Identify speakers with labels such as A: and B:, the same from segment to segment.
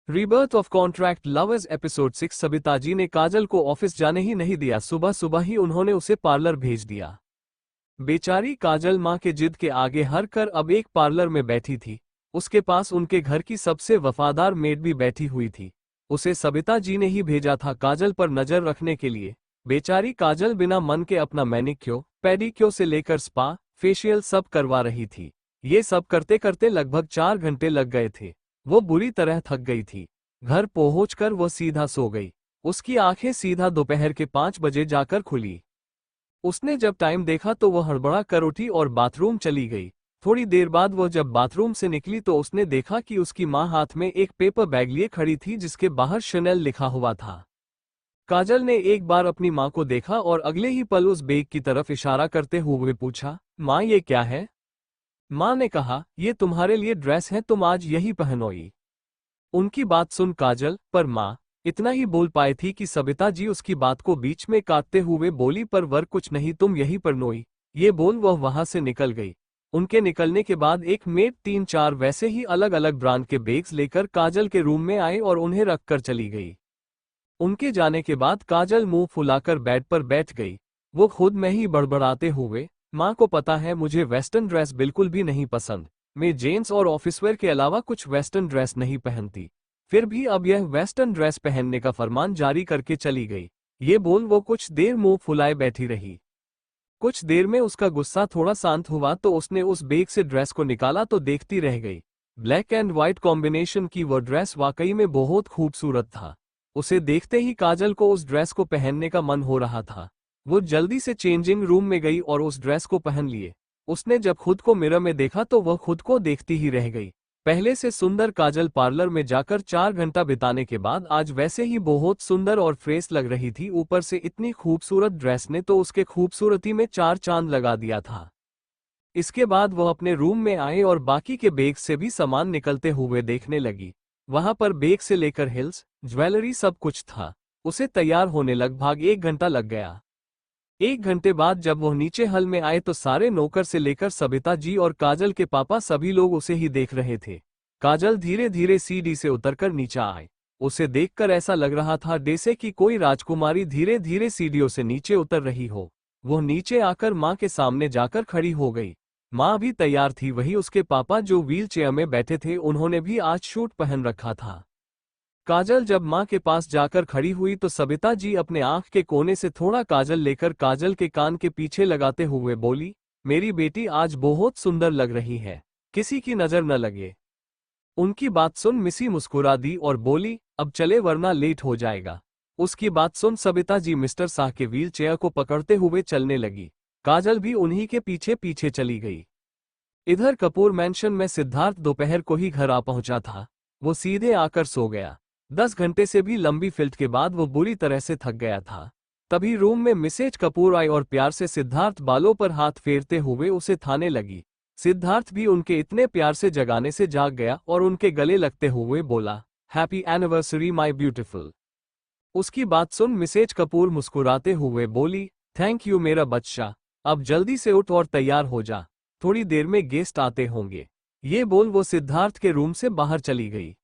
A: Rebirth of contract lovers episode 6। Sabita ji ने काजल को office जाने ही नहीं दिया। सुबह सुबह ही उन्होंने उसे पार्लर भेज दिया। बेचारी काजल मां के जिद के आगे हार कर अब एक पार्लर में बैठी थी। उसके पास उनके घर की सबसे वफादार मेड भी बैठी हुई थी। उसे सबिता जी ने ही भेजा था काजल पर नजर रखने के लिए। बेचारी काजल बिना मन के अपना मैनिक्योर पेडिक्योर से लेकर स्पा फेशियल सब करवा रही थी। ये सब करते करते लगभग 4 घंटे लग गए थे। वो बुरी तरह थक गई थी। घर पहुंचकर वो सीधा सो गई। उसकी आंखें सीधा दोपहर के 5 बजे जाकर खुली। उसने जब टाइम देखा तो वो हड़बड़ा कर उठी और बाथरूम चली गई। थोड़ी देर बाद वो जब बाथरूम से निकली तो उसने देखा कि उसकी मां हाथ में एक पेपर बैग लिए खड़ी थी जिसके बाहर शनेल लिखा हुआ था। काजल ने एक बार अपनी मां को देखा और अगले ही पल उस बैग की तरफ इशारा करते हुए पूछा, मां ये क्या है? मां ने कहा, ये तुम्हारे लिए ड्रेस है, तुम आज यही पहनोगी। उनकी बात सुन काजल पर मां इतना ही बोल पाई थी कि सबिता जी उसकी बात को बीच में काटते हुए बोली, पर वर कुछ नहीं, तुम यही पहनोई। ये बोल वह वहां से निकल गई। उनके निकलने के बाद एक मेड 3-4 वैसे ही अलग अलग ब्रांड के बैग्स लेकर काजल के रूम में आए और उन्हें रखकर चली गई। उनके जाने के बाद काजल मुंह फुलाकर बेड पर बैठ गई। वो खुद में ही बड़बड़ाते हुए, मां को पता है मुझे वेस्टर्न ड्रेस बिल्कुल भी नहीं पसंद। मैं जीन्स और ऑफिसवेयर के अलावा कुछ वेस्टर्न ड्रेस नहीं पहनती। फिर भी अब यह वेस्टर्न ड्रेस पहनने का फरमान जारी करके चली गई। ये बोल वो कुछ देर मुंह फुलाए बैठी रही। कुछ देर में उसका गुस्सा थोड़ा शांत हुआ तो उसने उस बैग से ड्रेस को निकाला तो देखती रह गई। ब्लैक एंड व्हाइट कॉम्बिनेशन की वो ड्रेस वाकई में बहुत खूबसूरत था। उसे देखते ही काजल को उस ड्रेस को पहनने का मन हो रहा था। वो जल्दी से चेंजिंग रूम में गई और उस ड्रेस को पहन लिए। उसने जब खुद को मिरर में देखा तो वह खुद को देखती ही रह गई। पहले से सुंदर काजल पार्लर में जाकर 4 घंटा बिताने के बाद आज वैसे ही बहुत सुंदर और फ्रेश लग रही थी। ऊपर से इतनी खूबसूरत ड्रेस ने तो उसके खूबसूरती में 4 चांद लगा दिया था। इसके बाद वह अपने रूम में आए और बाकी के बैग से भी सामान निकलते हुए देखने लगी। वहां पर बैग से लेकर हिल्स ज्वेलरी सब कुछ था। उसे तैयार होने लगभग 1 घंटा लग गया। 1 घंटे बाद जब वह नीचे हल में आए तो सारे नौकर से लेकर सबिता जी और काजल के पापा सभी लोग उसे ही देख रहे थे। काजल धीरे धीरे सीढ़ी से उतरकर नीचे आए। उसे देखकर ऐसा लग रहा था जैसे कि कोई राजकुमारी धीरे धीरे सीढ़ियों से नीचे उतर रही हो। वो नीचे आकर मां के सामने जाकर खड़ी हो गई। मां भी तैयार थी, वही उसके पापा जो व्हील चेयर में बैठे थे उन्होंने भी आज सूट पहन रखा था। काजल जब मां के पास जाकर खड़ी हुई तो सबिता जी अपने आंख के कोने से थोड़ा काजल लेकर काजल के कान के पीछे लगाते हुए बोली, मेरी बेटी आज बहुत सुंदर लग रही है, किसी की नजर न लगे। उनकी बात सुन मिसी मुस्कुरा दी और बोली, अब चले वरना लेट हो जाएगा। उसकी बात सुन सबिता जी मिस्टर शाह के व्हील चेयर को पकड़ते हुए चलने लगी। काजल भी उन्हीं के पीछे पीछे चली गई। इधर कपूर मैंशन में सिद्धार्थ दोपहर को ही घर आ पहुंचा था। वो सीधे आकर सो गया। 10 घंटे से भी लंबी फिल्ट के बाद वो बुरी तरह से थक गया था। तभी रूम में मिसेज कपूर आई और प्यार से सिद्धार्थ बालों पर हाथ फेरते हुए उसे थाने लगी। सिद्धार्थ भी उनके इतने प्यार से जगाने से जाग गया और उनके गले लगते हुए बोला, हैप्पी एनिवर्सरी माई ब्यूटिफुल। उसकी बात सुन मिसेज कपूर मुस्कुराते हुए बोली, थैंक यू मेरा बच्चा, अब जल्दी से उठ और तैयार हो जा, थोड़ी देर में गेस्ट आते होंगे। ये बोल वो सिद्धार्थ के रूम से बाहर चली गई।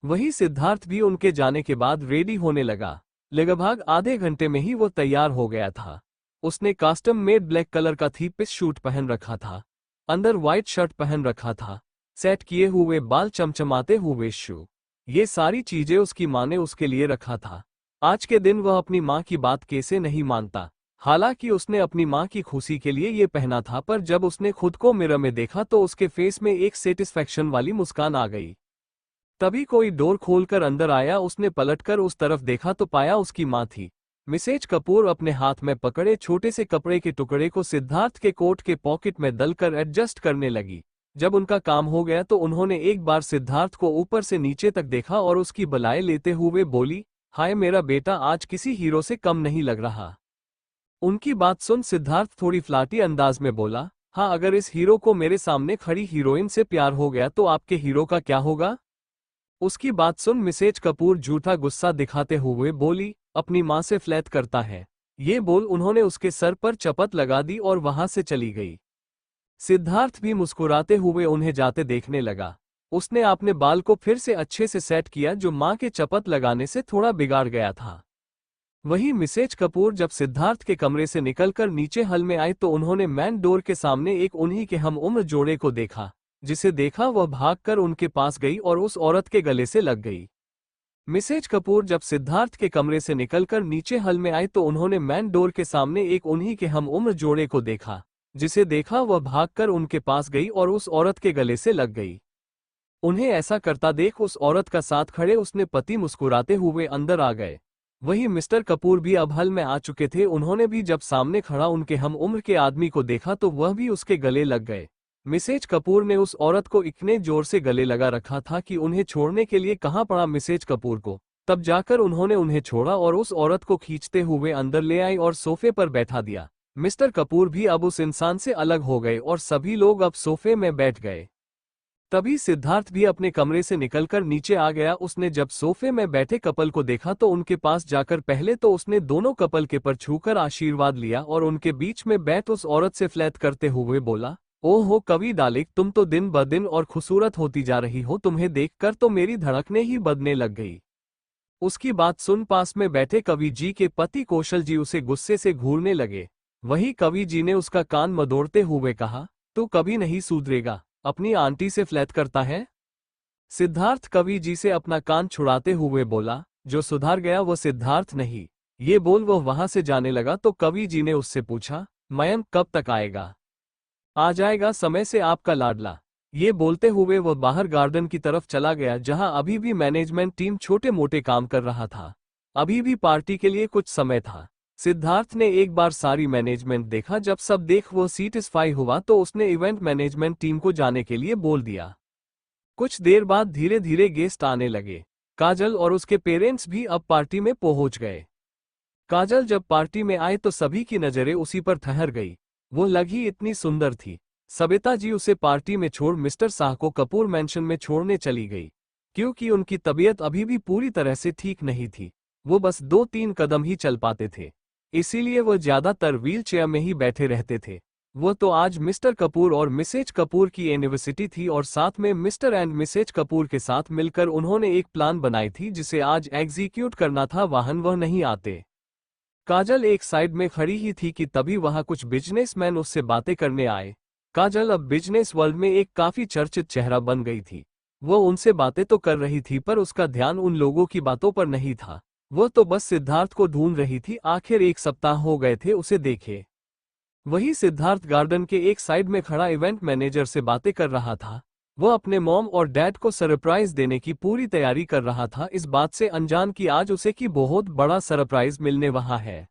A: वही सिद्धार्थ भी उनके जाने के बाद रेडी होने लगा। लगभग आधे घंटे में ही वो तैयार हो गया था। उसने कस्टम मेड ब्लैक कलर का थ्री पीस सूट पहन रखा था, अंदर व्हाइट शर्ट पहन रखा था, सेट किए हुए बाल, चमचमाते हुए शू। ये सारी चीजें उसकी माँ ने उसके लिए रखा था। आज के दिन वह अपनी माँ की बात कैसे नहीं मानता। हालांकि उसने अपनी माँ की खुशी के लिए ये पहना था, पर जब उसने खुद को मिरर में देखा तो उसके फेस में एक सेटिस्फैक्शन वाली मुस्कान आ गई। तभी कोई डोर खोलकर अंदर आया। उसने पलटकर उस तरफ देखा तो पाया उसकी मां थी। मिसेज कपूर अपने हाथ में पकड़े छोटे से कपड़े के टुकड़े को सिद्धार्थ के कोट के पॉकेट में डलकर एडजस्ट करने लगी। जब उनका काम हो गया तो उन्होंने एक बार सिद्धार्थ को ऊपर से नीचे तक देखा और उसकी बलाएं लेते हुए बोली, हाय मेरा बेटा आज किसी हीरो से कम नहीं लग रहा। उनकी बात सुन सिद्धार्थ थोड़ी फ्लाटी अंदाज में बोला, हाँ अगर इस हीरो को मेरे सामने खड़ी हीरोइन से प्यार हो गया तो आपके हीरो का क्या होगा? उसकी बात सुन मिसेज कपूर झूठा गुस्सा दिखाते हुए बोली, अपनी मां से फ्लैट करता है। ये बोल उन्होंने उसके सर पर चपत लगा दी और वहां से चली गई। सिद्धार्थ भी मुस्कुराते हुए उन्हें जाते देखने लगा। उसने अपने बाल को फिर से अच्छे से सेट किया जो मां के चपत लगाने से थोड़ा बिगाड़ गया था। वहीं मिसेज कपूर जब सिद्धार्थ के कमरे से निकलकर नीचे हॉल में आए तो उन्होंने मैन डोर के सामने एक उन्हीं के हम उम्र जोड़े को देखा। जिसे देखा वह भागकर उनके पास गई और उस औरत के गले से लग गई। मिसेज कपूर जब सिद्धार्थ के कमरे से निकलकर नीचे हॉल में आए तो उन्होंने मैन डोर के सामने एक उन्हीं के हम उम्र जोड़े को देखा। जिसे देखा वह भागकर उनके पास गई और उस औरत के गले से लग गई। उन्हें ऐसा करता देख उस औरत का साथ खड़े उसने पति मुस्कुराते हुए अंदर आ गए। वही मिस्टर कपूर भी अब हॉल में आ चुके थे। उन्होंने भी जब सामने खड़ा उनके हम उम्र के आदमी को देखा तो वह भी उसके गले लग गए। मिसेज कपूर ने उस औरत को इतने जोर से गले लगा रखा था कि उन्हें छोड़ने के लिए कहाँ पड़ा मिसेज कपूर को। तब जाकर उन्होंने उन्हें छोड़ा और उस औरत को खींचते हुए अंदर ले आई और सोफे पर बैठा दिया। मिस्टर कपूर भी अब उस इंसान से अलग हो गए और सभी लोग अब सोफे में बैठ गए। तभी सिद्धार्थ भी अपने कमरे से निकलकर नीचे आ गया। उसने जब सोफे में बैठे कपल को देखा तो उनके पास जाकर पहले तो उसने दोनों कपल के पर छूकर आशीर्वाद लिया और उनके बीच में बैठ उस औरत से फ्लैट करते हुए बोला, ओहो कवि डालिक, तुम तो दिन ब दिन और खूबसूरत होती जा रही हो। तुम्हें देखकर तो मेरी धड़कनें ही बढ़ने लग गई। उसकी बात सुन पास में बैठे कवि जी के पति कौशल जी उसे गुस्से से घूरने लगे। वही कवि जी ने उसका कान मदोड़ते हुए कहा, तू कभी नहीं सुधरेगा, अपनी आंटी से फ्लैट करता है। सिद्धार्थ कवि जी से अपना कान छुड़ाते हुए बोला, जो सुधार गया वो सिद्धार्थ नहीं। ये बोल वह वहां से जाने लगा तो कवि जी ने उससे पूछा, मयंक कब तक आएगा? आ जाएगा समय से आपका लाडला। ये बोलते हुए वह बाहर गार्डन की तरफ चला गया जहां अभी भी मैनेजमेंट टीम छोटे मोटे काम कर रहा था। अभी भी पार्टी के लिए कुछ समय था। सिद्धार्थ ने एक बार सारी मैनेजमेंट देखा। जब सब देख वो सेटिस्फाई हुआ तो उसने इवेंट मैनेजमेंट टीम को जाने के लिए बोल दिया। कुछ देर बाद धीरे धीरे गेस्ट आने लगे। काजल और उसके पेरेंट्स भी अब पार्टी में पहुंच गए। काजल जब पार्टी में आए तो सभी की नजरें उसी पर ठहर गई। वो लगी इतनी सुंदर थी। सबिता जी उसे पार्टी में छोड़ मिस्टर शाह को कपूर मैंशन में छोड़ने चली गई, क्योंकि उनकी तबीयत अभी भी पूरी तरह से ठीक नहीं थी। वो बस 2-3 कदम ही चल पाते थे, इसीलिए वो ज्यादातर व्हील चेयर में ही बैठे रहते थे। वो तो आज मिस्टर कपूर और मिसेज कपूर की एनिवर्सरी थी और साथ में मिस्टर एंड मिसेज कपूर के साथ मिलकर उन्होंने एक प्लान बनाई थी जिसे आज एग्जीक्यूट करना था। वाहन वह नहीं आते। काजल एक साइड में खड़ी ही थी कि तभी वहां कुछ बिजनेसमैन उससे बातें करने आए। काजल अब बिजनेस वर्ल्ड में एक काफी चर्चित चेहरा बन गई थी। वो उनसे बातें तो कर रही थी पर उसका ध्यान उन लोगों की बातों पर नहीं था। वो तो बस सिद्धार्थ को ढूंढ रही थी। आखिर 1 सप्ताह हो गए थे उसे देखे। वही सिद्धार्थ गार्डन के एक साइड में खड़ा इवेंट मैनेजर से बातें कर रहा था। वो अपने मॉम और डैड को सरप्राइज देने की पूरी तैयारी कर रहा था, इस बात से अनजान कि आज उसे की बहुत बड़ा सरप्राइज मिलने वहां है।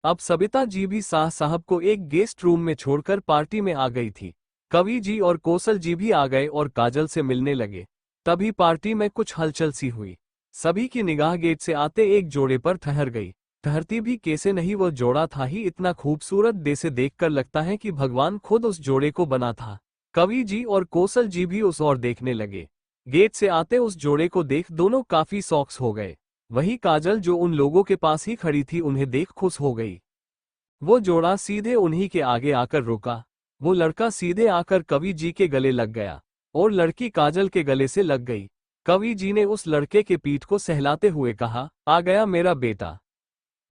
A: अब सबिता जी भी शाह साहब को एक गेस्ट रूम में छोड़कर पार्टी में आ गई थी। कवि जी और कौशल जी भी आ गए और काजल से मिलने लगे। तभी पार्टी में कुछ हलचल सी हुई। सभी की निगाह गेट से आते एक जोड़े पर ठहर गई। ठहरती भी कैसे नहीं, वो जोड़ा था ही इतना खूबसूरत, जैसे देखकर लगता है कि भगवान खुद उस जोड़े को बना था। कवि जी और कौशल जी भी उस ओर देखने लगे। गेट से आते उस जोड़े को देख दोनों काफी शॉक्स हो गए। वही काजल जो उन लोगों के पास ही खड़ी थी उन्हें देख खुश हो गई। वो जोड़ा सीधे उन्हीं के आगे आकर रुका। वो लड़का सीधे आकर कवि जी के गले लग गया और लड़की काजल के गले से लग गई। कवि जी ने उस लड़के के पीठ को सहलाते हुए कहा, आ गया मेरा बेटा।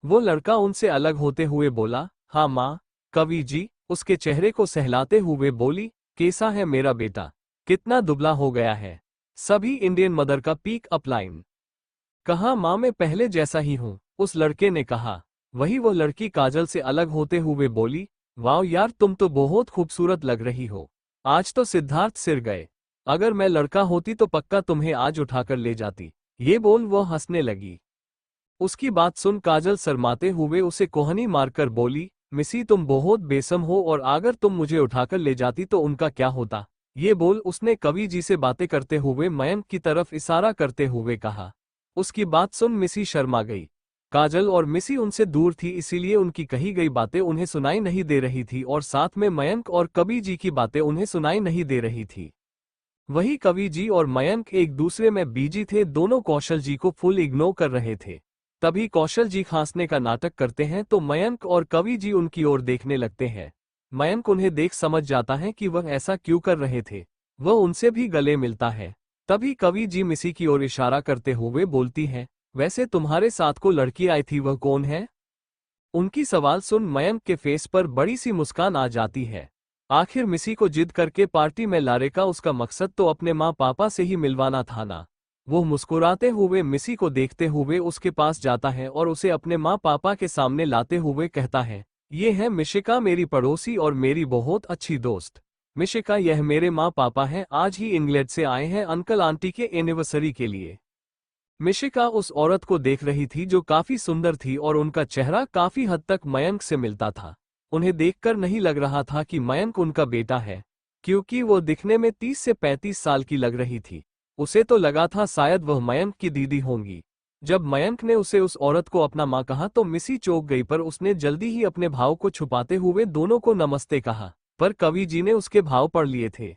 A: वो लड़का उनसे अलग होते हुए बोला, हाँ माँ। कवि जी उसके चेहरे को सहलाते हुए बोली, कैसा है मेरा बेटा, कितना दुबला हो गया है। सभी इंडियन मदर का पीक अप लाइन। कहा माँ मैं पहले जैसा ही हूँ, उस लड़के ने कहा। वही वो लड़की काजल से अलग होते हुए बोली, वाह यार तुम तो बहुत खूबसूरत लग रही हो। आज तो सिद्धार्थ सिर गए। अगर मैं लड़का होती तो पक्का तुम्हें आज उठाकर ले जाती। ये बोल वो हंसने लगी। उसकी बात सुन काजल शर्माते हुए उसे कोहनी मारकर बोली, मिसी तुम बहुत बेसम हो और अगर तुम मुझे उठाकर ले जाती तो उनका क्या होता। ये बोल उसने कवि जी से बातें करते हुए मयंक की तरफ इशारा करते हुए कहा। उसकी बात सुन मिसी शर्मा गई। काजल और मिसी उनसे दूर थी, इसीलिए उनकी कही गई बातें उन्हें सुनाई नहीं दे रही थी और साथ में मयंक और कवि जी की बातें उन्हें सुनाई नहीं दे रही थी। वही कवि जी और मयंक एक दूसरे में बिजी थे। दोनों कौशल जी को फुल इग्नोर कर रहे थे। तभी कौशल जी खांसने का नाटक करते हैं तो मयंक और कवि जी उनकी ओर देखने लगते हैं। मयंक उन्हें देख समझ जाता है कि वह ऐसा क्यों कर रहे थे। वह उनसे भी गले मिलता है। तभी कवि जी मिसी की ओर इशारा करते हुए बोलती है, वैसे तुम्हारे साथ को लड़की आई थी वह कौन है? उनकी सवाल सुन मयंक के फेस पर बड़ी सी मुस्कान आ जाती है। आखिर मिसी को जिद करके पार्टी में लाने का उसका मकसद तो अपने माँ पापा से ही मिलवाना था ना। वो मुस्कुराते हुए मिसी को देखते हुए उसके पास जाता है और उसे अपने माँ पापा के सामने लाते हुए कहता है, ये है मिशिका, मेरी पड़ोसी और मेरी बहुत अच्छी दोस्त। मिशिका, यह मेरे माँ पापा हैं, आज ही इंग्लैंड से आए हैं अंकल आंटी के एनिवर्सरी के लिए। मिशिका उस औरत को देख रही थी जो काफी सुंदर थी और उनका चेहरा काफी हद तक मयंक से मिलता था। उन्हें देखकर नहीं लग रहा था कि मयंक उनका बेटा है, क्योंकि वो दिखने में 30 से 35 साल की लग रही थी। उसे तो लगा था शायद वह मयंक की दीदी होंगी। जब मयंक ने उसे उस औरत को अपना माँ कहा तो मिसी चौंक गई, पर उसने जल्दी ही अपने भाव को छुपाते हुए दोनों को नमस्ते कहा। पर कवि जी ने उसके भाव पढ़ लिए थे।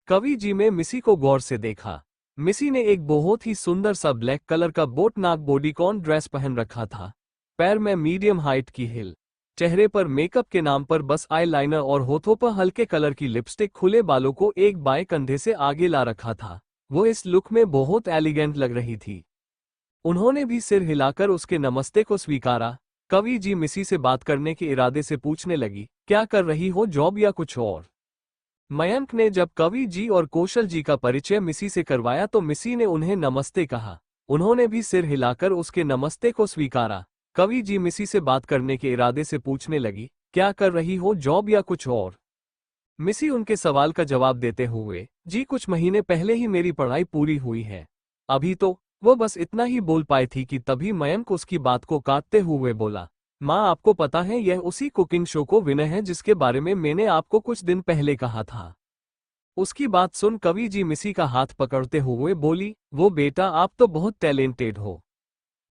A: कवि जी में मिसी को गौर से देखा। मिसी ने एक बहुत ही सुंदर सा ब्लैक कलर का बोट नाक बॉडीकॉन ड्रेस पहन रखा था। पैर में मीडियम हाइट की हिल, चेहरे पर मेकअप के नाम पर बस आई लाइनर और होठों पर हल्के कलर की लिपस्टिक, खुले बालों को एक बाएं कंधे से आगे ला रखा था। वो इस लुक में बहुत एलिगेंट लग रही थी। उन्होंने भी सिर हिलाकर उसके नमस्ते को स्वीकारा। कवि जी मिसी से बात करने के इरादे से पूछने लगी, क्या कर रही हो, जॉब या कुछ और? मयंक ने जब कवि जी और कौशल जी का परिचय मिसी से करवाया तो मिसी ने उन्हें नमस्ते कहा। उन्होंने भी सिर हिलाकर उसके नमस्ते को स्वीकारा। कवि जी मिसी से बात करने के इरादे से पूछने लगी, क्या कर रही हो, जॉब या कुछ और? मिसी उनके सवाल का जवाब देते हुए, जी कुछ महीने पहले ही मेरी पढ़ाई पूरी हुई है। अभी तो वो बस इतना ही बोल पाई थी कि तभी मयंक उसकी बात को काटते हुए बोला, माँ आपको पता है यह उसी कुकिंग शो को विनर है जिसके बारे में मैंने आपको कुछ दिन पहले कहा था। उसकी बात सुन कवि जी मिसी का हाथ पकड़ते हुए बोली, वो बेटा आप तो बहुत टैलेंटेड हो।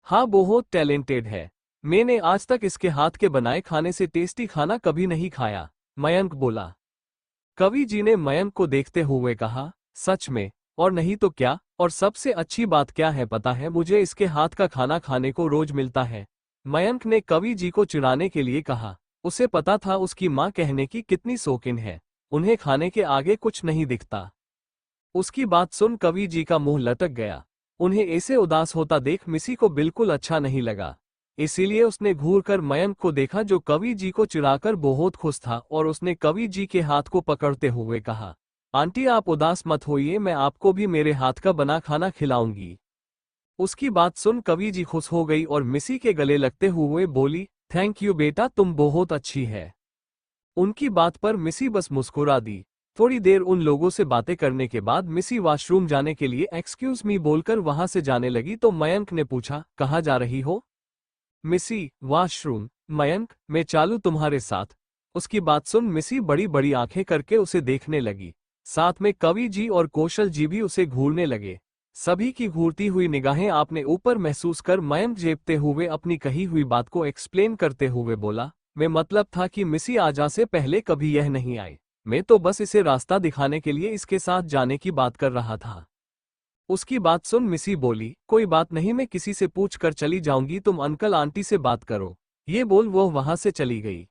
A: हाँ बहुत टैलेंटेड है। मैंने आज तक इसके हाथ के बनाए खाने से टेस्टी खाना कभी नहीं खाया, मयंक बोला। कवि जी ने मयंक को देखते हुए कहा, सच में? और नहीं तो क्या, और सबसे अच्छी बात क्या है पता है, मुझे इसके हाथ का खाना खाने को रोज मिलता है। मयंक ने कवि जी को चिढ़ाने के लिए कहा। उसे पता था उसकी माँ कहने की कितनी शौकीन है, उन्हें खाने के आगे कुछ नहीं दिखता। उसकी बात सुन कवि जी का मुंह लटक गया। उन्हें ऐसे उदास होता देख मिसी को बिल्कुल अच्छा नहीं लगा। इसीलिए उसने घूरकर मयंक को देखा जो कवि जी को चिढ़ाकर बहुत खुश था, और उसने कवि जी के हाथ को पकड़ते हुए कहा, आंटी आप उदास मत होइए, मैं आपको भी मेरे हाथ का बना खाना खिलाऊंगी। उसकी बात सुन कवि जी खुश हो गई और मिसी के गले लगते हुए बोली, थैंक यू बेटा, तुम बहुत अच्छी है। उनकी बात पर मिसी बस मुस्कुरा दी। थोड़ी देर उन लोगों से बातें करने के बाद मिसी वॉशरूम जाने के लिए एक्सक्यूज मी बोलकर वहां से जाने लगी तो मयंक ने पूछा, कहाँ जा रही हो? मिसी, वॉशरूम। मयंक, मैं चालू तुम्हारे साथ? उसकी बात सुन मिसी बड़ी बड़ी आंखें करके उसे देखने लगी। साथ में कवि जी और कौशल जी भी उसे घूरने लगे। सभी की घूरती हुई निगाहें आपने ऊपर महसूस कर मयंक झेपते हुए अपनी कही हुई बात को एक्सप्लेन करते हुए बोला, मैं मतलब था कि मिसी आजा से पहले कभी यह नहीं आई। मैं तो बस इसे रास्ता दिखाने के लिए इसके साथ जाने की बात कर रहा था। उसकी बात सुन मिसी बोली, कोई बात नहीं, मैं किसी से पूछ कर चली जाऊंगी, तुम अंकल आंटी से बात करो। ये बोल वो वहां से चली गई।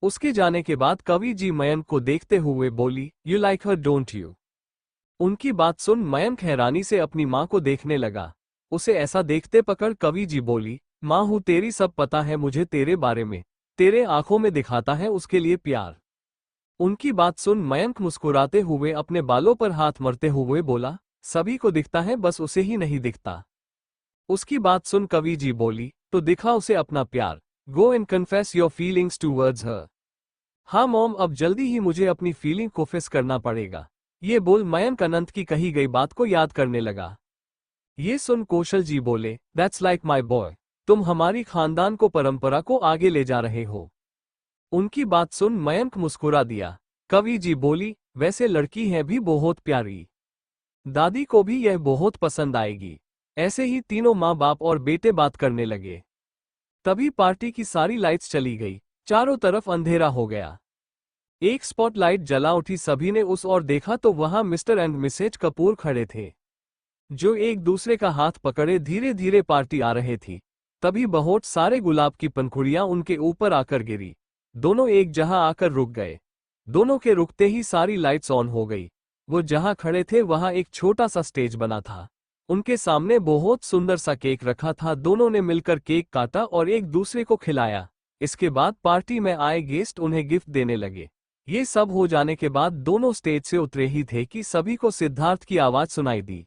A: उसके जाने के बाद कवि जी मयंक को देखते हुए बोली, you like her don't you? उनकी बात सुन मयंक हैरानी से अपनी माँ को देखने लगा। उसे ऐसा देखते पकड़ कवि जी बोली, माँ हूँ तेरी, सब पता है मुझे तेरे बारे में, तेरे आंखों में दिखाता है उसके लिए प्यार। उनकी बात सुन मयंक मुस्कुराते हुए अपने बालों पर हाथ मरते हुए बोला, सभी को दिखता है बस उसे ही नहीं दिखता। उसकी बात सुन कवि जी बोली, तो दिखा उसे अपना प्यार, go and confess your feelings towards her. हाँ मॉम, अब जल्दी ही मुझे अपनी फीलिंग को फेस करना पड़ेगा। ये बोल मयंक अनंत की कही गई बात को याद करने लगा। ये सुन कौशल जी बोले, दैट्स लाइक माई बॉय, तुम हमारी खानदान को परंपरा को आगे ले जा रहे हो। उनकी बात सुन मयंक मुस्कुरा दिया। कवि जी बोली, वैसे लड़की है भी बहुत प्यारी, दादी को भी यह बहुत पसंद आएगी। ऐसे ही तीनों माँ बाप और बेटे बात करने लगे। तभी पार्टी की सारी लाइट्स चली गई, चारों तरफ अंधेरा हो गया। एक स्पॉटलाइट जला उठी, सभी ने उस ओर देखा तो वहां मिस्टर एंड मिसेज कपूर खड़े थे, जो एक दूसरे का हाथ पकड़े धीरे धीरे पार्टी आ रहे थी। तभी बहुत सारे गुलाब की पंखुड़ियां उनके ऊपर आकर गिरी। दोनों एक जहां आकर रुक गए। दोनों के रुकते ही सारी लाइट्स ऑन हो गई। वो जहां खड़े थे वहां एक छोटा सा स्टेज बना था। उनके सामने बहुत सुंदर सा केक रखा था। दोनों ने मिलकर केक काटा और एक दूसरे को खिलाया। इसके बाद पार्टी में आए गेस्ट उन्हें गिफ्ट देने लगे। ये सब हो जाने के बाद दोनों स्टेज से उतरे ही थे कि सभी को सिद्धार्थ की आवाज सुनाई दी।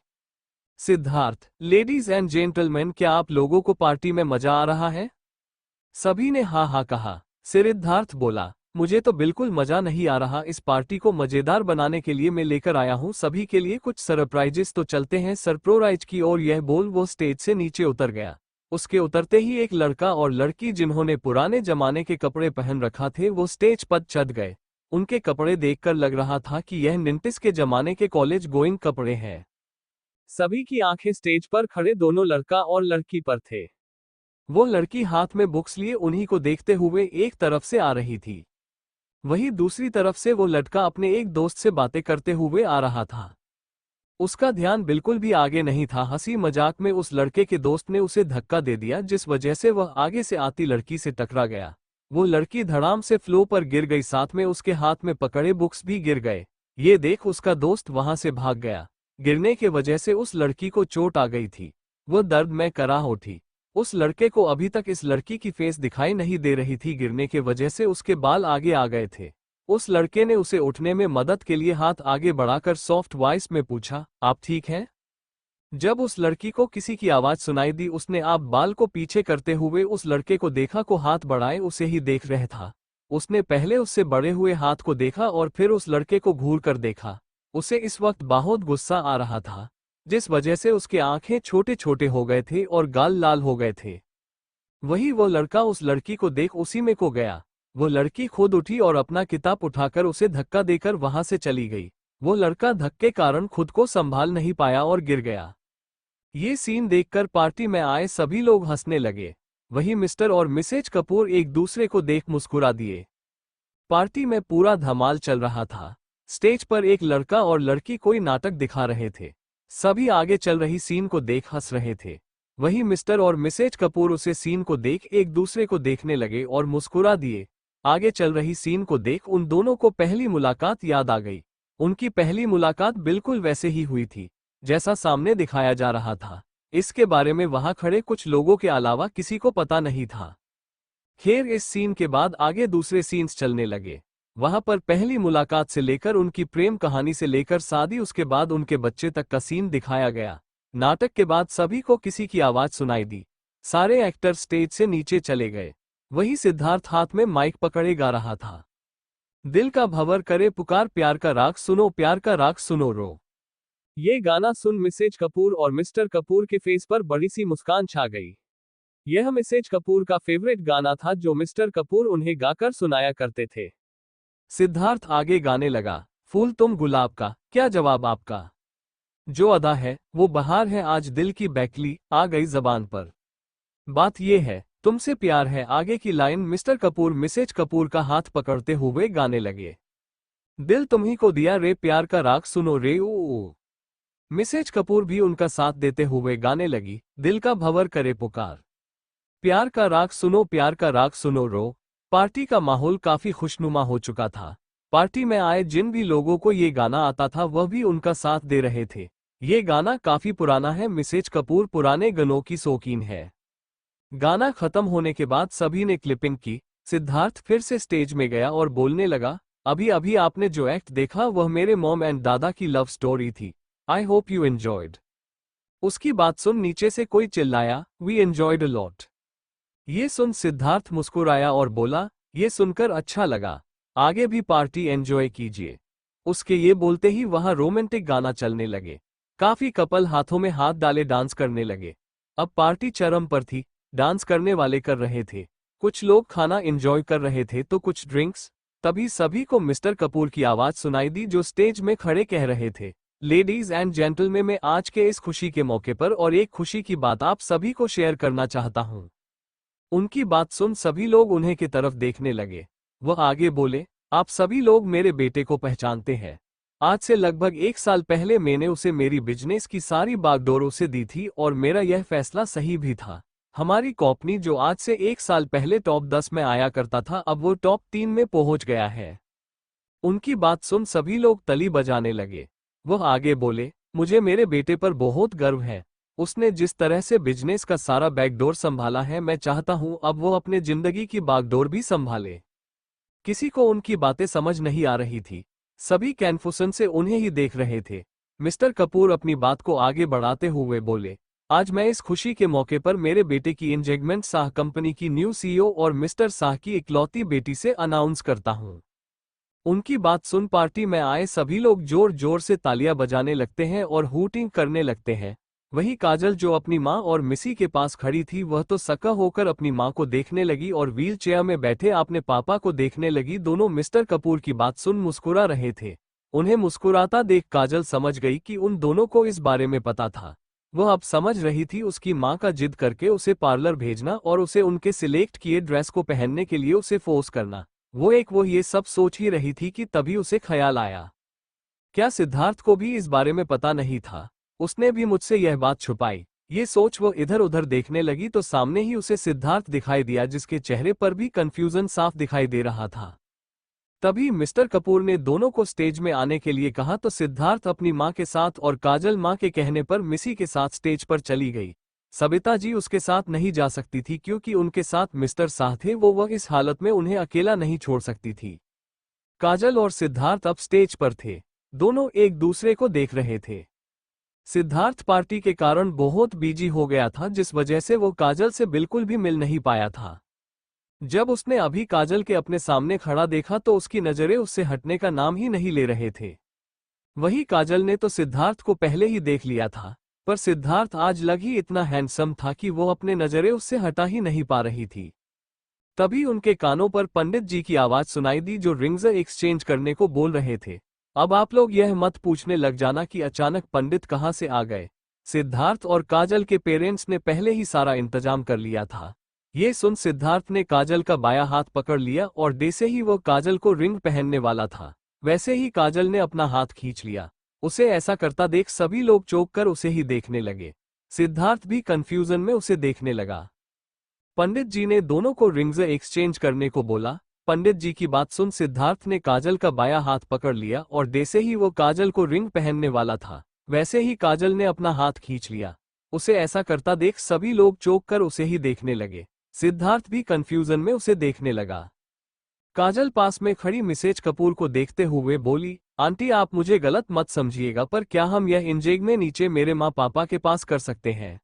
A: सिद्धार्थ, लेडीज एंड जेंटलमैन, क्या आप लोगों को पार्टी में मजा आ रहा है? सभी ने हाँ हाँ कहा। सिद्धार्थ बोला, मुझे तो बिल्कुल मजा नहीं आ रहा। इस पार्टी को मजेदार बनाने के लिए मैं लेकर आया हूँ सभी के लिए कुछ सरप्राइजेस। तो चलते हैं सरप्राइज की ओर। यह बोल वो स्टेज से नीचे उतर गया। उसके उतरते ही एक लड़का और लड़की जिन्होंने पुराने जमाने के कपड़े पहन रखा थे वो स्टेज पर चढ़ गए। उनके कपड़े देखकर लग रहा था कि यह 90s के जमाने के कॉलेज गोइंग कपड़े हैं। सभी की आंखें स्टेज पर खड़े दोनों लड़का और लड़की पर थे। वो लड़की हाथ में बुक्स लिए उन्हीं को देखते हुए एक तरफ से आ रही थी। वहीं दूसरी तरफ से वो लड़का अपने एक दोस्त से बातें करते हुए आ रहा था। उसका ध्यान बिल्कुल भी आगे नहीं था। हंसी मजाक में उस लड़के के दोस्त ने उसे धक्का दे दिया जिस वजह से वह आगे से आती लड़की से टकरा गया। वो लड़की धड़ाम से फ्लो पर गिर गई, साथ में उसके हाथ में पकड़े बुक्स भी गिर गए। ये देख उसका दोस्त वहां से भाग गया। गिरने के वजह से उस लड़की को चोट आ गई थी। वो दर्द में कराह उठी। उस लड़के को अभी तक इस लड़की की फेस दिखाई नहीं दे रही थी। गिरने के वजह से उसके बाल आगे आ गए थे। उस लड़के ने उसे उठने में मदद के लिए हाथ आगे बढ़ाकर सॉफ्ट वॉइस में पूछा, आप ठीक हैं? जब उस लड़की को किसी की आवाज सुनाई दी उसने आप बाल को पीछे करते हुए उस लड़के को देखा को हाथ बढ़ाए उसे ही देख रहा था। उसने पहले उससे बड़े हुए हाथ को देखा और फिर उस लड़के को घूर कर देखा। उसे इस वक्त बहुत गुस्सा आ रहा था जिस वजह से उसके आंखें छोटे छोटे हो गए थे और गाल लाल हो गए थे। वही वो लड़का उस लड़की को देख उसी में को गया। वो लड़की खुद उठी और अपना किताब उठाकर उसे धक्का देकर वहां से चली गई। वो लड़का धक्के कारण खुद को संभाल नहीं पाया और गिर गया। ये सीन देखकर पार्टी में आए सभी लोग हंसने लगे। वही मिस्टर और मिसेज कपूर एक दूसरे को देख मुस्कुरा दिए। पार्टी में पूरा धमाल चल रहा था। स्टेज पर एक लड़का और लड़की कोई नाटक दिखा रहे थे। सभी आगे चल रही सीन को देख हंस रहे थे। वही मिस्टर और मिसेज कपूर उसे सीन को देख एक दूसरे को देखने लगे और मुस्कुरा दिए। आगे चल रही सीन को देख उन दोनों को पहली मुलाकात याद आ गई। उनकी पहली मुलाकात बिल्कुल वैसे ही हुई थी जैसा सामने दिखाया जा रहा था। इसके बारे में वहां खड़े कुछ लोगों के अलावा किसी को पता नहीं था। खैर, इस सीन के बाद आगे दूसरे सीन्स चलने लगे। वहां पर पहली मुलाकात से लेकर उनकी प्रेम कहानी से लेकर शादी, उसके बाद उनके बच्चे तक का सीन दिखाया गया। नाटक के बाद सभी को किसी की आवाज सुनाई दी। सारे एक्टर स्टेज से नीचे चले गए। वही सिद्धार्थ हाथ में माइक पकड़े गा रहा था, दिल का भंवर करे पुकार, प्यार का राग सुनो, प्यार का राग सुनो रो। ये गाना सुन मिसेज कपूर और मिस्टर कपूर के फेस पर बड़ी सी मुस्कान छा गई। यह मिसेज कपूर का फेवरेट गाना था जो मिस्टर कपूर उन्हें गाकर सुनाया करते थे। सिद्धार्थ आगे गाने लगा, फूल तुम गुलाब का, क्या जवाब आपका, जो अदा है वो बहार है, आज दिल की बैकली आ गई जबान पर, बात ये है तुमसे प्यार है। आगे की line Mr Kapoor Mrs Kapoor का हाथ पकड़ते हुए गाने लगे, दिल तुम्ही को दिया रे, प्यार का राग सुनो रे ओ। मिसेज कपूर भी उनका साथ देते हुए गाने लगी, दिल का भंवर करे पुकार, प्यार का राग सुनो, प्यार का राग सुनो रो। पार्टी का माहौल काफी खुशनुमा हो चुका था। पार्टी में आए जिन भी लोगों को ये गाना आता था वह भी उनका साथ दे रहे थे। ये गाना काफी पुराना है। मिसेज कपूर पुराने गानों की शौकीन है। गाना खत्म होने के बाद सभी ने क्लिपिंग की। सिद्धार्थ फिर से स्टेज में गया और बोलने लगा, अभी अभी आपने जो एक्ट देखा वह मेरे मॉम एंड दादा की लव स्टोरी थी। I hope you enjoyed. उसकी बात सुन नीचे से कोई चिल्लाया, वी एंजॉयड अ लॉट। ये सुन सिद्धार्थ मुस्कुराया और बोला, ये सुनकर अच्छा लगा, आगे भी पार्टी एंजॉय कीजिए। उसके ये बोलते ही वहां रोमांटिक गाना चलने लगे। काफी कपल हाथों में हाथ डाले डांस करने लगे। अब पार्टी चरम पर थी। डांस करने वाले कर रहे थे, कुछ लोग खाना एंजॉय कर रहे थे तो कुछ ड्रिंक्स। तभी सभी को मिस्टर कपूर की आवाज सुनाई दी जो स्टेज में खड़े कह रहे थे, लेडीज एंड जेंटलमैन, मैं आज के इस खुशी के मौके पर और एक खुशी की बात आप सभी को शेयर करना चाहता हूं। उनकी बात सुन सभी लोग उन्हें की तरफ देखने लगे। वह आगे बोले, आप सभी लोग मेरे बेटे को पहचानते हैं। आज से लगभग 1 साल पहले मैंने उसे मेरी बिजनेस की सारी बागडोर उसे दी थी और मेरा यह फैसला सही भी था। हमारी कंपनी जो आज से 1 साल पहले टॉप 10 में आया करता था अब वो टॉप 3 में पहुंच गया है। उनकी बात सुन सभी लोग ताली बजाने लगे। वह आगे बोले, मुझे मेरे बेटे पर बहुत गर्व है। उसने जिस तरह से बिजनेस का सारा बैकडोर संभाला है, मैं चाहता हूं अब वो अपने जिंदगी की बागडोर भी संभाले। किसी को उनकी बातें समझ नहीं आ रही थी। सभी कन्फ्यूजन से उन्हें ही देख रहे थे। मिस्टर कपूर अपनी बात को आगे बढ़ाते हुए बोले, आज मैं इस खुशी के मौके पर मेरे बेटे की इंजेगमेंट शाह कंपनी की न्यू सीईओ और मिस्टर शाह की इकलौती बेटी से अनाउंस करता हूं। उनकी बात सुन पार्टी में आए सभी लोग जोर जोर से तालियां बजाने लगते हैं और हूटिंग करने लगते हैं। वही काजल जो अपनी मां और मिसी के पास खड़ी थी, वह तो सक्का होकर अपनी मां को देखने लगी और व्हील चेयर में बैठे अपने पापा को देखने लगी। दोनों मिस्टर कपूर की बात सुन मुस्कुरा रहे थे। उन्हें मुस्कुराता देख काजल समझ गई कि उन दोनों को इस बारे में पता था। वह अब समझ रही थी उसकी मां का जिद करके उसे पार्लर भेजना और उसे उनके सिलेक्ट किए ड्रेस को पहनने के लिए उसे फोर्स करना। वो ये सब सोच ही रही थी कि तभी उसे ख्याल आया, क्या सिद्धार्थ को भी इस बारे में पता नहीं था? उसने भी मुझसे यह बात छुपाई। ये सोच वो इधर उधर देखने लगी तो सामने ही उसे सिद्धार्थ दिखाई दिया, जिसके चेहरे पर भी कंफ्यूजन साफ दिखाई दे रहा था। तभी मिस्टर कपूर ने दोनों को स्टेज में आने के लिए कहा तो सिद्धार्थ अपनी मां के साथ और काजल मां के कहने पर मिसी के साथ स्टेज पर चली गई। सबिता जी उसके साथ नहीं जा सकती थी क्योंकि उनके साथ मिस्टर शाह थे। वह इस हालत में उन्हें अकेला नहीं छोड़ सकती थी। काजल और सिद्धार्थ अब स्टेज पर थे। दोनों एक दूसरे को देख रहे थे। सिद्धार्थ पार्टी के कारण बहुत बिजी हो गया था, जिस वजह से वो काजल से बिल्कुल भी मिल नहीं पाया था। जब उसने अभी काजल के अपने सामने खड़ा देखा तो उसकी नजरें उससे हटने का नाम ही नहीं ले रहे थे। वही काजल ने तो सिद्धार्थ को पहले ही देख लिया था, पर सिद्धार्थ आज लग ही इतना हैंडसम था कि वो अपने नजरें उससे हटा ही नहीं पा रही थी। तभी उनके कानों पर पंडित जी की आवाज सुनाई दी, जो रिंग्स एक्सचेंज करने को बोल रहे थे। अब आप लोग यह मत पूछने लग जाना कि अचानक पंडित कहां से आ गए। सिद्धार्थ और काजल के पेरेंट्स ने पहले ही सारा इंतजाम कर लिया था। ये सुन सिद्धार्थ ने काजल का बायां हाथ पकड़ लिया और जैसे ही वो काजल को रिंग पहनने वाला था, वैसे ही काजल ने अपना हाथ खींच लिया। उसे ऐसा करता देख सभी लोग चौंक कर उसे ही देखने लगे। सिद्धार्थ भी कंफ्यूजन में उसे देखने लगा। पंडित जी ने दोनों को रिंग्स एक्सचेंज करने को बोला। पंडित जी की बात सुन सिद्धार्थ ने काजल का बायां हाथ पकड़ लिया और जैसे ही वो काजल को रिंग पहनने वाला था, वैसे ही काजल ने अपना हाथ खींच लिया। उसे ऐसा करता देख सभी लोग चौंक कर उसे ही देखने लगे। सिद्धार्थ भी कंफ्यूजन में उसे देखने लगा। काजल पास में खड़ी मिसेज कपूर को देखते हुए बोली, आंटी आप मुझे गलत मत समझिएगा, पर क्या हम यह इंजेक्शन नीचे मेरे माँ पापा के पास कर सकते हैं?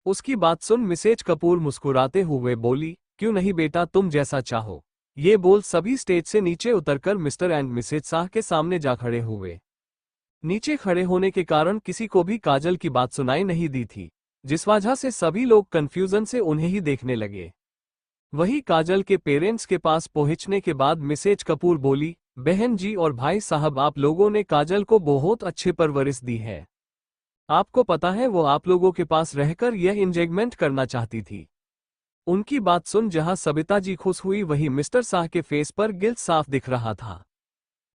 A: उसकी बात सुन मिसेज कपूर मुस्कुराते हुए बोली, क्यों नहीं बेटा, तुम जैसा चाहो। ये बोल सभी स्टेज से नीचे उतरकर मिस्टर एंड मिसेज शाह के सामने जा खड़े हुए। नीचे खड़े होने के कारण किसी को भी काजल की बात सुनाई नहीं दी थी, जिस वजह से सभी लोग कंफ्यूजन से उन्हें ही देखने लगे। वही काजल के पेरेंट्स के पास पहुंचने के बाद मिसेज कपूर बोली, बहन जी और भाई साहब, आप लोगों ने काजल को बहुत अच्छे परवरिश दी है। आपको पता है वो आप लोगों के पास रहकर यह इंजेगमेंट करना चाहती थी। उनकी बात सुन जहां सबिता जी खुश हुई, वही मिस्टर शाह के फेस पर गिल्ट साफ दिख रहा था।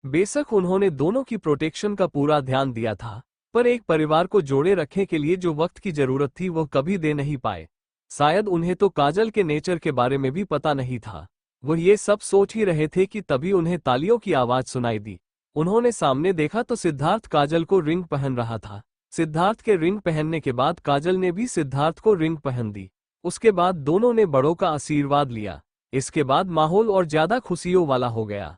A: बेशक उन्होंने दोनों की प्रोटेक्शन का पूरा ध्यान दिया था, पर एक परिवार को जोड़े रखने के लिए जो वक्त की जरूरत थी वो कभी दे नहीं पाए। शायद उन्हें तो काजल के नेचर के बारे में भी पता नहीं था। वो ये सब सोच ही रहे थे कि तभी उन्हें तालियों की आवाज सुनाई दी। उन्होंने सामने देखा तो सिद्धार्थ काजल को रिंग पहन रहा था। सिद्धार्थ के रिंग पहनने के बाद काजल ने भी सिद्धार्थ को रिंग पहन दी। उसके बाद दोनों ने बड़ों का आशीर्वाद लिया। इसके बाद माहौल और ज्यादा खुशियों वाला हो गया।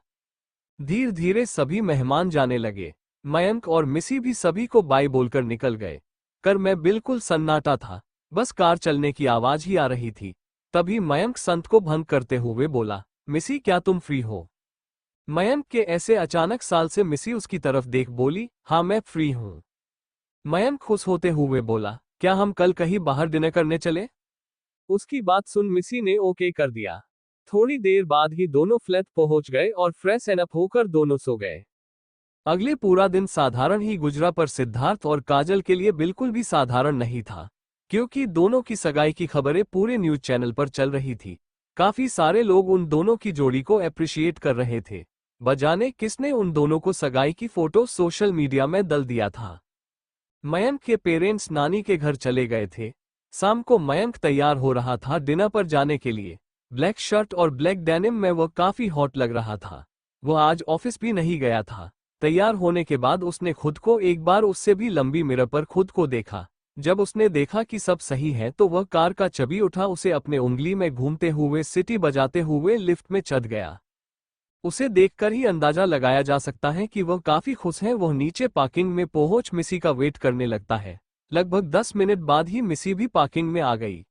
A: धीरे धीरे सभी मेहमान जाने लगे। मयंक और मिसी भी सभी को बाय बोलकर निकल गए। कर मैं बिल्कुल सन्नाटा था, बस कार चलने की आवाज ही आ रही थी। तभी मयंक संत को भंग करते हुए बोला, मिसी क्या तुम फ्री हो? मयंक के ऐसे अचानक साल से मिसी उसकी तरफ देख बोली, हाँ मैं फ्री हूँ। मयंक खुश होते हुए बोला, क्या हम कल कहीं बाहर डिनर करने चले? उसकी बात सुन मिसी ने ओके कर दिया। थोड़ी देर बाद ही दोनों फ्लैट पहुंच गए और फ्रेश एनअप होकर दोनों सो गए। अगले पूरा दिन साधारण ही गुजरा, पर सिद्धार्थ और काजल के लिए बिल्कुल भी साधारण नहीं था, क्योंकि दोनों की सगाई की खबरें पूरे न्यूज चैनल पर चल रही थी। काफी सारे लोग उन दोनों की जोड़ी को अप्रिशिएट कर रहे थे। बजाने किसने उन दोनों को सगाई की फोटो सोशल मीडिया में डाल दिया था। मयंक के पेरेंट्स नानी के घर चले गए थे। शाम को मयंक तैयार हो रहा था डिनर पर जाने के लिए। ब्लैक शर्ट और ब्लैक डेनिम में वह काफी हॉट लग रहा था। वह आज ऑफिस भी नहीं गया था। तैयार होने के बाद उसने खुद को एक बार उससे भी लंबी मिरर पर खुद को देखा। जब उसने देखा कि सब सही है तो वह कार का चाबी उठा उसे अपने उंगली में घूमते हुए सीटी बजाते हुए लिफ्ट में चढ़ गया। उसे देखकर ही अंदाजा लगाया जा सकता है कि वह काफी खुश है। वह नीचे पार्किंग में पहुंच मिसी का वेट करने लगता है। लगभग 10 मिनट बाद ही मिसी भी पार्किंग में आ गई।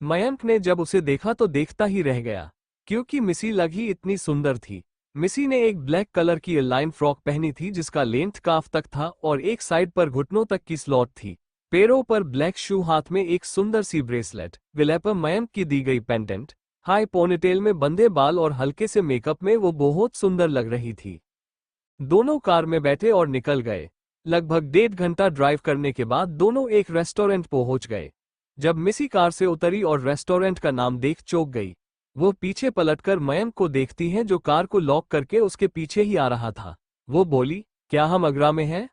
A: मयंक ने जब उसे देखा तो देखता ही रह गया, क्योंकि मिसी लग ही इतनी सुंदर थी। मिसी ने एक ब्लैक कलर की लाइन फ्रॉक पहनी थी जिसका लेंथ काफ तक था और एक साइड पर घुटनों तक की स्लॉट थी। पैरों पर ब्लैक शू, हाथ में एक सुंदर सी ब्रेसलेट, गले पर मयंक की दी गई पेंडेंट, हाई पोनीटेल में बंधे बाल और हल्के से मेकअप में वो बहुत सुंदर लग रही थी। दोनों कार में बैठे और निकल गए। लगभग 1.5 घंटा ड्राइव करने के बाद दोनों एक रेस्टोरेंट पहुंच गए। जब मिसी कार से उतरी और रेस्टोरेंट का नाम देख चौंक गई। वो पीछे पलटकर मयंक को देखती है जो कार को लॉक करके उसके पीछे ही आ रहा था। वो बोली, क्या हम आगरा में हैं?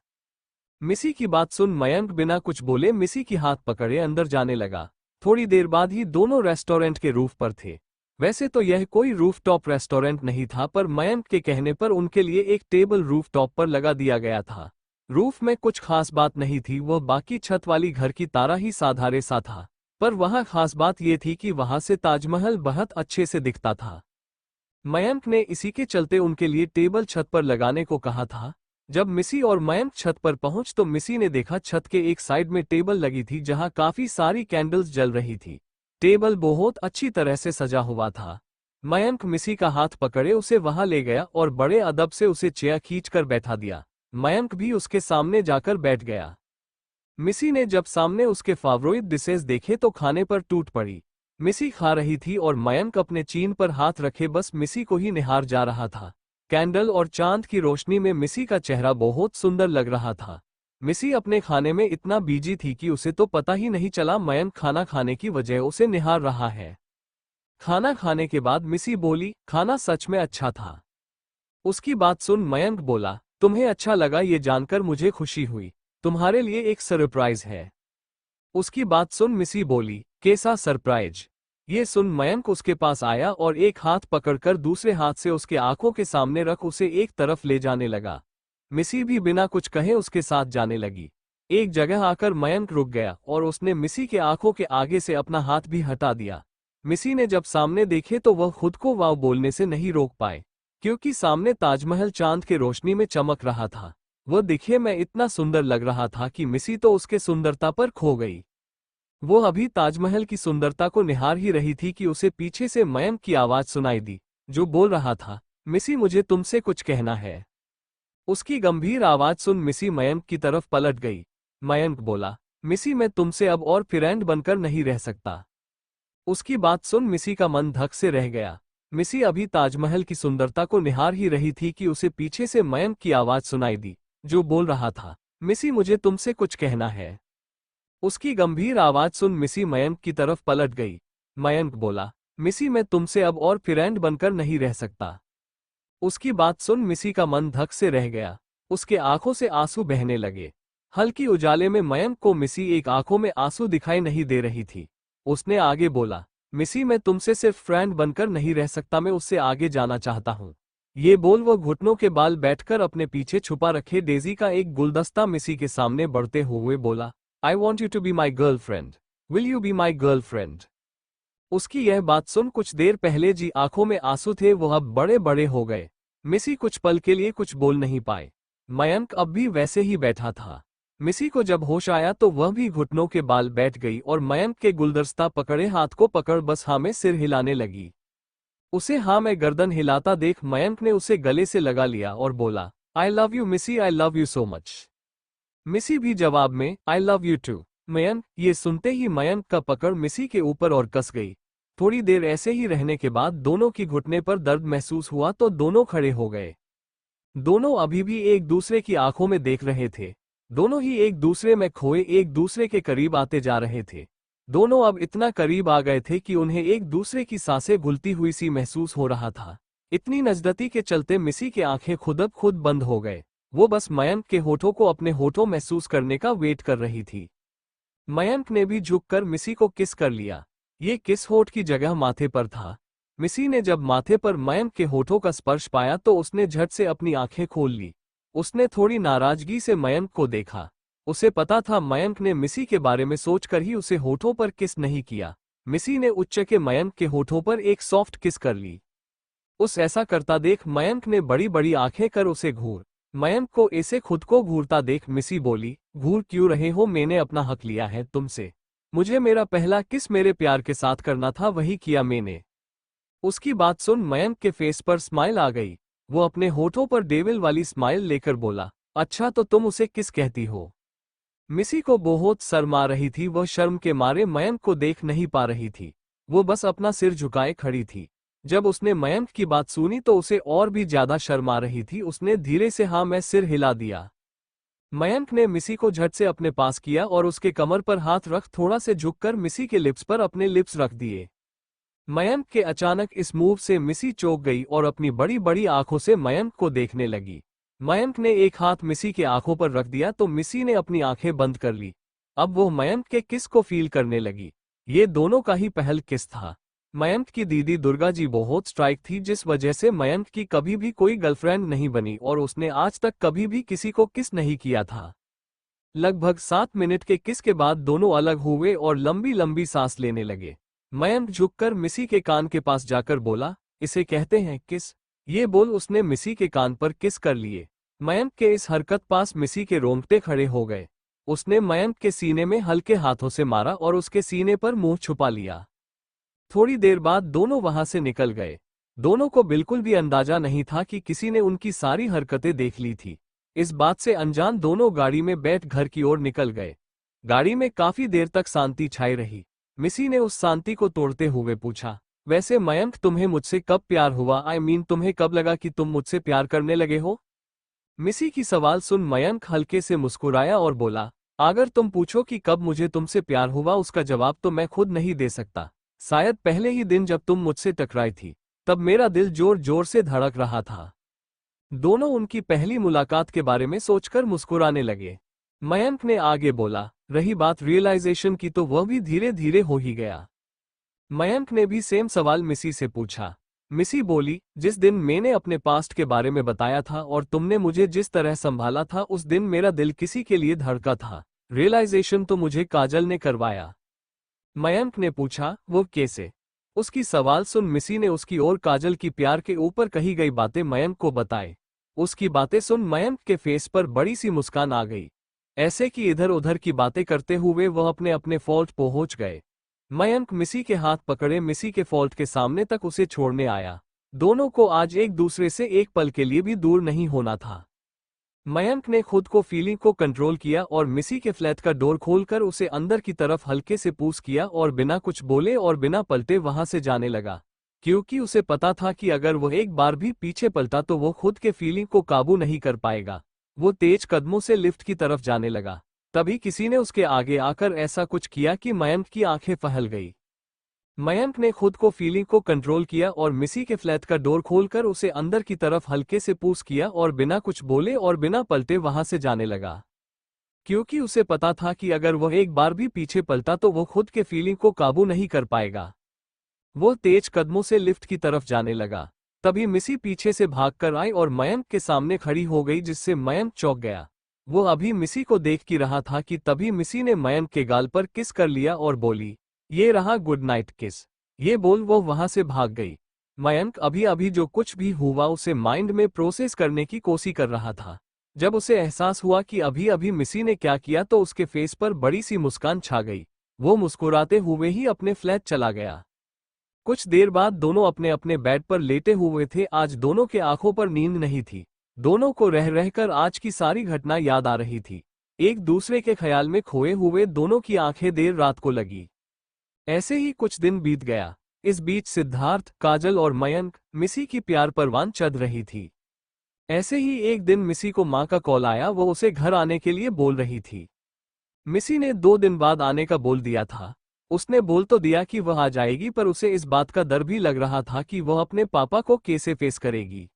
A: मिसी की बात सुन मयंक बिना कुछ बोले मिसी की हाथ पकड़े अंदर जाने लगा। थोड़ी देर बाद ही दोनों रेस्टोरेंट के रूफ पर थे। वैसे तो यह कोई रूफटॉप रेस्टोरेंट नहीं था, पर मयंक के कहने पर उनके लिए एक टेबल रूफटॉप पर लगा दिया गया था। रूफ में कुछ खास बात नहीं थी, वह बाकी छत वाली घर की तरह ही साधारे सा था, पर वहां खास बात यह थी कि वहां से ताजमहल बहुत अच्छे से दिखता था। मयंक ने इसी के चलते उनके लिए टेबल छत पर लगाने को कहा था। जब मिसी और मयंक छत पर पहुंच तो मिसी ने देखा छत के एक साइड में टेबल लगी थी जहां काफी सारी कैंडल्स जल रही थी। टेबल बहुत अच्छी तरह से सजा हुआ था। मयंक मिसी का हाथ पकड़े उसे वहां ले गया और बड़े अदब से उसे चेयर खींचकर बैठा दिया। मयंक भी उसके सामने जाकर बैठ गया। मिसी ने जब सामने उसके फेवरेट डिशेज देखे तो खाने पर टूट पड़ी। मिसी खा रही थी और मयंक अपने चीन पर हाथ रखे बस मिसी को ही निहार जा रहा था। कैंडल और चांद की रोशनी में मिसी का चेहरा बहुत सुंदर लग रहा था। मिसी अपने खाने में इतना बिजी थी कि उसे तो पता ही नहीं चला मयंक खाना खाने की वजह उसे निहार रहा है। खाना खाने के बाद मिसी बोली, खाना सच में अच्छा था। उसकी बात सुन मयंक बोला, तुम्हें अच्छा लगा ये जानकर मुझे खुशी हुई। तुम्हारे लिए एक सरप्राइज है। उसकी बात सुन मिसी बोली, कैसा सरप्राइज? ये सुन मयंक उसके पास आया और एक हाथ पकड़कर दूसरे हाथ से उसके आंखों के सामने रख उसे एक तरफ ले जाने लगा। मिसी भी बिना कुछ कहे उसके साथ जाने लगी। एक जगह आकर मयंक रुक गया और उसने मिसी के आंखों के आगे से अपना हाथ भी हटा दिया। मिसी ने जब सामने देखे तो वह खुद को वाव बोलने से नहीं रोक पाए, क्योंकि सामने ताजमहल चांद के रोशनी में चमक रहा था। वह दिखने में इतना सुंदर लग रहा था कि मिसी तो उसके सुंदरता पर खो गई। वो अभी ताजमहल की सुंदरता को निहार ही रही थी कि उसे पीछे से मयंक की आवाज सुनाई दी, जो बोल रहा था, मिसी मुझे तुमसे कुछ कहना है। उसकी गंभीर आवाज सुन मिसी मयंक की तरफ पलट गई। मयंक बोला, मिसी मैं तुमसे अब और फ्रेंड बनकर नहीं रह सकता। उसकी बात सुन मिसी का मन धक से रह गया। मिसी अभी ताजमहल की सुंदरता को निहार ही रही थी कि उसे पीछे से मयंक की आवाज सुनाई दी, जो बोल रहा था, मिसी मुझे तुमसे कुछ कहना है। उसकी गंभीर आवाज सुन मिसी मयंक की तरफ पलट गई। मयंक बोला, मिसी मैं तुमसे अब और फ्रेंड बनकर नहीं रह सकता। उसकी बात सुन मिसी का मन धक से रह गया। उसके आंखों से आंसू बहने लगे। हल्की उजाले में मयंक को मिसी एक आंखों में आंसू दिखाई नहीं दे रही थी। उसने आगे बोला, मिसी मैं तुमसे सिर्फ फ्रेंड बनकर नहीं रह सकता, मैं उससे आगे जाना चाहता हूँ। ये बोल वो घुटनों के बाल बैठकर अपने पीछे छुपा रखे डेजी का एक गुलदस्ता मिसी के सामने बढ़ते हुए बोला, I want you to be my girlfriend. Will you be my girlfriend? उसकी यह बात सुन कुछ देर पहले जी आंखों में आंसू थे वो अब बड़े बड़े हो गए। मिसी कुछ पल के लिए कुछ बोल नहीं पाए। मयंक अब भी वैसे ही बैठा था। मिसी को जब होश आया तो वह भी घुटनों के बाल बैठ गई और मयंक के गुलदस्ता पकड़े हाथ को पकड़ बस हाँ में सिर हिलाने लगी। उसे हाँ में गर्दन हिलाता देख मयंक ने उसे गले से लगा लिया और बोला, I love you मिसी, I love you so much. मिसी भी जवाब में, I love you too. Mayank ये सुनते ही मयंक का पकड़ मिसी के ऊपर और कस गई। थोड़ी देर ऐसे ही रहने के बाद दोनों की घुटने पर दर्द महसूस हुआ तो दोनों खड़े हो गए। दोनों अभी भी एक दूसरे की आंखों में देख रहे थे। दोनों ही एक दूसरे में खोए एक दूसरे के करीब आते जा रहे थे। दोनों अब इतना करीब आ गए थे कि उन्हें एक दूसरे की सांसें घुलती हुई सी महसूस हो रहा था। इतनी नजदीकी के चलते मिसी की आंखें खुद अब खुद बंद हो गए। वो बस मयंक के होठों को अपने होठों महसूस करने का वेट कर रही थी। मयंक ने भी झुककर मिसी को किस कर लिया। ये किस होठ की जगह माथे पर था। मिसी ने जब माथे पर मयंक के होठों का स्पर्श पाया तो उसने झट से अपनी आंखें खोल ली। उसने थोड़ी नाराजगी से मयंक को देखा। उसे पता था मयंक ने मिसी के बारे में सोचकर ही उसे होठों पर किस नहीं किया। मिसी ने उच्च के मयंक के होठों पर एक सॉफ्ट किस कर ली। उस ऐसा करता देख मयंक ने बड़ी बड़ी आंखें कर उसे घूर। मयंक को ऐसे खुद को घूरता देख मिसी बोली, घूर क्यों रहे हो, मैंने अपना हक लिया है तुमसे। मुझे मेरा पहला किस मेरे प्यार के साथ करना था, वही किया मैंने। उसकी बात सुन मयंक के फेस पर स्माइल आ गई। वो अपने होठों पर डेविल वाली स्माइल लेकर बोला, अच्छा तो तुम उसे किस कहती हो। मिसी को बहुत शर्म आ रही थी। वह शर्म के मारे मयंक को देख नहीं पा रही थी। वो बस अपना सिर झुकाए खड़ी थी। जब उसने मयंक की बात सुनी तो उसे और भी ज्यादा शर्म आ रही थी। उसने धीरे से हाँ मैं सिर हिला दिया। मयंक ने मिसी को झट से अपने पास किया और उसके कमर पर हाथ रख थोड़ा से झुककर मिसी के लिप्स पर अपने लिप्स रख दिए। मयंक के अचानक इस मूव से मिसी चौंक गई और अपनी बड़ी बड़ी आंखों से मयंक को देखने लगी। मयंक ने एक हाथ मिसी के आंखों पर रख दिया तो मिसी ने अपनी आंखें बंद कर ली। अब वो मयंक के किस को फील करने लगी। ये दोनों का ही पहल किस था। मयंक की दीदी दुर्गा जी बहुत स्ट्राइक थी, जिस वजह से मयंक की कभी भी कोई गर्लफ्रेंड नहीं बनी और उसने आज तक कभी भी किसी को किस नहीं किया था। लगभग 7 मिनट के किस के बाद दोनों अलग हुए और लंबी लंबी सांस लेने लगे। मयंक झुककर मिसी के कान के पास जाकर बोला, इसे कहते हैं किस। ये बोल उसने मिसी के कान पर किस कर लिए। मयंक के इस हरकत पास मिसी के रोंगटे खड़े हो गए। उसने मयंक के सीने में हल्के हाथों से मारा और उसके सीने पर मुंह छुपा लिया। थोड़ी देर बाद दोनों वहां से निकल गए। दोनों को बिल्कुल भी अंदाजा नहीं था कि किसी ने उनकी सारी हरकतें देख ली थी। इस बात से अनजान दोनों गाड़ी में बैठ घर की ओर निकल गए। गाड़ी में काफी देर तक शांति छाई रही। मिसी ने उस शांति को तोड़ते हुए पूछा, वैसे मयंक तुम्हें मुझसे कब प्यार हुआ, तुम्हें कब लगा कि तुम मुझसे प्यार करने लगे हो। मिसी की सवाल सुन मयंक हल्के से मुस्कुराया और बोला, अगर तुम पूछो कि कब मुझे तुमसे प्यार हुआ, उसका जवाब तो मैं खुद नहीं दे सकता। शायद पहले ही दिन जब तुम मुझसे टकराई थी, तब मेरा दिल जोर जोर से धड़क रहा था। दोनों उनकी पहली मुलाकात के बारे में सोचकर मुस्कुराने लगे। मयंक ने आगे बोला, रही बात रियलाइजेशन की तो वह भी धीरे धीरे हो ही गया। मयंक ने भी सेम सवाल मिसी से पूछा। मिसी बोली, जिस दिन मैंने अपने पास्ट के बारे में बताया था और तुमने मुझे जिस तरह संभाला था, उस दिन मेरा दिल किसी के लिए धड़का था। रियलाइजेशन तो मुझे काजल ने करवाया। मयंक ने पूछा, वो कैसे। उसकी सवाल सुन मिसी ने उसकी और काजल की प्यार के ऊपर कही गई बातें मयंक को बताए। उसकी बातें सुन मयंक के फेस पर बड़ी सी मुस्कान आ गई। ऐसे कि इधर उधर की बातें करते हुए वह अपने अपने फॉल्ट पहुंच गए। मयंक मिसी के हाथ पकड़े मिसी के फॉल्ट के सामने तक उसे छोड़ने आया। दोनों को आज एक दूसरे से एक पल के लिए भी दूर नहीं होना था। मयंक ने खुद को फीलिंग को कंट्रोल किया और मिसी के फ्लैट का डोर खोलकर उसे अंदर की तरफ हल्के से पुश किया और बिना कुछ बोले और बिना पलटे वहां से जाने लगा, क्योंकि उसे पता था कि अगर वो एक बार भी पीछे पलटा तो वो खुद के फीलिंग को काबू नहीं कर पाएगा। वो तेज कदमों से लिफ्ट की तरफ जाने लगा। तभी किसी ने उसके आगे आकर ऐसा कुछ किया कि मयंक की आंखें फहल गई। मयंक ने खुद को फीलिंग को कंट्रोल किया और मिसी के फ्लैट का डोर खोलकर उसे अंदर की तरफ हल्के से पुश किया और बिना कुछ बोले और बिना पलटे वहां से जाने लगा, क्योंकि उसे पता था कि अगर वह एक बार भी पीछे पलटा तो वो खुद के फीलिंग को काबू नहीं कर पाएगा। वो तेज कदमों से लिफ्ट की तरफ जाने लगा। तभी मिसी पीछे से भागकर आई और मयंक के सामने खड़ी हो गई, जिससे मयंक चौंक गया। वो अभी मिसी को देख ही रहा था कि तभी मिसी ने मयंक के गाल पर किस कर लिया और बोली, ये रहा गुड नाइट किस। ये बोल वो वहां से भाग गई। मयंक अभी अभी जो कुछ भी हुआ उसे माइंड में प्रोसेस करने की कोशिश कर रहा था। जब उसे एहसास हुआ कि अभी अभी मिसी ने क्या किया तो उसके फेस पर बड़ी सी मुस्कान छा गई। वो मुस्कुराते हुए ही अपने फ्लैट चला गया। कुछ देर बाद दोनों अपने अपने बेड पर लेटे हुए थे। आज दोनों के आंखों पर नींद नहीं थी। दोनों को रह रहकर आज की सारी घटना याद आ रही थी। एक दूसरे के ख्याल में खोए हुए दोनों की आंखें देर रात को लगी। ऐसे ही कुछ दिन बीत गया। इस बीच सिद्धार्थ, काजल और मयंक मिसी की प्यार परवान चढ़ रही थी। ऐसे ही एक दिन मिसी को मां का कॉल आया। वो उसे घर आने के लिए बोल रही थी। मिसी ने 2 दिन बाद आने का बोल दिया था। उसने बोल तो दिया कि वह आ जाएगी, पर उसे इस बात का डर भी लग रहा था कि वह अपने पापा को कैसे फेस करेगी।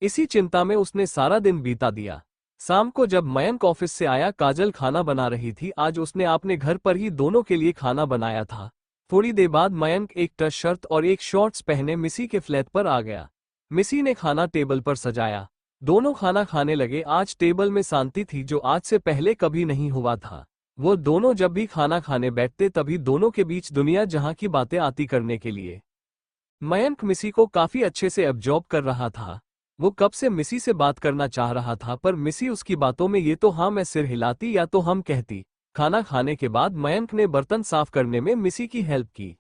A: इसी चिंता में उसने सारा दिन बीता दिया। शाम को जब मयंक ऑफिस से आया, काजल खाना बना रही थी। आज उसने अपने घर पर ही दोनों के लिए खाना बनाया था। थोड़ी देर बाद मयंक एक टी शर्ट और एक शॉर्ट्स पहने मिसी के फ्लैट पर आ गया। मिसी ने खाना टेबल पर सजाया। दोनों खाना खाने लगे। आज टेबल में शांति थी जो आज से पहले कभी नहीं हुआ था। वो दोनों जब भी खाना खाने बैठते तभी दोनों के बीच दुनिया जहां की बातें आती करने के लिए। मयंक मिसी को काफी अच्छे से अब्जॉर्ब कर रहा था। वो कब से मिसी से बात करना चाह रहा था पर मिसी उसकी बातों में ये तो हाँ मैं सिर हिलाती या तो हम कहती। खाना खाने के बाद मयंक ने बर्तन साफ करने में मिसी की हेल्प की।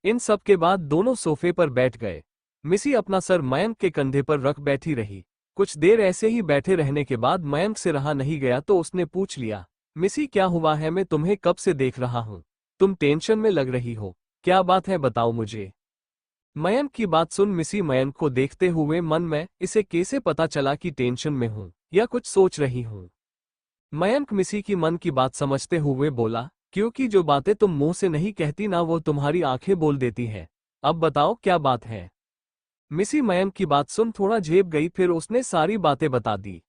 A: इन सब के बाद दोनों सोफे पर बैठ गए। मिसी अपना सर मयंक के कंधे पर रख बैठी रही। कुछ देर ऐसे ही बैठे रहने के बाद मयंक से रहा नहीं गया तो उसने पूछ लिया, मिसी क्या हुआ है? मैं तुम्हें कब से देख रहा हूं, तुम टेंशन में लग रही हो, क्या बात है बताओ मुझे। मयंक की बात सुन मिसी मयंक को देखते हुए मन में इसे कैसे पता चला कि टेंशन में हूं या कुछ सोच रही हूं। मयंक मिसी की मन की बात समझते हुए बोला, क्योंकि जो बातें तुम मुंह से नहीं कहती ना वो तुम्हारी आंखें बोल देती हैं। अब बताओ क्या बात है। मिसी मयंक की बात सुन थोड़ा झेप गई, फिर उसने सारी बातें बता दी।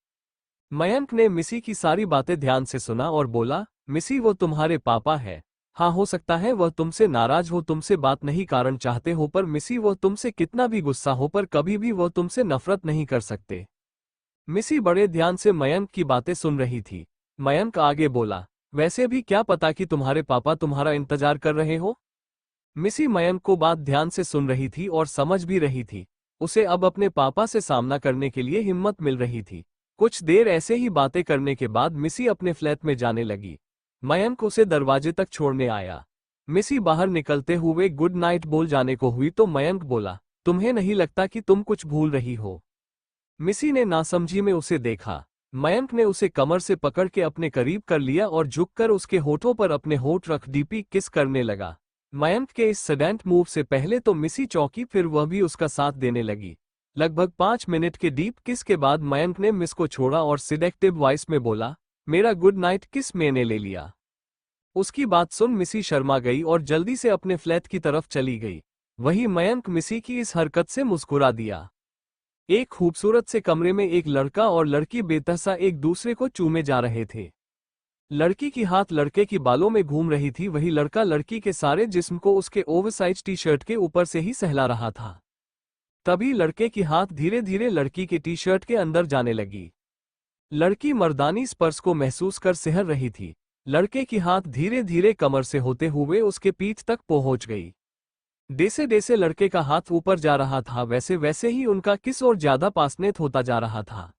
A: मयंक ने मिसी की सारी बातें ध्यान से सुना और बोला, मिसी वो तुम्हारे पापा है। हाँ हो सकता है वह तुमसे नाराज हो, तुमसे बात नहीं कारण चाहते हो, पर मिसी वो तुमसे कितना भी गुस्सा हो पर कभी भी वो तुमसे नफरत नहीं कर सकते। मिसी बड़े ध्यान से मयंक की बातें सुन रही थी। मयंक आगे बोला, वैसे भी क्या पता कि तुम्हारे पापा तुम्हारा इंतजार कर रहे हो। मिसी मयंक को बात ध्यान से सुन रही थी और समझ भी रही थी। उसे अब अपने पापा से सामना करने के लिए हिम्मत मिल रही थी। कुछ देर ऐसे ही बातें करने के बाद मिसी अपने फ्लैट में जाने लगी। मयंक उसे दरवाजे तक छोड़ने आया। मिसी बाहर निकलते हुए गुड नाइट बोल जाने को हुई तो मयंक बोला, तुम्हें नहीं लगता कि तुम कुछ भूल रही हो? मिसी ने नासमझी में उसे देखा। मयंक ने उसे कमर से पकड़ के अपने करीब कर लिया और झुककर उसके होठों पर अपने होठ रख डीपी किस करने लगा। मयंक के इस सडेंट मूव से पहले तो मिसी चौंकी, फिर वह भी उसका साथ देने लगी। लगभग 5 मिनट के डीप किस के बाद मयंक ने मिस को छोड़ा और सिडेक्टिव वॉइस में बोला, मेरा गुड नाइट किस मैंने ले लिया। उसकी बात सुन मिसी शर्मा गई और जल्दी से अपने फ्लैट की तरफ चली गई। वहीं मयंक मिसी की इस हरकत से मुस्कुरा दिया। एक खूबसूरत से कमरे में एक लड़का और लड़की बेतहसा एक दूसरे को चूमे जा रहे थे। लड़की की हाथ लड़के की बालों में घूम रही थी, वही लड़का लड़की के सारे जिस्म को उसके ओवरसाइज टी शर्ट के ऊपर से ही सहला रहा था। तभी लड़के की हाथ धीरे धीरे लड़की के टी शर्ट के अंदर जाने लगी। लड़की मर्दानी स्पर्श को महसूस कर सिहर रही थी। लड़के की हाथ धीरे धीरे कमर से होते हुए उसके पीठ तक पहुंच गई। जैसे जैसे लड़के का हाथ ऊपर जा रहा था वैसे वैसे ही उनका किस और ज्यादा पासनेत होता जा रहा था।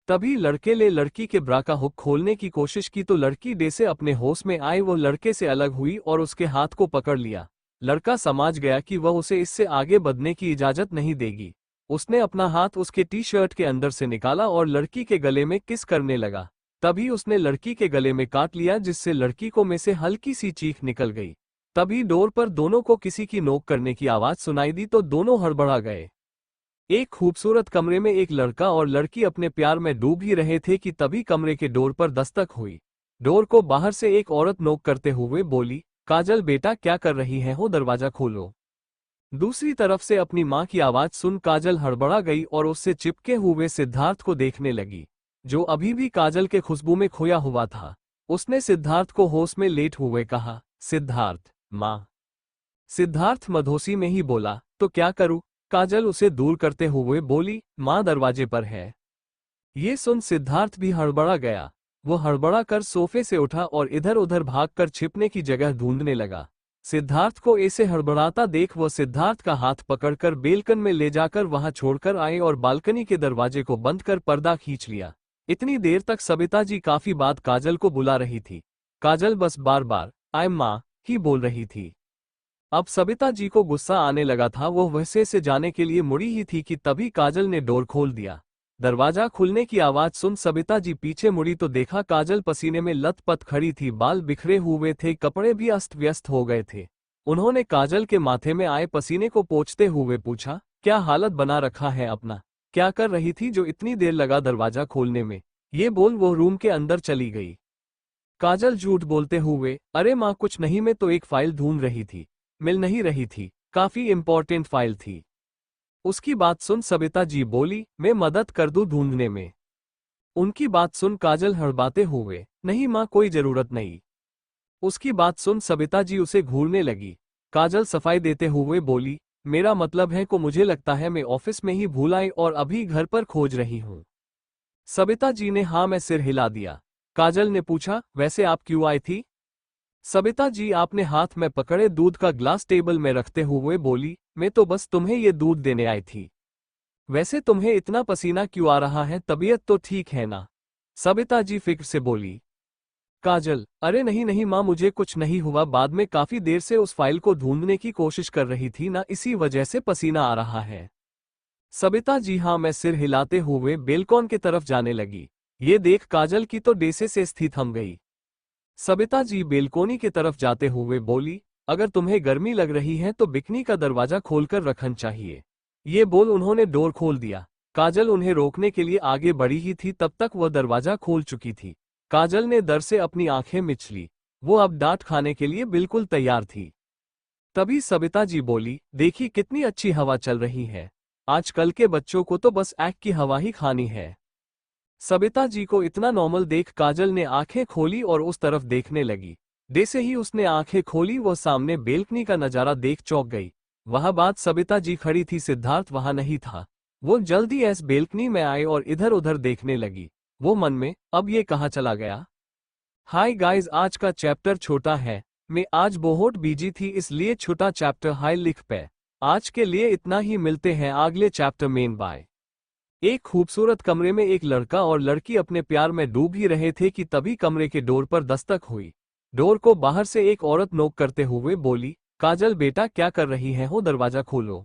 A: तभी लड़के ने लड़की के ब्रा का हुक खोलने की कोशिश की तो लड़की जैसे अपने होश में आए वो लड़के से अलग हुई और उसके हाथ को पकड़ लिया। लड़का समझ गया कि वह उसे इससे आगे बढ़ने की इजाजत नहीं देगी। उसने अपना हाथ उसके टी शर्ट के अंदर से निकाला और लड़की के गले में किस करने लगा। तभी उसने लड़की के गले में काट लिया जिससे लड़की को में से हल्की सी चीख निकल गई। तभी डोर पर दोनों को किसी की नोक करने की आवाज सुनाई दी तो दोनों हड़बड़ा गए। एक खूबसूरत कमरे में एक लड़का और लड़की अपने प्यार में डूब ही रहे थे कि तभी कमरे के डोर पर दस्तक हुई। डोर को बाहर से एक औरत नोक करते हुए बोली, काजल बेटा क्या कर रही है हो, दरवाजा खोलो। दूसरी तरफ से अपनी मां की आवाज सुन काजल हड़बड़ा गई और उससे चिपके हुए सिद्धार्थ को देखने लगी, जो अभी भी काजल के खुशबू में खोया हुआ था। उसने सिद्धार्थ को होश में लेट हुए कहा, सिद्धार्थ मां। सिद्धार्थ मधोसी में ही बोला, तो क्या करूं? काजल उसे दूर करते हुए बोली, मां दरवाजे पर है। ये सुन सिद्धार्थ भी हड़बड़ा गया। वो हड़बड़ा कर सोफे से उठा और इधर उधर भागकर छिपने की जगह ढूंढने लगा। सिद्धार्थ को ऐसे हड़बड़ाता देख वो सिद्धार्थ का हाथ पकड़कर बेलकन में ले जाकर वहां छोड़कर आए और बालकनी के दरवाजे को बंद कर पर्दा खींच लिया। इतनी देर तक सबिता जी काफी बात काजल को बुला रही थी। काजल बस बार बार आई मां ही बोल रही थी। अब सबिता जी को गुस्सा आने लगा था। वो वैसे से जाने के लिए मुड़ी ही थी कि तभी काजल ने डोर खोल दिया। दरवाजा खुलने की आवाज सुन सबिता जी पीछे मुड़ी तो देखा काजल पसीने में लथपथ खड़ी थी। बाल बिखरे हुए थे, कपड़े भी अस्त व्यस्त हो गए थे। उन्होंने काजल के माथे में आए पसीने को पोंछते हुए पूछा, क्या हालत बना रखा है अपना? क्या कर रही थी जो इतनी देर लगा दरवाजा खोलने में? ये बोल वो रूम के अंदर चली गई। काजल झूठ बोलते हुए, अरे माँ कुछ नहीं, मैं तो एक फाइल ढूंढ रही थी, मिल नहीं रही थी, काफी इंपॉर्टेंट फाइल थी। उसकी बात सुन सबिता जी बोली, मैं मदद कर दूं ढूंढने में। उनकी बात सुन काजल हड़बाते हुए, नहीं मां कोई जरूरत नहीं। उसकी बात सुन सबिता जी उसे घूरने लगी। काजल सफाई देते हुए बोली, मेरा मतलब है को मुझे लगता है मैं ऑफिस में ही भूल आई और अभी घर पर खोज रही हूँ। सबिता जी ने हाँ में सिर हिला दिया। काजल ने पूछा, वैसे आप क्यों आई थी? सबिता जी आपने हाथ में पकड़े दूध का ग्लास टेबल में रखते हुए बोली, मैं तो बस तुम्हें ये दूध देने आई थी। वैसे तुम्हें इतना पसीना क्यों आ रहा है, तबीयत तो ठीक है ना? सबिता जी फिक्र से बोली। काजल, अरे नहीं नहीं माँ, मुझे कुछ नहीं हुआ, बाद में काफी देर से उस फाइल को ढूंढने की कोशिश कर रही थी ना, इसी वजह से पसीना आ रहा है। सबिता जी हाँ में सिर हिलाते हुए बेलकॉन की तरफ जाने लगी। ये देख काजल की तो डेसे से स्थित थम गई। सबिता जी बेलकोनी की तरफ जाते हुए बोली, अगर तुम्हें गर्मी लग रही है तो बिकनी का दरवाजा खोलकर रखना चाहिए। ये बोल उन्होंने डोर खोल दिया। काजल उन्हें रोकने के लिए आगे बढ़ी ही थी, तब तक वह दरवाजा खोल चुकी थी। काजल ने डर से अपनी आंखें मिच ली। वो अब डांट खाने के लिए बिल्कुल तैयार थी। तभी सबिता जी बोली, देखी कितनी अच्छी हवा चल रही है। आजकल के बच्चों को तो बस ऐक की हवा ही खानी है। सबिता जी को इतना नॉर्मल देख काजल ने आंखें खोली और उस तरफ देखने लगी। जैसे ही उसने आंखें खोली वो सामने बेल्कनी का नजारा देख चौंक गई। वह बात सबिता जी खड़ी थी, सिद्धार्थ वहां नहीं था। वो जल्दी एस बेल्कनी में आए और इधर उधर देखने लगी। वो मन में, अब ये कहाँ चला गया? हाय गाइस, आज का चैप्टर छोटा है। मैं आज बहुत बिजी थी इसलिए छोटा चैप्टर हाई लिख पे। आज के लिए इतना ही, मिलते हैं अगले चैप्टर में। बाय। एक खूबसूरत कमरे में एक लड़का और लड़की अपने प्यार में डूब ही रहे थे कि तभी कमरे के डोर पर दस्तक हुई। डोर को बाहर से एक औरत नोक करते हुए बोली, काजल बेटा क्या कर रही है हो, दरवाजा खोलो।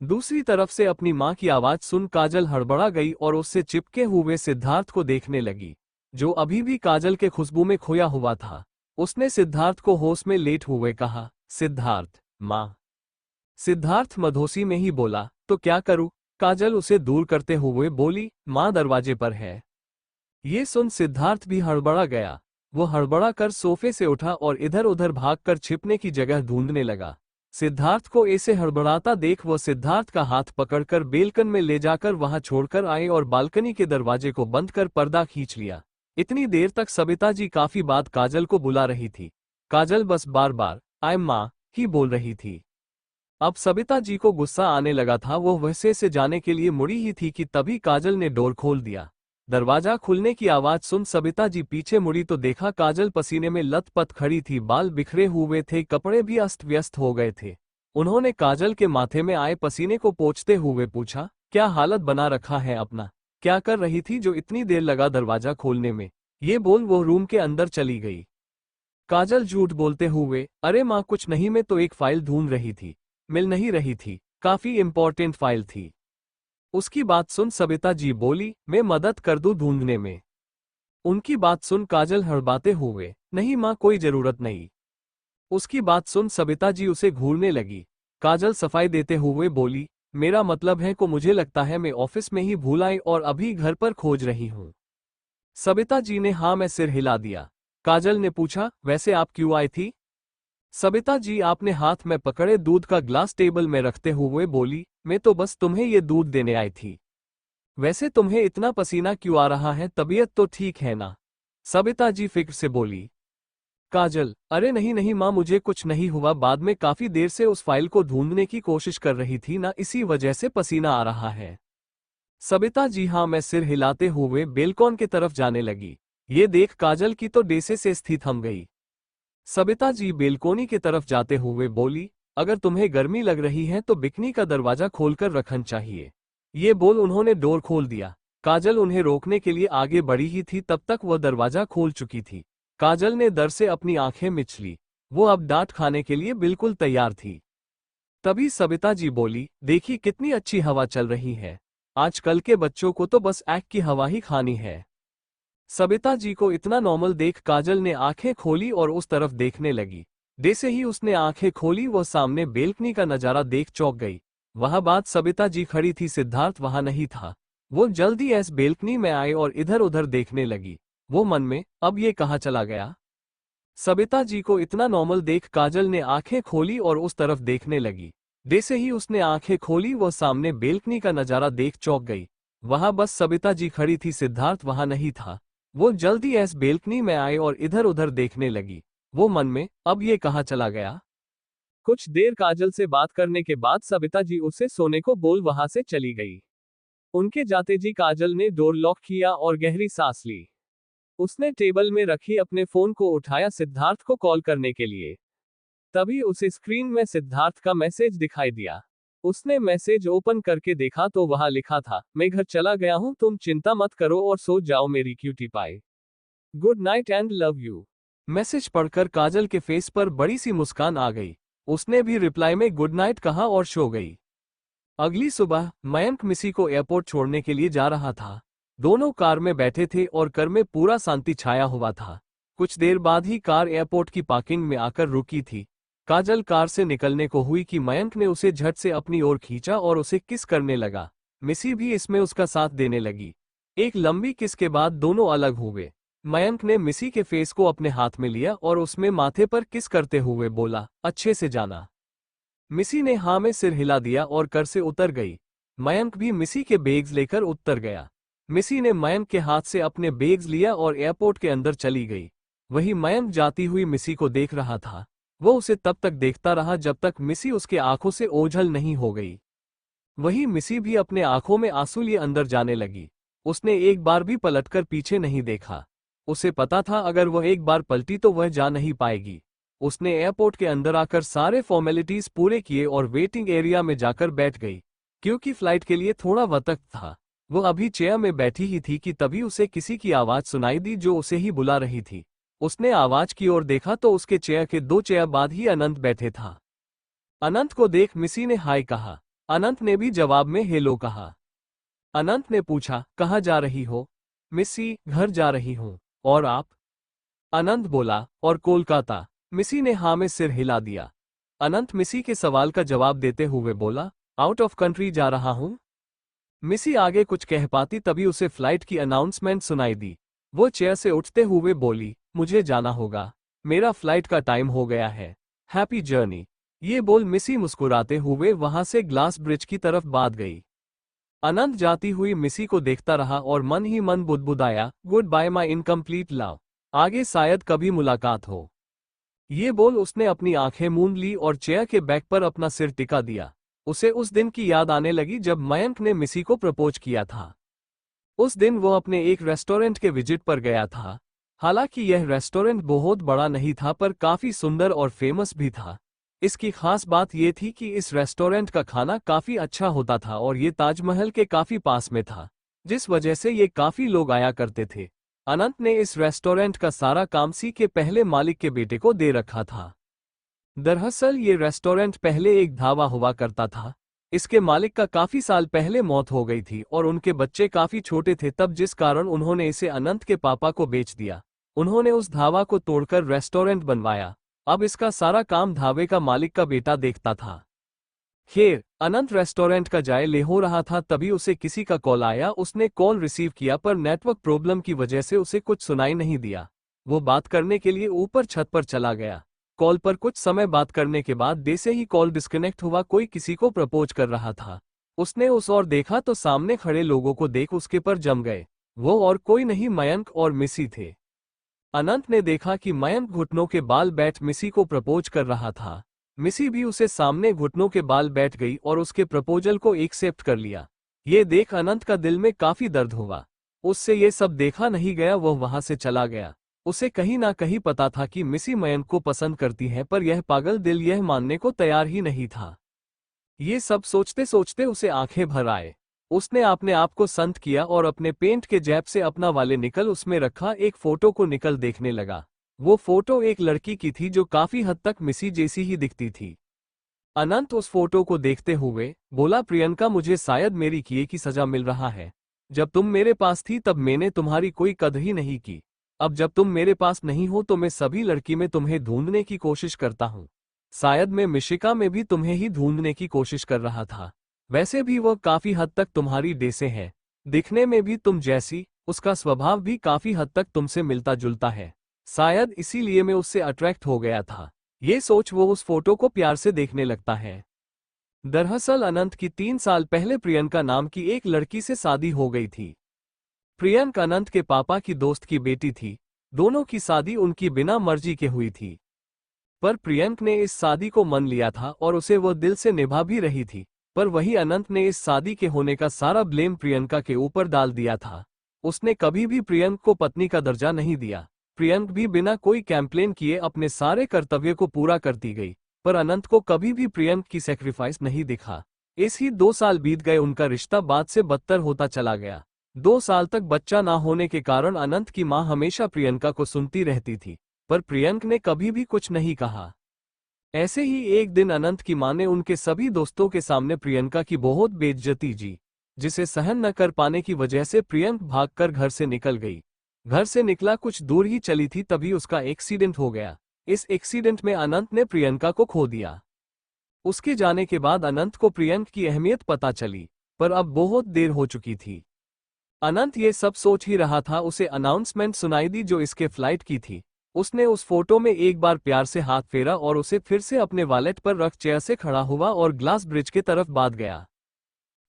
A: दूसरी तरफ से अपनी मां की आवाज सुन काजल हड़बड़ा गई और उससे चिपके हुए सिद्धार्थ को देखने लगी, जो अभी भी काजल के खुशबू में खोया हुआ था। उसने सिद्धार्थ को होश में लेट हुए कहा, सिद्धार्थ मां। सिद्धार्थ मधोसी में ही बोला, तो क्या करूं? काजल उसे दूर करते हुए बोली, मां दरवाजे पर है। ये सुन सिद्धार्थ भी हड़बड़ा गया। वो हड़बड़ा कर सोफे से उठा और इधर उधर भागकर छिपने की जगह ढूंढने लगा। सिद्धार्थ को ऐसे हड़बड़ाता देख वो सिद्धार्थ का हाथ पकड़कर बेलकन में ले जाकर वहां छोड़कर आए और बालकनी के दरवाजे को बंद कर पर्दा खींच लिया। इतनी देर तक सबिता जी काफी बात काजल को बुला रही थी। काजल बस बार बार आई मां ही बोल रही थी। अब सबिता जी को गुस्सा आने लगा था। वो वैसे से जाने के लिए मुड़ी ही थी कि तभी काजल ने डोर खोल दिया। दरवाजा खुलने की आवाज सुन सबिता जी पीछे मुड़ी तो देखा काजल पसीने में लथपथ खड़ी थी। बाल बिखरे हुए थे, कपड़े भी अस्त व्यस्त हो गए थे। उन्होंने काजल के माथे में आए पसीने को पोंछते हुए पूछा, क्या हालत बना रखा है अपना? क्या कर रही थी जो इतनी देर लगा दरवाजा खोलने में? ये बोल वो रूम के अंदर चली गई। काजल झूठ बोलते हुए, अरे माँ कुछ नहीं, मैं तो एक फाइल ढूंढ रही थी, मिल नहीं रही थी, काफी इंपॉर्टेंट फाइल थी। उसकी बात सुन सबिता जी बोली, मैं मदद कर दूं ढूंढने में। उनकी बात सुन काजल हड़बाते हुए, नहीं माँ कोई जरूरत नहीं। उसकी बात सुन सबिता जी उसे घूरने लगी। काजल सफाई देते हुए बोली, मेरा मतलब है को मुझे लगता है मैं ऑफिस में ही भूल आई और अभी घर पर खोज रही हूँ। सबिता जी ने हाँ में सिर हिला दिया। काजल ने पूछा, वैसे आप क्यों आई थी? सबिता जी आपने हाथ में पकड़े दूध का ग्लास टेबल में रखते हुए बोली, मैं तो बस तुम्हें ये दूध देने आई थी। वैसे तुम्हें इतना पसीना क्यों आ रहा है, तबीयत तो ठीक है ना? सबिता जी फिक्र से बोली। काजल, अरे नहीं नहीं माँ, मुझे कुछ नहीं हुआ, बाद में काफी देर से उस फाइल को ढूंढने की कोशिश कर रही थी ना, इसी वजह से पसीना आ रहा है। सबिता जी हाँ में सिर हिलाते हुए बेलकॉन की तरफ जाने लगी। ये देख काजल की तो डेसे से स्थित थम गई। सबिता जी बेलकोनी की तरफ जाते हुए बोली, अगर तुम्हें गर्मी लग रही है तो बिकनी का दरवाजा खोलकर रखना चाहिए। ये बोल उन्होंने डोर खोल दिया। काजल उन्हें रोकने के लिए आगे बढ़ी ही थी, तब तक वह दरवाजा खोल चुकी थी। काजल ने डर से अपनी आंखें मिच ली। वो अब डांट खाने के लिए बिल्कुल तैयार थी। तभी सबिता जी बोली, देखी कितनी अच्छी हवा चल रही है। आजकल के बच्चों को तो बस ऐक की हवा ही खानी है। सबिता जी को इतना नॉर्मल देख काजल ने आंखें खोली और उस तरफ देखने लगी। जैसे ही उसने आंखें खोली वो सामने बेल्कनी का नजारा देख चौंक गई। वह बात सबिता जी खड़ी थी, सिद्धार्थ वहां नहीं था। वो जल्दी एस बेल्कनी में आए और इधर उधर देखने लगी। वो मन में, अब ये कहाँ चला गया? सबिता जी को इतना नॉर्मल देख काजल ने आंखें खोली और उस तरफ देखने लगी। जैसे ही उसने आंखें खोली वो सामने बेल्कनी का नजारा देख चौंक गई। वहां बस सबिता जी खड़ी थी, सिद्धार्थ वहां नहीं था। वो जल्दी एस बेल्कनी में आए और इधर उधर देखने लगी। वो मन में, अब ये कहाँ चला गया? कुछ देर काजल से बात करने के बाद सविता जी उसे सोने को बोल वहां से चली गई। उनके जाते जी काजल ने डोर लॉक किया और गहरी सांस ली। उसने टेबल में रखी अपने फोन को उठाया सिद्धार्थ को कॉल करने के लिए। तभी उसे स्क्रीन में सिद्धार्थ का मैसेज दिखाई दिया। उसने मैसेज ओपन करके देखा तो वहां लिखा था, मैं घर चला गया हूं, तुम चिंता मत करो और सो जाओ मेरी cutie pie. Good night and love you. Message पढ़कर काजल के फेस पर बड़ी सी मुस्कान आ गई। उसने भी रिप्लाई में गुड नाइट कहा और सो गई। अगली सुबह मयंक मिसी को एयरपोर्ट छोड़ने के लिए जा रहा था। दोनों कार में बैठे थे और कार में पूरा शांति छाया हुआ था। कुछ देर बाद ही कार एयरपोर्ट की पार्किंग में आकर रुकी थी। काजल कार से निकलने को हुई कि मयंक ने उसे झट से अपनी ओर खींचा और उसे किस करने लगा। मिसी भी इसमें उसका साथ देने लगी। एक लंबी किस के बाद दोनों अलग हुए। मयंक ने मिसी के फेस को अपने हाथ में लिया और उसमें माथे पर किस करते हुए बोला, अच्छे से जाना। मिसी ने हाँ में सिर हिला दिया और कार से उतर गई। मयंक भी मिसी के बैग्स लेकर उतर गया। मिसी ने मयंक के हाथ से अपने बैग्स लिया और एयरपोर्ट के अंदर चली गई। वही मयंक जाती हुई मिसी को देख रहा था। वो उसे तब तक देखता रहा जब तक मिसी उसके आंखों से ओझल नहीं हो गई। वही मिसी भी अपने आंखों में आंसू लिए अंदर जाने लगी। उसने एक बार भी पलटकर पीछे नहीं देखा। उसे पता था अगर वह एक बार पलटी तो वह जा नहीं पाएगी। उसने एयरपोर्ट के अंदर आकर सारे फॉर्मेलिटीज पूरे किए और वेटिंग एरिया में जाकर बैठ गई। क्योंकि फ्लाइट के लिए थोड़ा वक्त था। वो अभी चेयर में बैठी ही थी कि तभी उसे किसी की आवाज सुनाई दी जो उसे ही बुला रही थी। उसने आवाज की ओर देखा तो उसके चेयर के 2 चेयर बाद ही अनंत बैठे था। अनंत को देख मिसी ने हाय कहा। अनंत ने भी जवाब में हेलो कहा। अनंत ने पूछा, कहाँ जा रही हो? मिसी, घर जा रही हूँ। और आप? अनंत बोला, और कोलकाता। मिसी ने हाँ में सिर हिला दिया। अनंत मिसी के सवाल का जवाब देते हुए बोला, आउट ऑफ कंट्री जा रहा हूँ। मिसी आगे कुछ कह पाती तभी उसे फ्लाइट की अनाउंसमेंट सुनाई दी। वो चेयर से उठते हुए बोली, मुझे जाना होगा, मेरा फ्लाइट का टाइम हो गया है। Happy journey. ये बोल मिसी मुस्कुराते हुए वहां से ग्लास ब्रिज की तरफ भाग गई। अनंत जाती हुई मिसी को देखता रहा और मन ही मन बुदबुदाया, गुड बाय माई इनकम्प्लीट लव, आगे शायद कभी मुलाकात हो। ये बोल उसने अपनी आंखें मूंद ली और चेयर के बैक पर अपना सिर टिका दिया। उसे उस दिन की याद आने लगी जब मयंक ने मिसी को प्रपोज किया था। उस दिन वो अपने एक रेस्टोरेंट के विजिट पर गया था। हालांकि यह रेस्टोरेंट बहुत बड़ा नहीं था पर काफी सुंदर और फेमस भी था। इसकी खास बात यह थी कि इस रेस्टोरेंट का खाना काफी अच्छा होता था और ये ताजमहल के काफी पास में था, जिस वजह से ये काफी लोग आया करते थे। अनंत ने इस रेस्टोरेंट का सारा काम सी के पहले मालिक के बेटे को दे रखा था। दरअसल ये रेस्टोरेंट पहले एक ढाबा हुआ करता था। इसके मालिक का काफी साल पहले मौत हो गई थी और उनके बच्चे काफी छोटे थे तब, जिस कारण उन्होंने इसे अनंत के पापा को बेच दिया। उन्होंने उस ढाबा को तोड़कर रेस्टोरेंट बनवाया। अब इसका सारा काम ढाबे का मालिक का बेटा देखता था। खैर, अनंत रेस्टोरेंट का जाए ले हो रहा था तभी उसे किसी का कॉल आया। उसने कॉल रिसीव किया पर नेटवर्क प्रॉब्लम की वजह से उसे कुछ सुनाई नहीं दिया। वो बात करने के लिए ऊपर छत पर चला गया। कॉल पर कुछ समय बात करने के बाद जैसे ही कॉल डिस्कनेक्ट हुआ, कोई किसी को प्रपोज कर रहा था। उसने उस ओर देखा तो सामने खड़े लोगों को देख उसके पर जम गए। वो और कोई नहीं मयंक और मिसी थे। अनंत ने देखा कि मयंक घुटनों के बाल बैठ मिसी को प्रपोज कर रहा था। मिसी भी उसे सामने घुटनों के बाल बैठ गई और उसके प्रपोजल को एक्सेप्ट कर लिया। ये देख अनंत का दिल में काफी दर्द हुआ। उससे ये सब देखा नहीं गया, वह वहां से चला गया। उसे कहीं ना कहीं पता था कि मिसी मयंक को पसंद करती है पर यह पागल दिल यह मानने को तैयार ही नहीं था। ये सब सोचते सोचते उसे आंखें भर आए। उसने अपने आप को संत किया और अपने पेंट के जैब से अपना वाले निकल उसमें रखा एक फोटो को निकल देखने लगा। वो फोटो एक लड़की की थी जो काफी हद तक मिसी जैसी ही दिखती थी। अनंत उस फोटो को देखते हुए बोला, प्रियंका, मुझे शायद मेरी किए की सजा मिल रहा है। जब तुम मेरे पास थी तब मैंने तुम्हारी कोई कदर ही नहीं की। अब जब तुम मेरे पास नहीं हो तो मैं सभी लड़की में तुम्हें ढूंढने की कोशिश करता हूँ। शायद मैं मिशिका में भी तुम्हें ही ढूंढने की कोशिश कर रहा था। वैसे भी वह काफी हद तक तुम्हारी जैसे है, दिखने में भी तुम जैसी, उसका स्वभाव भी काफी हद तक तुमसे मिलता जुलता है। शायद इसीलिए मैं उससे अट्रैक्ट हो गया था। ये सोच वो उस फोटो को प्यार से देखने लगता है। दरअसल अनंत की 3 साल पहले प्रियंका नाम की एक लड़की से शादी हो गई थी। प्रियंका अनंत के पापा की दोस्त की बेटी थी। दोनों की शादी उनकी बिना मर्जी के हुई थी। पर प्रियंक ने इस शादी को मान लिया था और उसे वो दिल से निभा भी रही थी। पर वही अनंत ने इस शादी के होने का सारा ब्लेम प्रियंका के ऊपर डाल दिया था। उसने कभी भी प्रियंक को पत्नी का दर्जा नहीं दिया। प्रियंक भी बिना कोई कैंप्लेन किए अपने सारे कर्तव्य को पूरा करती गई, पर अनंत को कभी भी प्रियंक की सैक्रिफाइस नहीं दिखा। इस ही 2 साल बीत गए, उनका रिश्ता बाद से बदतर होता चला गया। 2 साल तक बच्चा ना होने के कारण अनंत की मां हमेशा प्रियंका को सुनती रहती थी, पर प्रियंक ने कभी भी कुछ नहीं कहा। ऐसे ही एक दिन अनंत की मां ने उनके सभी दोस्तों के सामने प्रियंका की बहुत बेइज्जती की, जिसे सहन न कर पाने की वजह से प्रियंक भागकर घर से निकल गई। घर से निकला कुछ दूर ही चली थी, तभी उसका एक्सीडेंट हो गया। इस एक्सीडेंट में अनंत ने प्रियंका को खो दिया। उसके जाने के बाद अनंत को प्रियंक की अहमियत पता चली, पर अब बहुत देर हो चुकी थी। अनंत ये सब सोच ही रहा था, उसे अनाउंसमेंट सुनाई दी जो इसके फ्लाइट की थी। उसने उस फोटो में एक बार प्यार से हाथ फेरा और उसे फिर से अपने वॉलेट पर रख चेयर से खड़ा हुआ और ग्लास ब्रिज की तरफ भाग गया।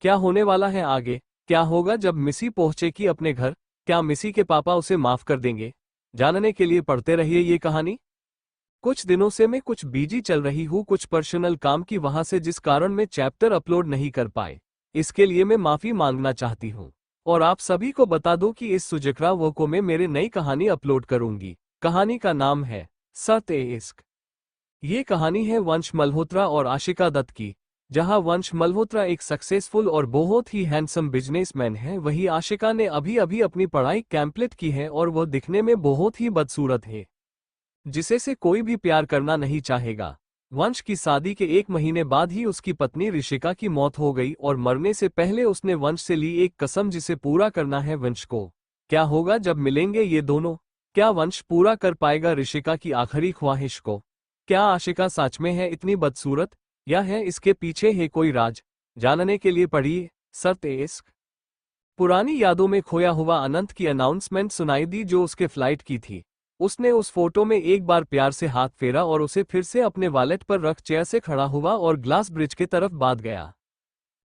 A: क्या होने वाला है आगे? क्या होगा जब मिसी पहुंचेगी अपने घर? क्या मिसी के पापा उसे माफ कर देंगे? जानने के लिए पढ़ते रहिए ये कहानी। कुछ दिनों से मैं कुछ बिजी चल रही हूँ, कुछ पर्सनल काम की वहां से, जिस कारण मैं चैप्टर अपलोड नहीं कर पाए। इसके लिए मैं माफी मांगना चाहती हूँ। और आप सभी को बता दूं कि इस सुजकरा वो को में मेरे नई कहानी अपलोड करूंगी। कहानी का नाम है सत्य इश्क। ये कहानी है वंश मल्होत्रा और आशिका दत्त की। जहां वंश मल्होत्रा एक सक्सेसफुल और बहुत ही हैंडसम बिजनेसमैन है, वही आशिका ने अभी अभी अपनी पढ़ाई कंप्लीट की है और वो दिखने में बहुत ही बदसूरत है, जिसे से कोई भी प्यार करना नहीं चाहेगा। वंश की शादी के 1 महीने बाद ही उसकी पत्नी ऋषिका की मौत हो गई और मरने से पहले उसने वंश से ली एक कसम, जिसे पूरा करना है वंश को। क्या होगा जब मिलेंगे ये दोनों? क्या वंश पूरा कर पाएगा ऋषिका की आखिरी ख्वाहिश को? क्या आशिका सच में है इतनी बदसूरत, या है इसके पीछे है कोई राज? जानने के लिए पढ़िए सत्य इश्क। पुरानी यादों में खोया हुआ अनंत की अनाउंसमेंट सुनाई दी जो उसके फ्लाइट की थी। उसने उस फोटो में एक बार प्यार से हाथ फेरा और उसे फिर से अपने वॉलेट पर रख चेयर से खड़ा हुआ और ग्लास ब्रिज की तरफ भाग गया।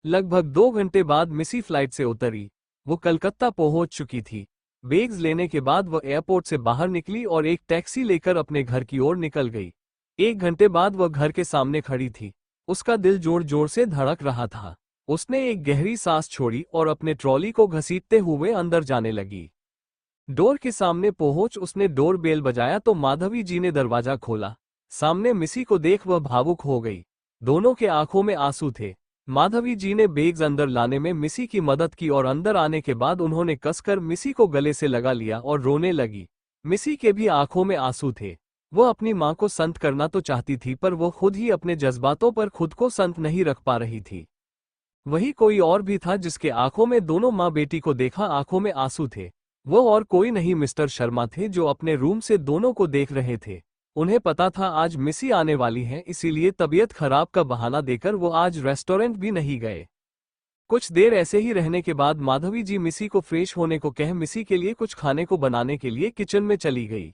A: लगभग 2 घंटे बाद मिसी फ्लाइट से उतरी। वो कलकत्ता पहुंच चुकी थी। बैग्स लेने के बाद वह एयरपोर्ट से बाहर निकली और एक टैक्सी लेकर अपने घर की ओर निकल गई। 1 घंटे बाद वह घर के सामने खड़ी थी। उसका दिल जोर जोर से धड़क रहा था। उसने एक गहरी सांस छोड़ी और अपने ट्रॉली को घसीटते हुए अंदर जाने लगी। डोर के सामने पहुंच उसने डोर बेल बजाया तो माधवी जी ने दरवाजा खोला। सामने मिसी को देख वह भावुक हो गई। दोनों के आंखों में आंसू थे। माधवी जी ने बैग्स अंदर लाने में मिसी की मदद की और अंदर आने के बाद उन्होंने कसकर मिसी को गले से लगा लिया और रोने लगी। मिसी के भी आंखों में आंसू थे। वो अपनी मां को संत करना तो चाहती थी, पर वो खुद ही अपने जज्बातों पर खुद को संत नहीं रख पा रही थी। वही कोई और भी था जिसके आंखों में दोनों माँ बेटी को देखा आंखों में आंसू थे। वो और कोई नहीं मिस्टर शर्मा थे, जो अपने रूम से दोनों को देख रहे थे। उन्हें पता था आज मिसी आने वाली है, इसीलिए तबीयत खराब का बहाना देकर वो आज रेस्टोरेंट भी नहीं गए। कुछ देर ऐसे ही रहने के बाद माधवी जी मिसी को फ्रेश होने को कह मिसी के लिए कुछ खाने को बनाने के लिए किचन में चली गई।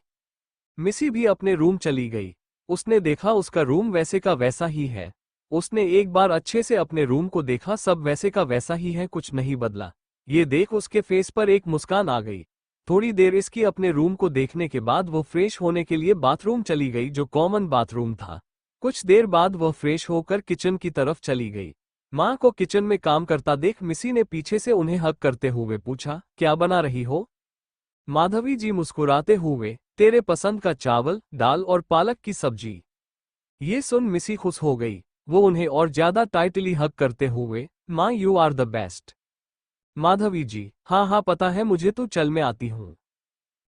A: मिसी भी अपने रूम चली गई। उसने देखा उसका रूम वैसे का वैसा ही है। उसने एक बार अच्छे से अपने रूम को देखा, सब वैसे का वैसा ही है, कुछ नहीं बदला। ये देख उसके फेस पर एक मुस्कान आ गई। थोड़ी देर इसकी अपने रूम को देखने के बाद वो फ्रेश होने के लिए बाथरूम चली गई, जो कॉमन बाथरूम था। कुछ देर बाद वह फ्रेश होकर किचन की तरफ चली गई। माँ को किचन में काम करता देख मिसी ने पीछे से उन्हें हक करते हुए पूछा, क्या बना रही हो? माधवी जी मुस्कुराते हुए, तेरे पसंद का चावल, दाल और पालक की सब्जी। ये सुन मिसी खुश हो गई। वो उन्हें और ज्यादा टाइटली हक करते हुए, माँ you are the best. Madhavi ji, हाँ हाँ पता है मुझे, तो चल मैं आती हूँ।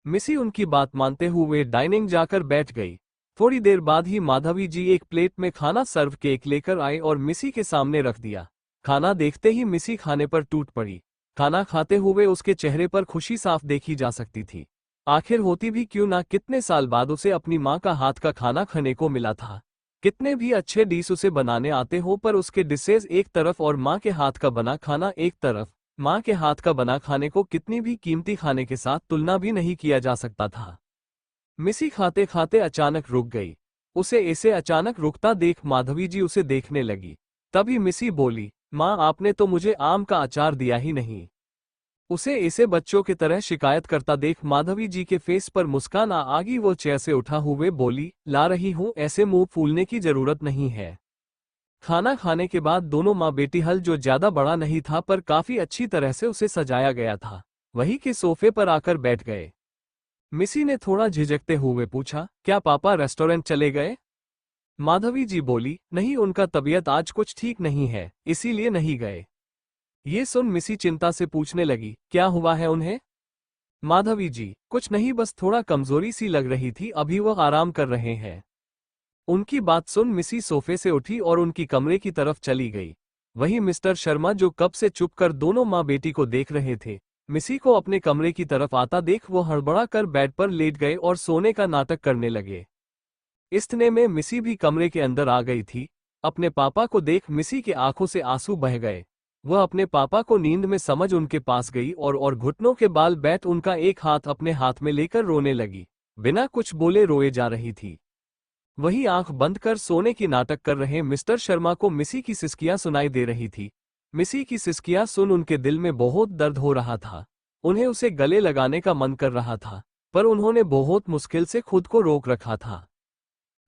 A: मिसी उनकी बात मानते हुए डाइनिंग जाकर बैठ गई। थोड़ी देर बाद ही माधवी जी एक प्लेट में खाना सर्व केक लेकर आए और मिसी के सामने रख दिया। खाना देखते ही मिसी खाने पर टूट पड़ी। खाना खाते हुए उसके चेहरे पर खुशी साफ देखी जा सकती थी। आखिर होती भी क्यों ना, कितने साल बाद उसे अपनी माँ का हाथ का खाना खाने को मिला था। कितने भी अच्छे डिश उसे बनाने आते हो, पर उसके डिशेज एक तरफ और माँ के हाथ का बना खाना एक तरफ। माँ के हाथ का बना खाने को कितनी भी कीमती खाने के साथ तुलना भी नहीं किया जा सकता था। मिसी खाते खाते अचानक रुक गई। उसे ऐसे अचानक रुकता देख माधवी जी उसे देखने लगी। तभी मिसी बोली, माँ आपने तो मुझे आम का अचार दिया ही नहीं। उसे ऐसे बच्चों की तरह शिकायत करता देख माधवी जी के फेस पर मुस्कान आ गई। वो चेयर से उठा हुए बोली, ला रही हूँ, ऐसे मुंह फूलने की जरूरत नहीं है। खाना खाने के बाद दोनों माँ बेटी हल, जो ज्यादा बड़ा नहीं था पर काफी अच्छी तरह से उसे सजाया गया था, वही के सोफे पर आकर बैठ गए। मिसी ने थोड़ा झिझकते हुए पूछा, क्या पापा रेस्टोरेंट चले गए? माधवी जी बोली, नहीं, उनका तबीयत आज कुछ ठीक नहीं है, इसीलिए नहीं गए। ये सुन मिसी चिंता से पूछने लगी, क्या हुआ है उन्हें? माधवी जी, कुछ नहीं, बस थोड़ा कमजोरी सी लग रही थी, अभी वह आराम कर रहे हैं। उनकी बात सुन मिसी सोफे से उठी और उनकी कमरे की तरफ चली गई। वहीं मिस्टर शर्मा, जो कब से चुपकर दोनों माँ बेटी को देख रहे थे, मिसी को अपने कमरे की तरफ आता देख वो हड़बड़ा कर बेड पर लेट गए और सोने का नाटक करने लगे। इतने में मिसी भी कमरे के अंदर आ गई थी। अपने पापा को देख मिसी के आंखों से आंसू बह गए। वह अपने पापा को नींद में समझ उनके पास गई और घुटनों के बाल बैठ उनका एक हाथ अपने हाथ में लेकर रोने लगी। बिना कुछ बोले रोए जा रही थी। वही आंख बंद कर सोने की नाटक कर रहे मिस्टर शर्मा को मिसी की सिसकियां सुनाई दे रही थी। मिसी की सिसकियां सुन उनके दिल में बहुत दर्द हो रहा था। उन्हें उसे गले लगाने का मन कर रहा था, पर उन्होंने बहुत मुश्किल से खुद को रोक रखा था।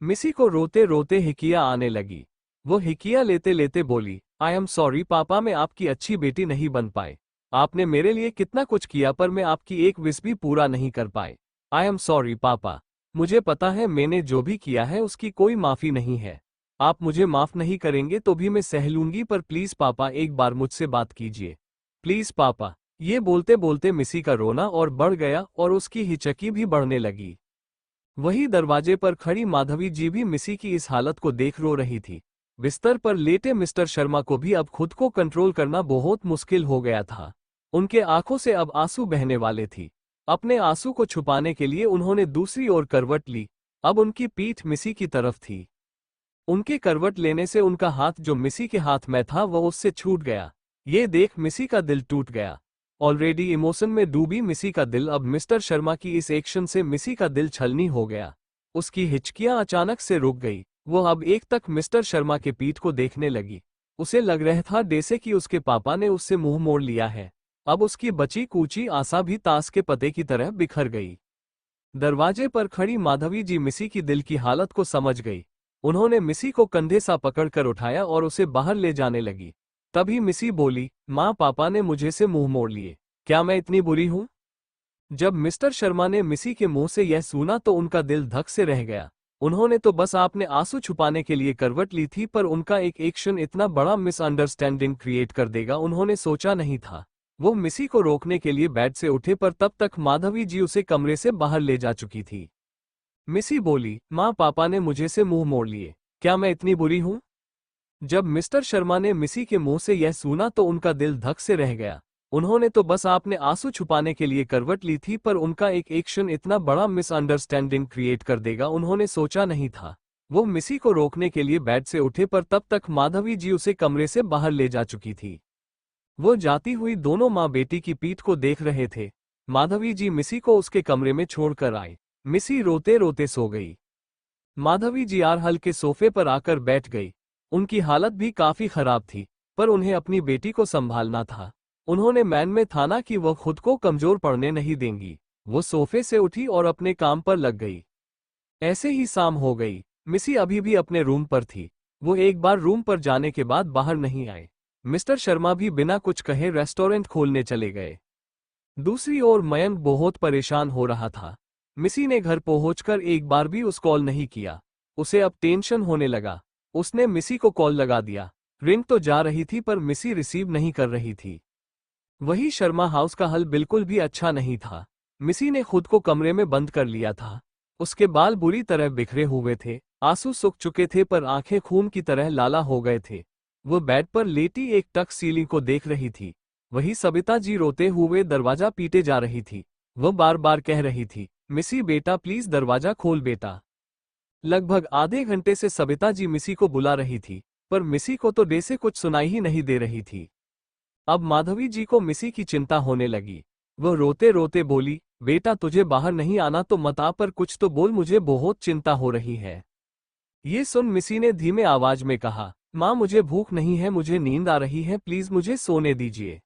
A: मिसी को रोते रोते हिकिया आने लगी। वो हिकिया लेते लेते बोली, आई एम सॉरी पापा, मैं आपकी अच्छी बेटी नहीं बन पाए। आपने मेरे लिए कितना कुछ किया, पर मैं आपकी एक विश भी पूरा नहीं कर पाए। आई एम सॉरी पापा। मुझे पता है मैंने जो भी किया है उसकी कोई माफी नहीं है। आप मुझे माफ नहीं करेंगे तो भी मैं सह लूंगी, पर प्लीज पापा एक बार मुझसे बात कीजिए, प्लीज पापा। ये बोलते बोलते मिसी का रोना और बढ़ गया और उसकी हिचकी भी बढ़ने लगी। वही दरवाजे पर खड़ी माधवी जी भी मिसी की इस हालत को देख रो रही थी। बिस्तर पर लेटे मिस्टर शर्मा को भी अब खुद को कंट्रोल करना बहुत मुश्किल हो गया था। उनके आंखों से अब आंसू बहने वाले थी। अपने आंसू को छुपाने के लिए उन्होंने दूसरी ओर करवट ली। अब उनकी पीठ मिसी की तरफ थी। उनके करवट लेने से उनका हाथ जो मिसी के हाथ में था वह उससे छूट गया। ये देख मिसी का दिल टूट गया। ऑलरेडी इमोशन में डूबी मिसी का दिल अब मिस्टर शर्मा की इस एक्शन से मिसी का दिल छलनी हो गया। उसकी हिचकियां अचानक से रुक गई। वो अब एक तक मिस्टर शर्मा के पीठ को देखने लगी। उसे लग रहा था जैसे कि उसके पापा ने उससे मुंह मोड़ लिया है। अब उसकी बची कूची आशा भी ताश के पत्ते की तरह बिखर गई। दरवाजे पर खड़ी माधवी जी मिसी की दिल की हालत को समझ गई। उन्होंने मिसी को कंधे सा पकड़कर उठाया और उसे बाहर ले जाने लगी। तभी मिसी बोली, माँ, पापा ने मुझे से मुंह मोड़ लिए, क्या मैं इतनी बुरी हूं? जब मिस्टर शर्मा ने मिसी के मुंह से यह सुना तो उनका दिल धक से रह गया। उन्होंने तो बस आपने आंसू छुपाने के लिए करवट ली थी, पर उनका एक एक्शन इतना बड़ा मिसअंडरस्टैंडिंग क्रिएट कर देगा उन्होंने सोचा नहीं था। वो मिसी को रोकने के लिए बेड से उठे, पर तब तक माधवी जी उसे कमरे से बाहर ले जा चुकी थी। मिसी बोली, माँ, पापा ने मुझे से मुंह मोड़ लिए, क्या मैं इतनी बुरी हूं? जब मिस्टर शर्मा ने मिसी के मुंह से यह सुना तो उनका दिल धक से रह गया। उन्होंने तो बस आपने आंसू छुपाने के लिए करवट ली थी, पर उनका एक एक्शन इतना बड़ा मिसअंडरस्टैंडिंग क्रिएट कर देगा उन्होंने सोचा नहीं था। वो मिसी को रोकने के लिए बेड से उठे, पर तब तक माधवी जी उसे कमरे से बाहर ले जा चुकी थी। वो जाती हुई दोनों माँ बेटी की पीठ को देख रहे थे। माधवी जी मिसी को उसके कमरे में छोड़कर आए। मिसी रोते रोते सो गई। माधवी जी आर हल के सोफे पर आकर बैठ गई। उनकी हालत भी काफी खराब थी, पर उन्हें अपनी बेटी को संभालना था। उन्होंने मैन में ठाना कि वह खुद को कमजोर पड़ने नहीं देंगी। वो सोफे से उठी और अपने काम पर लग गई। ऐसे ही शाम हो गई। मिसी अभी भी अपने रूम पर थी। वो एक बार रूम पर जाने के बाद बाहर नहीं आए। मिस्टर शर्मा भी बिना कुछ कहे रेस्टोरेंट खोलने चले गए। दूसरी ओर मयंक बहुत परेशान हो रहा था। मिसी ने घर पहुंचकर एक बार भी उस कॉल नहीं किया। उसे अब टेंशन होने लगा। उसने मिसी को कॉल लगा दिया। रिंग तो जा रही थी, पर मिसी रिसीव नहीं कर रही थी। वही शर्मा हाउस का हल बिल्कुल भी अच्छा नहीं था। मिसी ने खुद को कमरे में बंद कर लिया था। उसके बाल बुरी तरह बिखरे हुए थे, आंसू सूख चुके थे, पर आंखें खून की तरह लाला हो गए थे। वो बेड पर लेटी एक टक सीलिंग को देख रही थी। वही सबिता जी रोते हुए दरवाजा पीटे जा रही थी। वह बार बार कह रही थी, मिसी बेटा, प्लीज दरवाजा खोल बेटा। लगभग आधे घंटे से सबिता जी मिसी को बुला रही थी, पर मिसी को तो डे से कुछ सुनाई ही नहीं दे रही थी। अब माधवी जी को मिसी की चिंता होने लगी। वह रोते रोते बोली, बेटा, तुझे बाहर नहीं आना तो मत आ, पर कुछ तो बोल, मुझे बहुत चिंता हो रही है। ये सुन मिसी ने धीमे आवाज में कहा, माँ, मुझे भूख नहीं है, मुझे नींद आ रही है, प्लीज मुझे सोने दीजिए।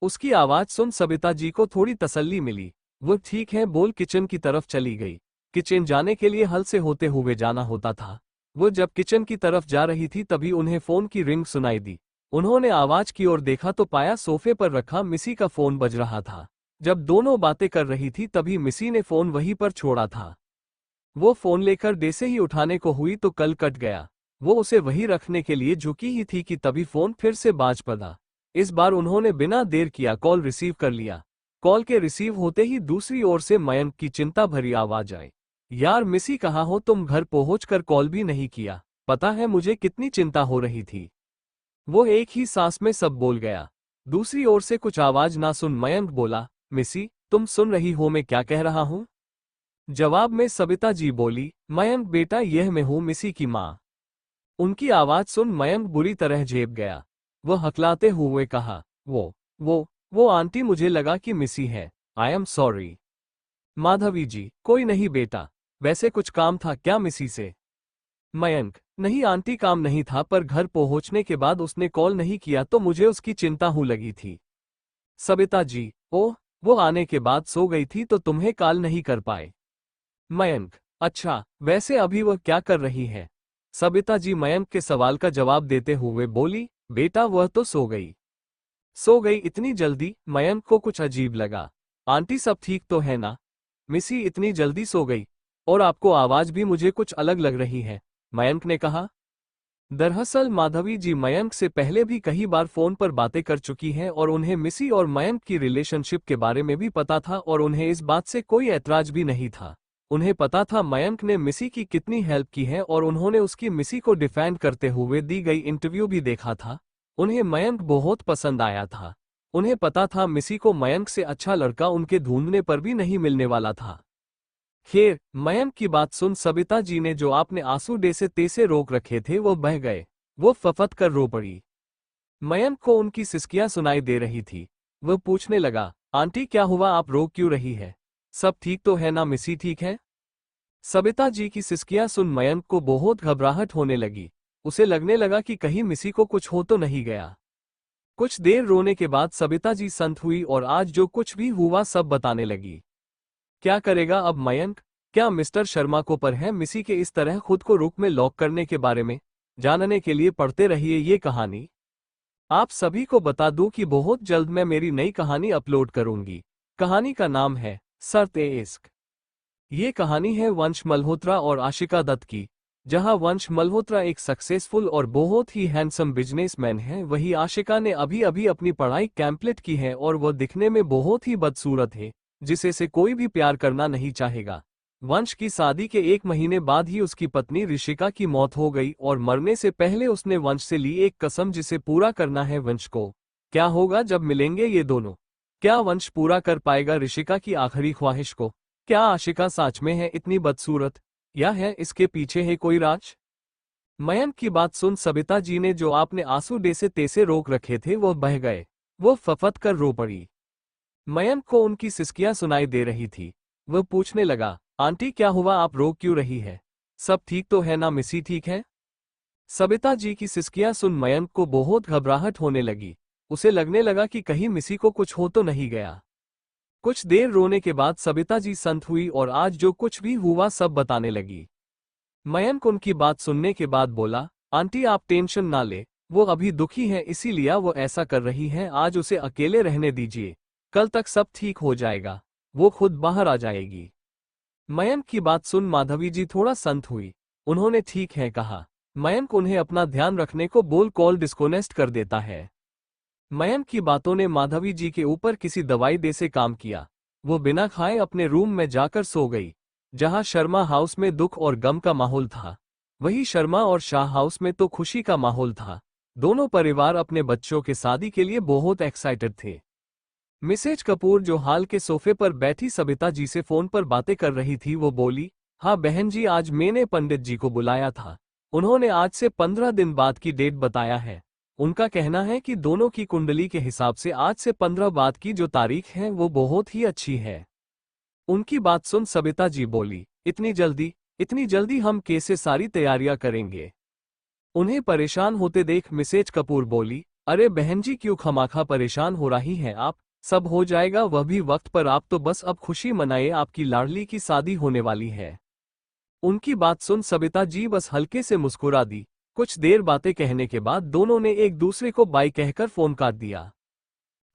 A: उसकी आवाज सुन सबिता जी को थोड़ी तसल्ली मिली। वो ठीक है बोल किचन की तरफ चली गई। किचन जाने के लिए हल से होते हुए जाना होता था। वो जब किचन की तरफ जा रही थी तभी उन्हें फोन की रिंग सुनाई दी। उन्होंने आवाज की ओर देखा तो पाया सोफे पर रखा मिसी का फोन बज रहा था। जब दोनों बातें कर रही थी तभी मिसी ने फोन वहीं पर छोड़ा था। वो फोन लेकर जैसे ही उठाने को हुई तो कल कट गया। वो उसे वहीं रखने के लिए झुकी ही थी कि तभी फोन फिर से बाज पड़ा। इस बार उन्होंने बिना देर किया कॉल रिसीव कर लिया। कॉल के रिसीव होते ही दूसरी ओर से मयंक की चिंता भरी आवाज आई। यार मिसी कहाँ हो तुम? घर पहुंचकर कॉल भी नहीं किया। पता है मुझे कितनी चिंता हो रही थी। वो एक ही सांस में सब बोल गया। दूसरी ओर से कुछ आवाज ना सुन मयंक बोला, मिसी तुम सुन रही हो मैं क्या कह रहा हूं? जवाब में सबिता जी बोली, मयंक बेटा यह मैं हूं मिसी की माँ। उनकी आवाज सुन मयंक बुरी तरह झेप गया। वो हकलाते हुए कहा, वो आंटी मुझे लगा कि मिसी है। I am sorry. Madhavi ji, कोई नहीं बेटा। वैसे कुछ काम था क्या मिसी से? मयंक, नहीं आंटी काम नहीं था पर घर पहुंचने के बाद उसने कॉल नहीं किया तो मुझे उसकी चिंता हो लगी थी। सबिता जी, ओह वो आने के बाद सो गई थी तो तुम्हें कॉल नहीं कर पाए। मयंक, अच्छा वैसे अभी वह क्या कर रही है? सबिता जी मयंक के सवाल का जवाब देते हुए बोली, बेटा वह तो सो गई। सो गई इतनी जल्दी? मयंक को कुछ अजीब लगा। आंटी सब ठीक तो है ना? मिसी इतनी जल्दी सो गई? और आपको आवाज भी मुझे कुछ अलग लग रही है, मयंक ने कहा। दरअसल माधवी जी मयंक से पहले भी कई बार फोन पर बातें कर चुकी हैं और उन्हें मिसी और मयंक की रिलेशनशिप के बारे में भी पता था और उन्हें इस बात से कोई ऐतराज भी नहीं था। उन्हें पता था मयंक ने मिसी की कितनी हेल्प की है और उन्होंने उसकी मिसी को डिफेंड करते हुए दी गई इंटरव्यू भी देखा था। उन्हें मयंक बहुत पसंद आया था। उन्हें पता था मिसी को मयंक से अच्छा लड़का उनके ढूंढने पर भी नहीं मिलने वाला था। खैर, मयंक की बात सुन सबिता जी ने जो आपने आंसू जैसे तैसे रोक रखे थे वो बह गए। वो फफत कर रो पड़ी। मयंक को उनकी सिसकियां सुनाई दे रही थी। वह पूछने लगा, आंटी क्या हुआ आप रो क्यों रही है? सब ठीक तो है ना? मिसी ठीक है? सबिता जी की सिसकियां सुन मयंक को बहुत घबराहट होने लगी। उसे लगने लगा कि कहीं मिसी को कुछ हो तो नहीं गया। कुछ देर रोने के बाद सबिता जी संत हुई और आज जो कुछ भी हुआ सब बताने लगी। क्या करेगा अब मयंक? क्या मिस्टर शर्मा को पर है मिसी के इस तरह खुद को रुक में लॉक करने के बारे में? जानने के लिए पढ़ते रहिए ये कहानी। आप सभी को बता दूं कि बहुत जल्द मैं मेरी नई कहानी अपलोड करूंगी। कहानी का नाम है शर्त-ए-इश्क। ये कहानी है वंश मल्होत्रा और आशिका दत्त की। जहां वंश मल्होत्रा एक सक्सेसफुल और बहुत ही हैंडसम बिजनेसमैन है, वही आशिका ने अभी अभी अपनी पढ़ाई कंप्लीट की है और वह दिखने में बहुत ही बदसूरत है, जिसे से कोई भी प्यार करना नहीं चाहेगा। वंश की शादी के 1 महीने बाद ही उसकी पत्नी ऋषिका की मौत हो गई और मरने से पहले उसने वंश से ली एक कसम जिसे पूरा करना है वंश को। क्या होगा जब मिलेंगे ये दोनों? क्या वंश पूरा कर पाएगा ऋषिका की आखिरी ख्वाहिश को? क्या आशिका सच में है इतनी बदसूरत, या है इसके पीछे है कोई राज? मयंक की बात सुन सबिता जी ने जो आपने आंसू जैसे तैसे रोक रखे थे वो बह गए। वो फफत कर रो पड़ी। मयंक को उनकी सिसकियां सुनाई दे रही थी। वह पूछने लगा, आंटी क्या हुआ आप रो क्यों रही है? सब ठीक तो है ना? मिसी ठीक है? सबिता जी की सिसकियां सुन मयंक को बहुत घबराहट होने लगी। उसे लगने लगा कि कहीं मिसी को कुछ हो तो नहीं गया। कुछ देर रोने के बाद सबिता जी संत हुई और आज जो कुछ भी हुआ सब बताने लगी। मयंक उनकी बात सुनने के बाद बोला, आंटी आप टेंशन ना ले, वो अभी दुखी है इसीलिए वो ऐसा कर रही है, आज उसे अकेले रहने दीजिए। कल तक सब ठीक हो जाएगा, वो खुद बाहर आ जाएगी। मयंक की बात सुन माधवी जी थोड़ा संत हुई। उन्होंने ठीक है कहा। मयंक उन्हें अपना ध्यान रखने को बोल कॉल डिस्कनेक्ट कर देता है। मयंक की बातों ने माधवी जी के ऊपर किसी दवाई दे से काम किया। वो बिना खाए अपने रूम में जाकर सो गई। जहां शर्मा हाउस में दुख और गम का माहौल था, वहीं शर्मा और शाह हाउस में तो खुशी का माहौल था। दोनों परिवार अपने बच्चों के शादी के लिए बहुत एक्साइटेड थे। मिसेज कपूर जो हाल के सोफे पर बैठी सबिता जी से फोन पर बातें कर रही थी, वो बोली, हाँ बहन जी आज मैंने पंडित जी को बुलाया था। उन्होंने आज से 15 दिन बाद की डेट बताया है। उनका कहना है कि दोनों की कुंडली के हिसाब से आज से 15 बाद की जो तारीख है वो बहुत ही अच्छी है। उनकी बात सुन सबिता जी बोली, इतनी जल्दी हम कैसे सारी तैयारियां करेंगे? उन्हें परेशान होते देख मिसेज कपूर बोली, अरे बहन जी, क्यों खमाखा परेशान हो रही हैं आप? सब हो जाएगा, वह भी वक्त पर। आप तो बस अब खुशी मनाए, आपकी लाडली की शादी होने वाली है। उनकी बात सुन सबिता जी बस हल्के से मुस्कुरा दी। कुछ देर बातें कहने के बाद दोनों ने एक दूसरे को बाय कहकर फोन काट दिया।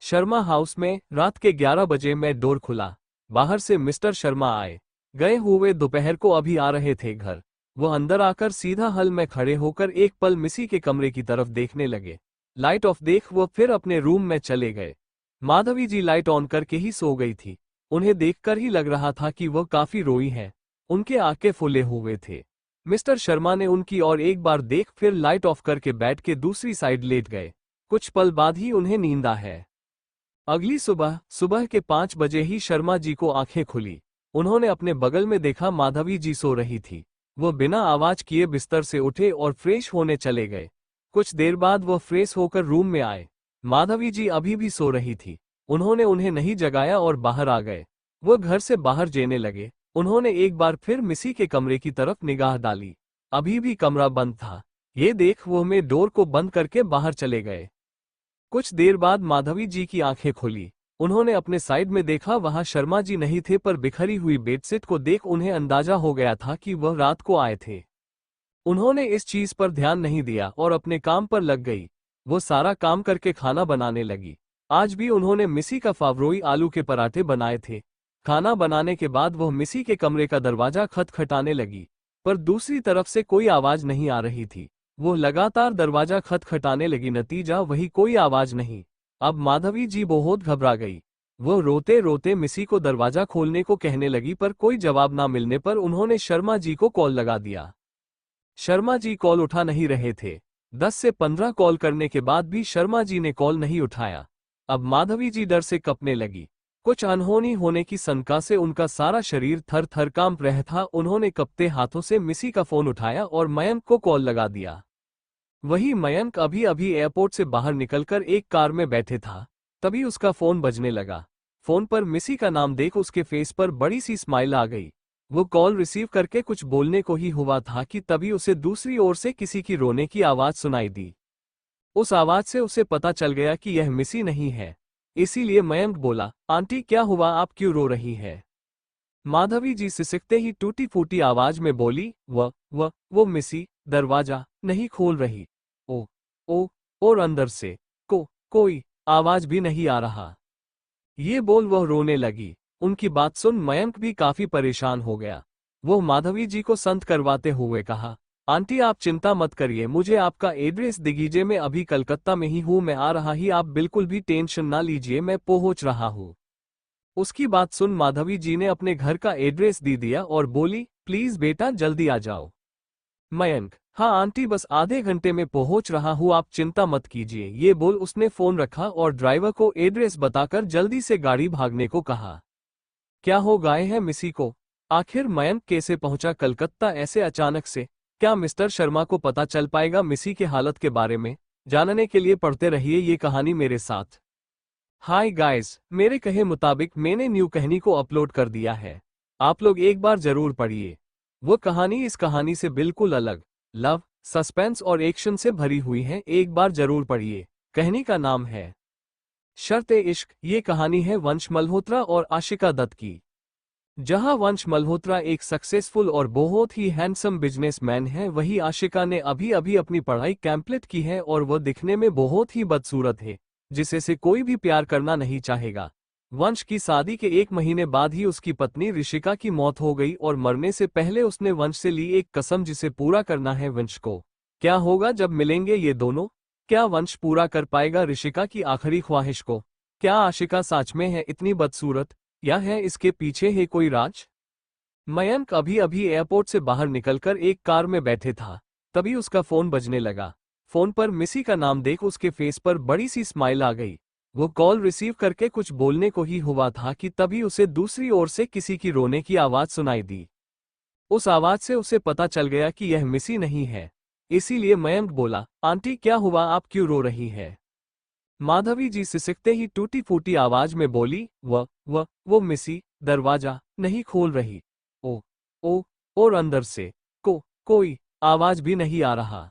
A: शर्मा हाउस में रात के 11 बजे में डोर खुला। बाहर से मिस्टर शर्मा आए। गए हुए दोपहर को अभी आ रहे थे घर। वो अंदर आकर सीधा हल में खड़े होकर एक पल मिसी के कमरे की तरफ देखने लगे। लाइट ऑफ देख वो फिर अपने रूम में चले गए। माधवी जी लाइट ऑन करके ही सो गई थी। उन्हें देखकर ही लग रहा था कि वह काफी रोई हैं। उनके आंखें फूले हुए थे। मिस्टर शर्मा ने उनकी और एक बार देख फिर लाइट ऑफ करके बेड के दूसरी साइड लेट गए। कुछ पल बाद ही उन्हें नींद आ है। अगली सुबह सुबह के 5 बजे ही शर्मा जी को आंखें खुली। उन्होंने अपने बगल में देखा माधवी जी सो रही थी। वो बिना आवाज किए बिस्तर से उठे और फ्रेश होने चले गए। कुछ देर बाद वो फ्रेश होकर रूम में आए। माधवी जी अभी भी सो रही थी। उन्होंने उन्हें नहीं जगाया और बाहर आ गए। वो घर से बाहर जाने लगे। उन्होंने एक बार फिर मिसी के कमरे की तरफ निगाह डाली। अभी भी कमरा बंद था। ये देख वो में डोर को बंद करके बाहर चले गए। कुछ देर बाद माधवी जी की आंखें खुली। उन्होंने अपने साइड में देखा, वहां शर्मा जी नहीं थे, पर बिखरी हुई बेडशीट को देख उन्हें अंदाजा हो गया था कि वह रात को आए थे। उन्होंने इस चीज पर ध्यान नहीं दिया और अपने काम पर लग गई। वो सारा काम करके खाना बनाने लगी। आज भी उन्होंने मिसी का फावरोई आलू के पराठे बनाए थे। खाना बनाने के बाद वह मिसी के कमरे का दरवाजा खटखटाने लगी, पर दूसरी तरफ से कोई आवाज नहीं आ रही थी। वो लगातार दरवाजा खटखटाने लगी, नतीजा वही, कोई आवाज नहीं। अब माधवी जी बहुत घबरा गई। वो रोते रोते मिसी को दरवाजा खोलने को कहने लगी, पर कोई जवाब ना मिलने पर उन्होंने शर्मा जी को कॉल लगा दिया। शर्मा जी कॉल उठा नहीं रहे थे। 10 से 15 कॉल करने के बाद भी शर्मा जी ने कॉल नहीं उठाया। अब माधवी जी डर से कँपने लगी। कुछ अनहोनी होने की शंका से उनका सारा शरीर थर थर कांप रहा था। उन्होंने कँपते हाथों से मिसी का फोन उठाया और मयंक को कॉल लगा दिया। वही मयंक अभी अभी एयरपोर्ट से बाहर निकलकर एक कार में बैठे था। तभी उसका फोन बजने लगा। फोन पर मिसी का नाम देख उसके फेस पर बड़ी सी स्माइल आ गई। वो कॉल रिसीव करके कुछ बोलने को ही हुआ था कि तभी उसे दूसरी ओर से किसी की रोने की आवाज सुनाई दी। उस आवाज से उसे पता चल गया कि यह मिसी नहीं है। इसीलिए मयंक बोला, आंटी क्या हुआ, आप क्यों रो रही है? माधवी जी सिसकते ही टूटी फूटी आवाज में बोली, वो मिसी दरवाजा नहीं खोल रही। ओ ओ और अंदर से कोई आवाज भी नहीं आ रहा। ये बोल वह रोने लगी। उनकी बात सुन मयंक भी काफी परेशान हो गया। वो माधवी जी को संत करवाते हुए कहा, आंटी आप चिंता मत करिए, मुझे आपका एड्रेस दीजिए, मैं अभी कलकत्ता में ही हूँ, मैं आ रहा ही, आप बिल्कुल भी टेंशन ना लीजिए, मैं पहुंच रहा हूँ। उसकी बात सुन माधवी जी ने अपने घर का एड्रेस दे दिया और बोली, प्लीज बेटा जल्दी आ जाओ। मयंक, हाँ आंटी बस आधे घंटे में पहुंच रहा हूँ, आप चिंता मत कीजिए। ये बोल उसने फोन रखा और ड्राइवर को एड्रेस बताकर जल्दी से गाड़ी भागने को कहा। क्या हो गए हैं मिसी को? आखिर मयंक कैसे पहुंचा कलकत्ता ऐसे अचानक से? क्या मिस्टर शर्मा को पता चल पाएगा मिसी के हालत के बारे में? जानने के लिए पढ़ते रहिए ये कहानी मेरे साथ। हाय गाइस, मेरे कहे मुताबिक मैंने न्यू कहानी को अपलोड कर दिया है। आप लोग एक बार जरूर पढ़िए। वो कहानी इस कहानी से बिल्कुल अलग, लव, सस्पेंस और एक्शन से भरी हुई है। एक बार जरूर पढ़िए। कहानी का नाम है शर्त-ए-इश्क। ये कहानी है वंश मल्होत्रा और आशिका दत्त की। जहां वंश मल्होत्रा एक सक्सेसफुल और बहुत ही हैंडसम बिजनेसमैन है, वही आशिका ने अभी अभी अपनी पढ़ाई कंप्लीट की है और वह दिखने में बहुत ही बदसूरत है, जिसे से कोई भी प्यार करना नहीं चाहेगा। वंश की शादी के 1 महीने बाद ही उसकी पत्नी ऋषिका की मौत हो गई और मरने से पहले उसने वंश से ली एक कसम, जिसे पूरा करना है वंश को। क्या होगा जब मिलेंगे ये दोनों? क्या वंश पूरा कर पाएगा ऋषिका की आखिरी ख्वाहिश को? क्या आशिका सच में है इतनी बदसूरत, या है इसके पीछे है कोई राज? मयंक अभी अभी एयरपोर्ट से बाहर निकलकर एक कार में बैठे था। तभी उसका फोन बजने लगा। फोन पर मिसी का नाम देख उसके फेस पर बड़ी सी स्माइल आ गई। वो कॉल रिसीव करके कुछ बोलने को ही हुआ था कि तभी उसे दूसरी ओर से किसी की रोने की आवाज सुनाई दी। उस आवाज से उसे पता चल गया कि यह मिसी नहीं है। इसीलिए मयंक बोला, आंटी क्या हुआ, आप क्यों रो रही है? माधवी जी सिसकते ही टूटी फूटी आवाज में बोली, वो मिसी दरवाजा नहीं खोल रही। ओ ओ और अंदर से कोई आवाज भी नहीं आ रहा।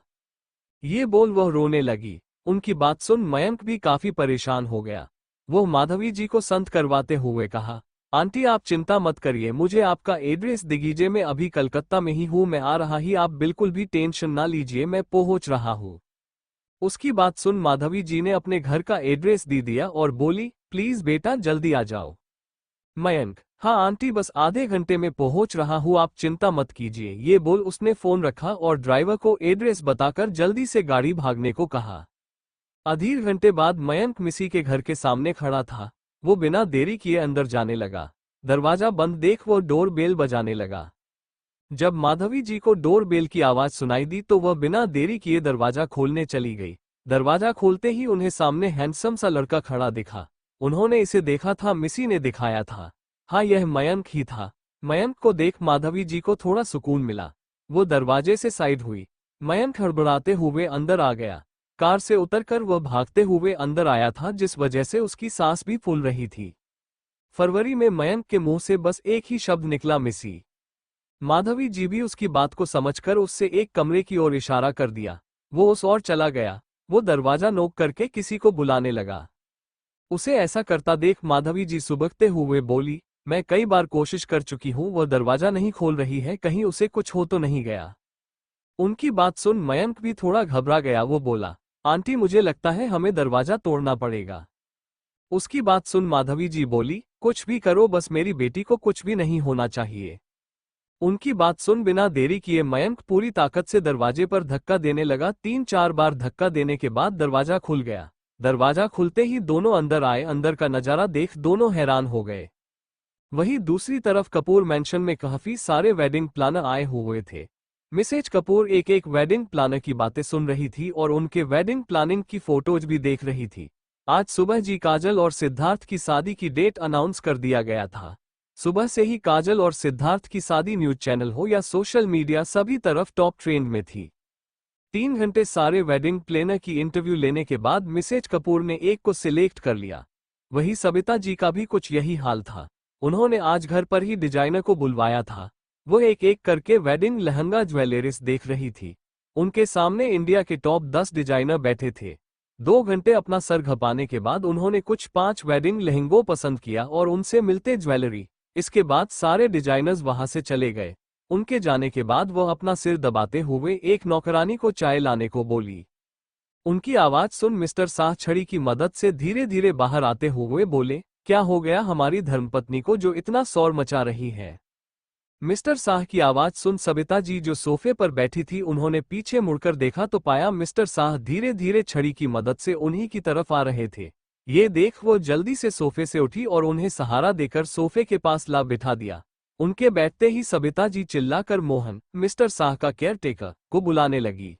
A: ये बोल वह रोने लगी। उनकी बात सुन मयंक भी काफी परेशान हो गया। वो माधवी जी को संत करवाते हुए कहा, आंटी आप चिंता मत करिए, मुझे आपका एड्रेस दीजिए, मैं अभी कलकत्ता में ही हूँ, मैं आ रहा ही, आप बिल्कुल भी टेंशन ना लीजिए, मैं पहुंच रहा हूँ। उसकी बात सुन माधवी जी ने अपने घर का एड्रेस दे दिया और बोली, प्लीज बेटा जल्दी आ जाओ। मयंक, हाँ आंटी बस आधे घंटे में पहुंच रहा हूँ, आप चिंता मत कीजिए, ये बोल उसने फोन रखा और ड्राइवर को एड्रेस बताकर जल्दी से गाड़ी भागने को कहा। आधे घंटे बाद मयंक मिसी के घर के सामने खड़ा था। वो बिना देरी किए अंदर जाने लगा। दरवाजा बंद देख वो डोर बेल बजाने लगा। जब माधवी जी को डोर बेल की आवाज सुनाई दी तो वह बिना देरी किए दरवाजा खोलने चली गई। दरवाजा खोलते ही उन्हें सामने हैंडसम सा लड़का खड़ा दिखा। उन्होंने इसे देखा था, मिसी ने दिखाया था। हाँ यह मयंक ही था। मयंक को देख माधवी जी को थोड़ा सुकून मिला। वो दरवाजे से साइड हुई। मयंक हड़बड़ाते हुए अंदर आ गया। कार से उतरकर वह भागते हुए अंदर आया था, जिस वजह से उसकी सांस भी फूल रही थी। फरवरी में मयंक के मुंह से बस एक ही शब्द निकला, मिसी। माधवी जी भी उसकी बात को समझकर उससे एक कमरे की ओर इशारा कर दिया। वो उस ओर चला गया। वो दरवाजा नोक करके किसी को बुलाने लगा। उसे ऐसा करता देख माधवी जी सुबकते हुए बोली, मैं कई बार कोशिश कर चुकी हूँ, वह दरवाजा नहीं खोल रही है, कहीं उसे कुछ हो तो नहीं गया। उनकी बात सुन मयंक भी थोड़ा घबरा गया। वो बोला, आंटी मुझे लगता है हमें दरवाजा तोड़ना पड़ेगा। उसकी बात सुन माधवी जी बोली, कुछ भी करो, बस मेरी बेटी को कुछ भी नहीं होना चाहिए। उनकी बात सुन बिना देरी किए मयंक पूरी ताकत से दरवाजे पर धक्का देने लगा। 3-4 बार धक्का देने के बाद दरवाजा खुल गया। दरवाजा खुलते ही दोनों अंदर आए। अंदर का नजारा देख दोनों हैरान हो गए। वहीं दूसरी तरफ कपूर मैंशन में काफी सारे वेडिंग प्लानर आए हुए थे। मिसेज कपूर एक एक वेडिंग प्लानर की बातें सुन रही थी और उनके वेडिंग प्लानिंग की फोटोज भी देख रही थी। आज सुबह जी काजल और सिद्धार्थ की शादी की डेट अनाउंस कर दिया गया था। सुबह से ही काजल और सिद्धार्थ की शादी न्यूज चैनल हो या सोशल मीडिया सभी तरफ टॉप ट्रेंड में थी। 3 घंटे सारे वेडिंग प्लानर की इंटरव्यू लेने के बाद मिसेज कपूर ने एक को सिलेक्ट कर लिया। वही सबिता जी का भी कुछ यही हाल था। उन्होंने आज घर पर ही डिजाइनर को बुलवाया था। वो एक एक करके वेडिंग लहंगा ज्वेलरीज देख रही थी। उनके सामने इंडिया के टॉप 10 डिजाइनर बैठे थे। 2 घंटे अपना सर घपाने के बाद उन्होंने कुछ 5 वेडिंग लहंगों पसंद किया और उनसे मिलते ज्वेलरी। इसके बाद सारे डिजाइनर्स वहां से चले गए। उनके जाने के बाद वह अपना सिर दबाते हुए एक नौकरानी को चाय लाने को बोली। उनकी आवाज सुन मिस्टर शाह छड़ी की मदद से धीरे धीरे बाहर आते हुए बोले, क्या हो गया हमारी धर्मपत्नी को जो इतना शोर मचा रही है? मिस्टर शाह की आवाज सुन सबिता जी जो सोफे पर बैठी थी, उन्होंने पीछे मुड़कर देखा तो पाया मिस्टर शाह धीरे धीरे छड़ी की मदद से उन्हीं की तरफ आ रहे थे। ये देख वो जल्दी से सोफे से उठी और उन्हें सहारा देकर सोफे के पास ला बिठा दिया। उनके बैठते ही सबिता जी चिल्लाकर मोहन, मिस्टर शाह का केयरटेकर, को बुलाने लगी।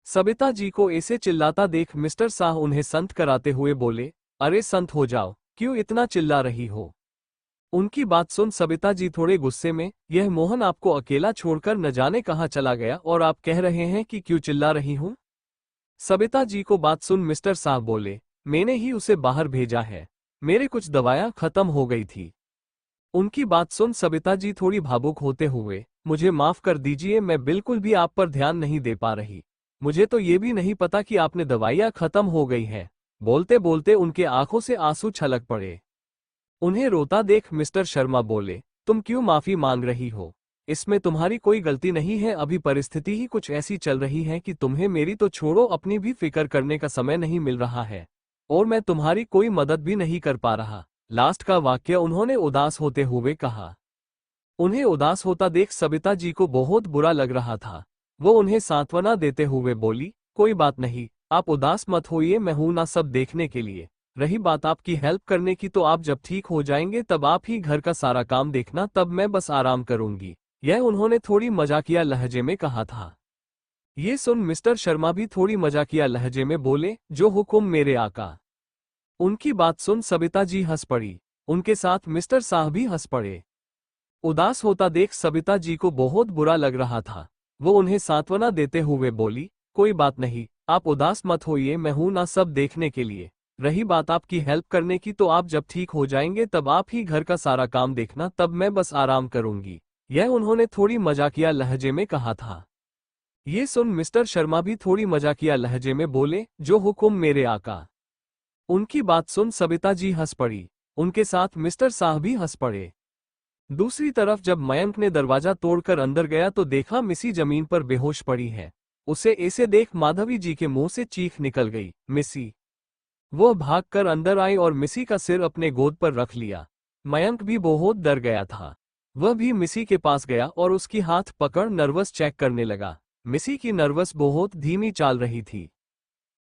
A: सबिता जी को ऐसे चिल्लाता देख मिस्टर शाह उन्हें संत कराते हुए बोले, अरे संत हो जाओ, क्यों इतना चिल्ला रही हो? उनकी बात सुन सबिता जी थोड़े गुस्से में, यह मोहन आपको अकेला छोड़कर न जाने कहाँ चला गया और आप कह रहे हैं कि क्यों चिल्ला रही हूं? सबिता जी को बात सुन मिस्टर शाह बोले, मैंने ही उसे बाहर भेजा है, मेरे कुछ दवाएं खत्म हो गई थी। उनकी बात सुन सबिता जी थोड़ी भावुक होते हुए, मुझे माफ कर दीजिए, मैं बिल्कुल भी आप पर ध्यान नहीं दे पा रही। मुझे तो ये भी नहीं पता कि आपने दवाइयाँ खत्म हो गई हैं। बोलते बोलते उनके आंखों से आंसू छलक पड़े। उन्हें रोता देख मिस्टर शर्मा बोले, तुम क्यों माफी मांग रही हो? इसमें तुम्हारी कोई गलती नहीं है, अभी परिस्थिति ही कुछ ऐसी चल रही है कि तुम्हें मेरी तो छोड़ो अपनी भी फिक्र करने का समय नहीं मिल रहा है और मैं तुम्हारी कोई मदद भी नहीं कर पा रहा। लास्ट का वाक्य उन्होंने उदास होते हुए कहा। उन्हें उदास होता देख सबिता जी को बहुत बुरा लग रहा था। वो उन्हें सांत्वना देते हुए बोली, कोई बात नहीं, आप उदास मत होइए, मैं हूं ना सब देखने के लिए। रही बात आपकी हेल्प करने की, तो आप जब ठीक हो जाएंगे तब आप ही घर का सारा काम देखना, तब मैं बस आराम करूंगी। यह उन्होंने थोड़ी मजाकिया लहजे में कहा था। ये सुन मिस्टर शर्मा भी थोड़ी मजाकिया लहजे में बोले, जो हुक्म मेरे आका। उनकी बात सुन सबिता जी हंस पड़ी। उनके साथ मिस्टर शाह भी हंस पड़े। उदास होता देख सबिता जी को बहुत बुरा लग रहा था। वो उन्हें सांत्वना देते हुए बोली, कोई बात नहीं, आप उदास मत होइए, मैं हूं ना सब देखने के लिए। रही बात आपकी हेल्प करने की, तो आप जब ठीक हो जाएंगे तब आप ही घर का सारा काम देखना, तब मैं बस आराम करूंगी। यह उन्होंने थोड़ी मजाकिया लहजे में कहा था। ये सुन मिस्टर शर्मा भी थोड़ी मजाकिया लहजे में बोले, जो हुक्म मेरे आका। उनकी बात सुन सबिता जी हंस पड़ी। उनके साथ मिस्टर शाह भी हंस पड़े। दूसरी तरफ जब मयंक ने दरवाजा तोड़कर अंदर गया तो देखा मिसी जमीन पर बेहोश पड़ी है। उसे ऐसे देख माधवी जी के मुंह से चीख निकल गई, मिसी। वह भागकर अंदर आई और मिसी का सिर अपने गोद पर रख लिया। मयंक भी बहुत डर गया था। वह भी मिसी के पास गया और उसकी हाथ पकड़ नर्वस चेक करने लगा। मिसी की नर्वस बहुत धीमी चाल रही थी।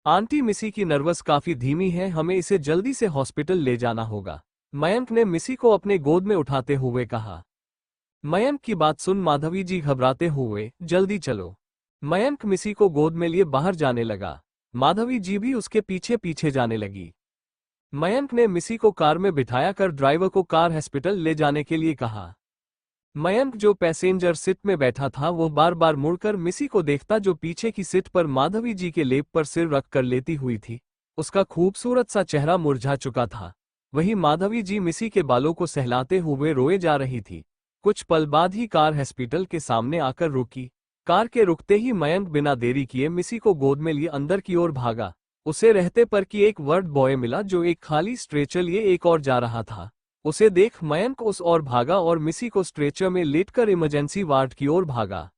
A: आंटी, मिसी की नर्वस काफी धीमी है, हमें इसे जल्दी से हॉस्पिटल ले जाना होगा, मयंक ने मिसी को अपने गोद में उठाते हुए कहा। मयंक की बात सुन माधवी जी घबराते हुए, जल्दी चलो। मयंक मिसी को गोद में लिए बाहर जाने लगा। माधवी जी भी उसके पीछे पीछे जाने लगी। मयंक ने मिसी को कार में बिठाया कर ड्राइवर को कार हॉस्पिटल ले जाने के लिए कहा। मयंक जो पैसेंजर सीट में बैठा था वो बार बार मुड़कर मिसी को देखता, जो पीछे की सीट पर माधवी जी के लेप पर सिर रख कर लेती हुई थी। उसका खूबसूरत सा चेहरा मुरझा चुका था। वहीं माधवी जी मिसी के बालों को सहलाते हुए रोए जा रही थी। कुछ पल बाद ही कार हॉस्पिटल के सामने आकर रुकी। कार के रुकते ही मयंक बिना देरी किए मिसी को गोद में लिए अंदर की ओर भागा। उसे रहते पर कि एक वर्ड बॉय मिला जो एक खाली स्ट्रेचर लिए एक और जा रहा था। उसे देख मयंक उस ओर भागा और मिसी को स्ट्रेचर में लेटकर इमरजेंसी वार्ड की ओर भागा।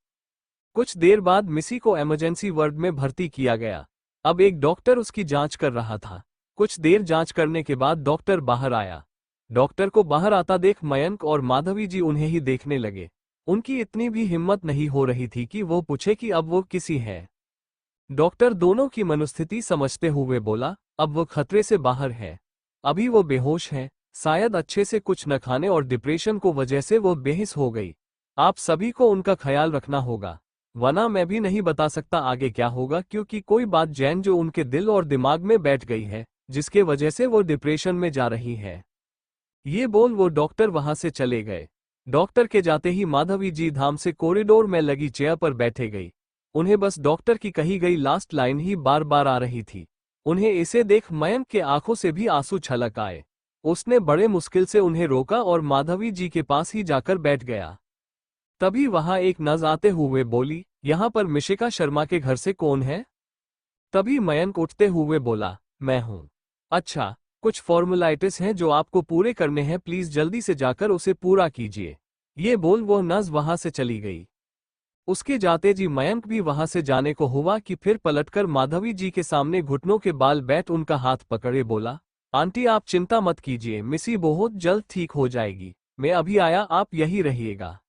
A: कुछ देर बाद मिसी को इमरजेंसी वार्ड में भर्ती किया गया। अब एक डॉक्टर उसकी जांच कर रहा था। कुछ देर जांच करने के बाद डॉक्टर बाहर आया। डॉक्टर को बाहर आता देख मयंक और माधवी जी उन्हें ही देखने लगे। उनकी इतनी भी हिम्मत नहीं हो रही थी कि वो पूछे कि अब वो किसी है। डॉक्टर दोनों की मनोस्थिति समझते हुए बोला, अब वो खतरे से बाहर है। अभी वो बेहोश है, शायद अच्छे से कुछ न खाने और डिप्रेशन को वजह से वो बेहिस हो गई। आप सभी को उनका ख्याल रखना होगा, वरना मैं भी नहीं बता सकता आगे क्या होगा, क्योंकि कोई बात जैन जो उनके दिल और दिमाग में बैठ गई है, जिसके वजह से वो डिप्रेशन में जा रही है। ये बोल वो डॉक्टर वहां से चले गए। डॉक्टर के जाते ही माधवी जी धाम से कॉरिडोर में लगी चेयर पर बैठे गई। उन्हें बस डॉक्टर की कही गई लास्ट लाइन ही बार बार आ रही थी। उन्हें इसे देख मयंक के आंखों से भी आंसू छलक आए। उसने बड़े मुश्किल से उन्हें रोका और माधवी जी के पास ही जाकर बैठ गया। तभी वहां एक नर्स आते हुए बोली, यहाँ पर मिशिका शर्मा के घर से कौन है? तभी मयंक उठते हुए बोला, मैं हूं। अच्छा, कुछ फॉर्मुलाइटिस हैं जो आपको पूरे करने हैं, प्लीज जल्दी से जाकर उसे पूरा कीजिए। ये बोल वो नर्स वहां से चली गई। उसके जाते जी मयंक भी वहां से जाने को हुआ कि फिर पलटकर माधवी जी के सामने घुटनों के बाल बैठ उनका हाथ पकड़े बोला, आंटी आप चिंता मत कीजिए, मिसी बहुत जल्द ठीक हो जाएगी। मैं अभी आया, आप यही रहिएगा।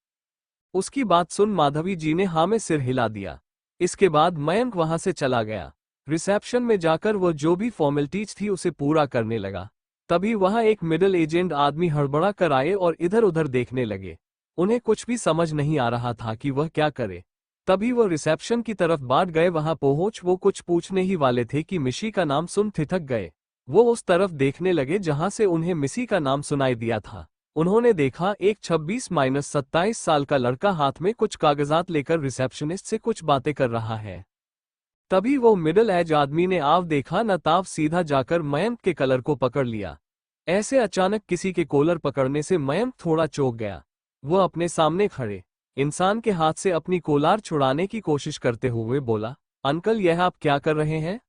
A: उसकी बात सुन माधवी जी ने हाँ में सिर हिला दिया। इसके बाद मयंक वहां से चला गया। रिसेप्शन में जाकर वो जो भी फॉर्मेलिटीज थी उसे पूरा करने लगा। तभी वहां एक मिडिल एजेंट आदमी हड़बड़ा कर आए और इधर उधर देखने लगे। उन्हें कुछ भी समझ नहीं आ रहा था कि वह क्या करे। तभी वो रिसेप्शन की तरफ बाट गए। वहां पहुंच वो कुछ पूछने ही वाले थे कि मिशी का नाम सुन ठिठक गए। वो उस तरफ देखने लगे जहां से उन्हें मिसी का नाम सुनाई दिया था। उन्होंने देखा एक 26-27 साल का लड़का हाथ में कुछ कागजात लेकर रिसेप्शनिस्ट से कुछ बातें कर रहा है। तभी वो मिडिल एज आदमी ने आव देखा न ताव सीधा जाकर मयंक के कलर को पकड़ लिया। ऐसे अचानक किसी के कॉलर पकड़ने से मयंक थोड़ा चौंक गया। वो अपने सामने खड़े इंसान के हाथ से अपनी कोलार छुड़ाने की कोशिश करते हुए बोला, अंकल यह आप क्या कर रहे हैं?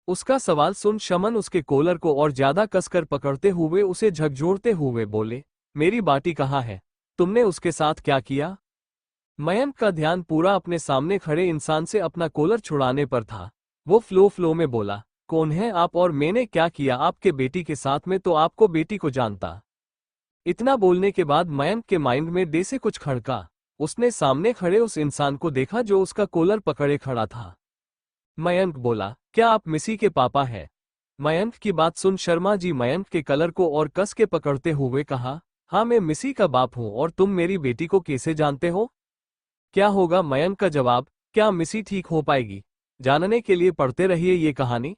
A: उसका सवाल सुन शमन उसके कॉलर को और ज्यादा कसकर पकड़ते हुए उसे झकझोरते हुए बोले, मेरी बाटी कहाँ है? तुमने उसके साथ क्या किया? मयंक का ध्यान पूरा अपने सामने खड़े इंसान से अपना कॉलर छुड़ाने पर था। वो फ्लो में बोला, कौन है आप और मैंने क्या किया आपके बेटी के साथ में? तो आपको बेटी को जानता। इतना बोलने के बाद मयंक के माइंड में डे से कुछ खड़का। उसने सामने खड़े उस इंसान को देखा जो उसका कॉलर पकड़े खड़ा था। मयंक बोला, क्या आप मिसी के पापा हैं? मयंक की बात सुन शर्मा जी मयंक के कलर को और कस के पकड़ते हुए कहा, हाँ मैं मिसी का बाप हूं। और तुम मेरी बेटी को कैसे जानते हो? क्या होगा मयंक का जवाब, क्या मिसी ठीक हो पाएगी? जानने के लिए पढ़ते रहिए ये कहानी।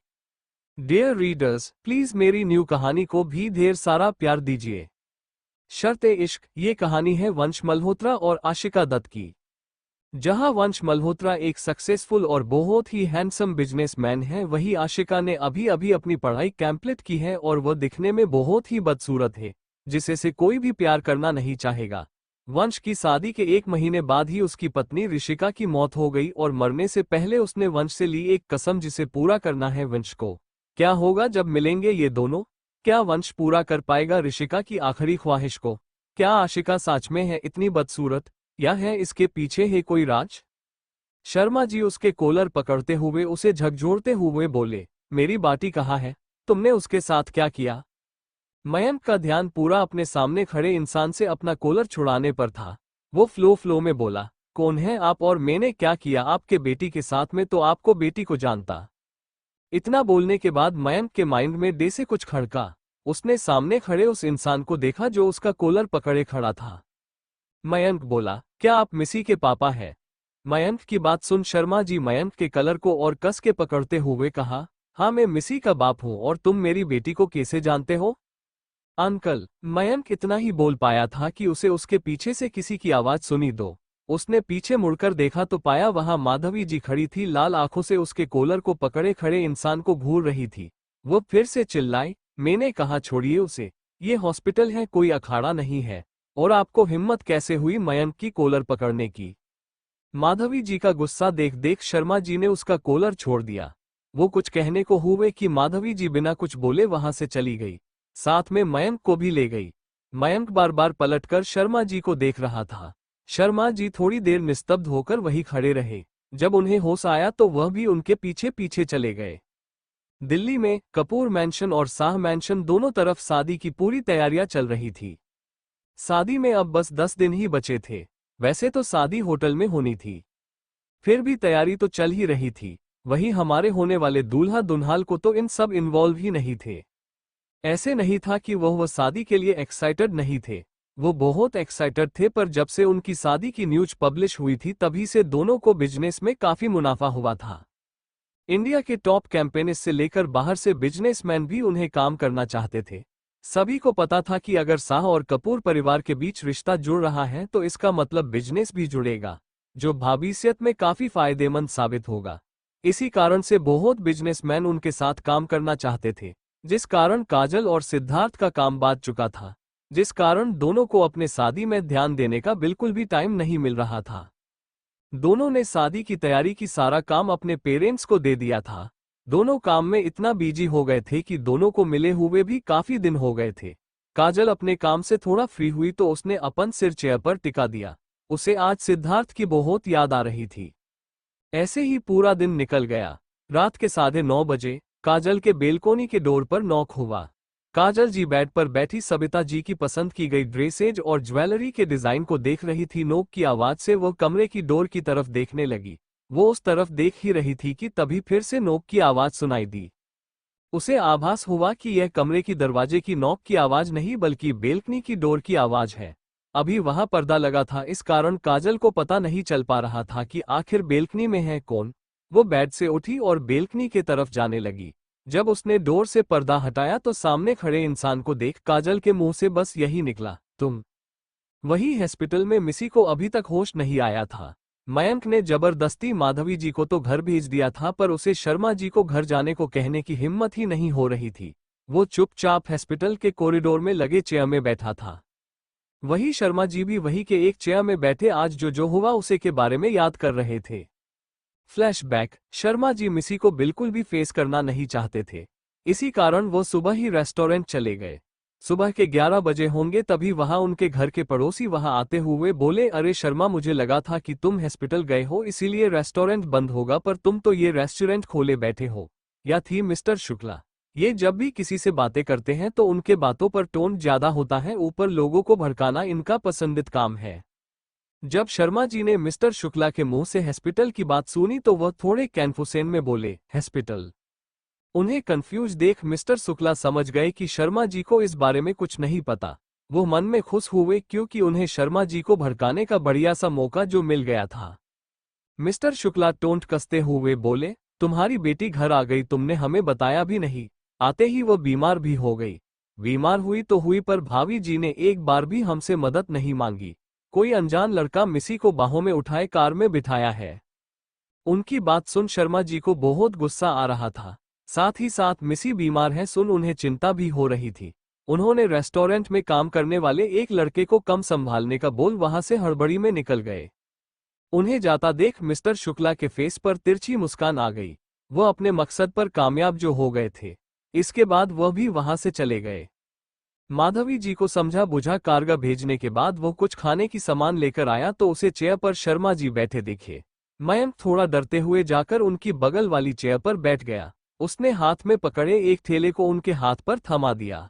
A: डियर रीडर्स, प्लीज मेरी न्यू कहानी को भी ढेर सारा प्यार दीजिए। शर्त-ए-इश्क, ये कहानी है वंश मल्होत्रा और आशिका दत्त की। जहां वंश मल्होत्रा एक सक्सेसफुल और बहुत ही हैंडसम बिजनेसमैन है, वहीं आशिका ने अभी अभी अपनी पढ़ाई कंप्लीट की है और वह दिखने में बहुत ही बदसूरत है, जिसे से कोई भी प्यार करना नहीं चाहेगा। वंश की शादी के 1 महीने बाद ही उसकी पत्नी ऋषिका की मौत हो गई और मरने से पहले उसने वंश से ली एक कसम जिसे पूरा करना है वंश को। क्या होगा जब मिलेंगे ये दोनों? क्या वंश पूरा कर पाएगा ऋषिका की आखिरी ख्वाहिश को? क्या आशिका सच में है इतनी बदसूरत, या है इसके पीछे है कोई राज? शर्मा जी उसके कॉलर पकड़ते हुए उसे झकझोरते हुए बोले, मेरी बाटी कहाँ है? तुमने उसके साथ क्या किया? मयंक का ध्यान पूरा अपने सामने खड़े इंसान से अपना कॉलर छुड़ाने पर था। वो फ्लो में बोला, कौन है आप और मैंने क्या किया आपके बेटी के साथ में? तो आपको बेटी को जानता। इतना बोलने के बाद मयंक के माइंड में डे से कुछ खड़का। उसने सामने खड़े उस इंसान को देखा जो उसका कॉलर पकड़े खड़ा था। मयंक बोला, क्या आप मिसी के पापा हैं? मयंक की बात सुन शर्मा जी मयंक के कलर को और कस के पकड़ते हुए कहा, हाँ मैं मिसी का बाप हूँ और तुम मेरी बेटी को कैसे जानते हो? अंकल। मयंक इतना ही बोल पाया था कि उसे उसके पीछे से किसी की आवाज सुनी दो। उसने पीछे मुड़कर देखा तो पाया वहां माधवी जी खड़ी थी, लाल आंखों से उसके कॉलर को पकड़े खड़े इंसान को घूर रही थी। वो फिर से चिल्लाई, मैंने कहा छोड़िए उसे, ये हॉस्पिटल है कोई अखाड़ा नहीं है। और आपको हिम्मत कैसे हुई मयंक की कॉलर पकड़ने की? माधवी जी का गुस्सा देख देख शर्मा जी ने उसका कॉलर छोड़ दिया। वो कुछ कहने को हुए कि माधवी जी बिना कुछ बोले वहां से चली गई, साथ में मयंक को भी ले गई। मयंक बार बार पलटकर शर्मा जी को देख रहा था। शर्मा जी थोड़ी देर निस्तब्ध होकर वहीं खड़े रहे। जब उन्हें होश आया तो वह भी उनके पीछे पीछे चले गए। दिल्ली में कपूर मैंशन और शाह मैंशन दोनों तरफ शादी की पूरी तैयारियां चल रही थी। शादी में अब बस 10 दिन ही बचे थे। वैसे तो शादी होटल में होनी थी, फिर भी तैयारी तो चल ही रही थी। वहीं हमारे होने वाले दूल्हा दुल्हन को तो इन सब इन्वॉल्व ही नहीं थे। ऐसे नहीं था कि वह शादी के लिए एक्साइटेड नहीं थे, वो बहुत एक्साइटेड थे। पर जब से उनकी शादी की न्यूज पब्लिश हुई थी तभी से दोनों को बिजनेस में काफी मुनाफा हुआ था। इंडिया के टॉप कैंपेनिस्ट से लेकर बाहर से बिजनेसमैन भी उन्हें काम करना चाहते थे। सभी को पता था कि अगर शाह और कपूर परिवार के बीच रिश्ता जुड़ रहा है तो इसका मतलब बिजनेस भी जुड़ेगा, जो भविष्य में काफी फायदेमंद साबित होगा। इसी कारण से बहुत बिजनेसमैन उनके साथ काम करना चाहते थे, जिस कारण काजल और सिद्धार्थ का काम बात चुका था, जिस कारण दोनों को अपने शादी में ध्यान देने का बिल्कुल भी टाइम नहीं मिल रहा था। दोनों ने शादी की तैयारी की सारा काम अपने पेरेंट्स को दे दिया था। दोनों काम में इतना बिजी हो गए थे कि दोनों को मिले हुए भी काफी दिन हो गए थे। काजल अपने काम से थोड़ा फ्री हुई तो उसने अपन सिर चेयर पर टिका दिया। उसे आज सिद्धार्थ की बहुत याद आ रही थी। ऐसे ही पूरा दिन निकल गया। रात के 9:30 बजे काजल के बेलकोनी के डोर पर नॉक हुआ। काजल जी बेड पर बैठी सबिता जी की पसंद की गई ड्रेसेज और ज्वेलरी के डिजाइन को देख रही थी। नॉक की आवाज से वह कमरे की डोर की तरफ देखने लगी। वो उस तरफ देख ही रही थी कि तभी फिर से नॉक की आवाज सुनाई दी। उसे आभास हुआ कि यह कमरे की दरवाजे की नॉक की आवाज नहीं बल्कि बेल्कनी की डोर की आवाज है। अभी वहां पर्दा लगा था, इस कारण काजल को पता नहीं चल पा रहा था कि आखिर बेल्कनी में है कौन। वो बेड से उठी और बेल्कनी के तरफ जाने लगी। जब उसने डोर से पर्दा हटाया तो सामने खड़े इंसान को देख काजल के मुंह से बस यही निकला, तुम? वही हॉस्पिटल में मिसी को अभी तक होश नहीं आया था। मयंक ने जबरदस्ती माधवी जी को तो घर भेज दिया था, पर उसे शर्मा जी को घर जाने को कहने की हिम्मत ही नहीं हो रही थी। वो चुपचाप हॉस्पिटल के कॉरिडोर में लगे चेयर में बैठा था। वही शर्मा जी भी वही के एक चेयर में बैठे आज जो हुआ उसे के बारे में याद कर रहे थे। फ्लैशबैक। शर्मा जी मिसी को बिल्कुल भी फेस करना नहीं चाहते थे, इसी कारण वो सुबह ही रेस्टोरेंट चले गए। सुबह के 11 बजे होंगे तभी वहां उनके घर के पड़ोसी वहां आते हुए बोले, अरे शर्मा, मुझे लगा था कि तुम हॉस्पिटल गए हो इसीलिए रेस्टोरेंट बंद होगा, पर तुम तो ये रेस्टोरेंट खोले बैठे हो। या थी मिस्टर शुक्ला। ये जब भी किसी से बातें करते हैं तो उनके बातों पर टोन ज्यादा होता है, ऊपर लोगों को भड़काना इनका पसंदीदा काम है। जब शर्मा जी ने मिस्टर शुक्ला के मुंह से हॉस्पिटल की बात सुनी तो वह थोड़े कन्फ्यूजन में बोले, हॉस्पिटल? उन्हें कंफ्यूज देख मिस्टर शुक्ला समझ गए कि शर्मा जी को इस बारे में कुछ नहीं पता। वो मन में खुश हुए क्योंकि उन्हें शर्मा जी को भड़काने का बढ़िया सा मौका जो मिल गया था। मिस्टर शुक्ला टोंट कसते हुए बोले, तुम्हारी बेटी घर आ गई, तुमने हमें बताया भी नहीं। आते ही वो बीमार भी हो गई। बीमार हुई तो हुई, पर भाभी जी ने एक बार भी हमसे मदद नहीं मांगी। कोई अनजान लड़का मिसी को बाहों में उठाए कार में बिठाया है। उनकी बात सुन शर्मा जी को बहुत गुस्सा आ रहा था। साथ ही साथ मिसी बीमार है सुन उन्हें चिंता भी हो रही थी। उन्होंने रेस्टोरेंट में काम करने वाले एक लड़के को कम संभालने का बोल वहां से हड़बड़ी में निकल गए। उन्हें जाता देख मिस्टर शुक्ला के फेस पर तिरछी मुस्कान आ गई। वह अपने मकसद पर कामयाब जो हो गए थे। इसके बाद वह भी वहां से चले गए। माधवी जी को समझा बुझा कारगा भेजने के बाद वो कुछ खाने की सामान लेकर आया तो उसे चेयर पर शर्मा जी बैठे दिखे। मयंक थोड़ा डरते हुए जाकर उनकी बगल वाली चेयर पर बैठ गया। उसने हाथ में पकड़े एक थैले को उनके हाथ पर थमा दिया।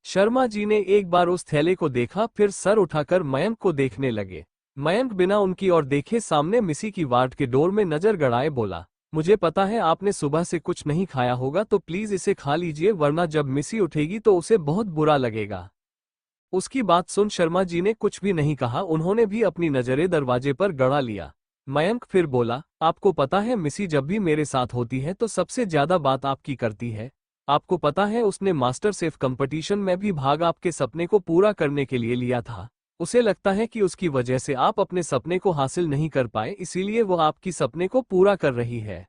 A: शर्मा जी ने एक बार उस थैले को देखा, फिर सर उठाकर मयंक को देखने लगे। मयंक बिना उनकी ओर देखे सामने मिसी की वार्ड के डोर में नजर गड़ाए बोला, मुझे पता है आपने सुबह से कुछ नहीं खाया होगा, तो प्लीज इसे खा लीजिए, वरना जब मिसी उठेगी तो उसे बहुत बुरा लगेगा। उसकी बात सुन शर्मा जी ने कुछ भी नहीं कहा। उन्होंने भी अपनी नजरें दरवाजे पर गड़ा लिया। मयंक फिर बोला, आपको पता है मिसी जब भी मेरे साथ होती है तो सबसे ज्यादा बात आपकी करती है। आपको पता है उसने मास्टर शेफ कंपटीशन में भी भाग आपके सपने को पूरा करने के लिए लिया था। उसे लगता है कि उसकी वजह से आप अपने सपने को हासिल नहीं कर पाए, इसीलिए वो आपकी सपने को पूरा कर रही है।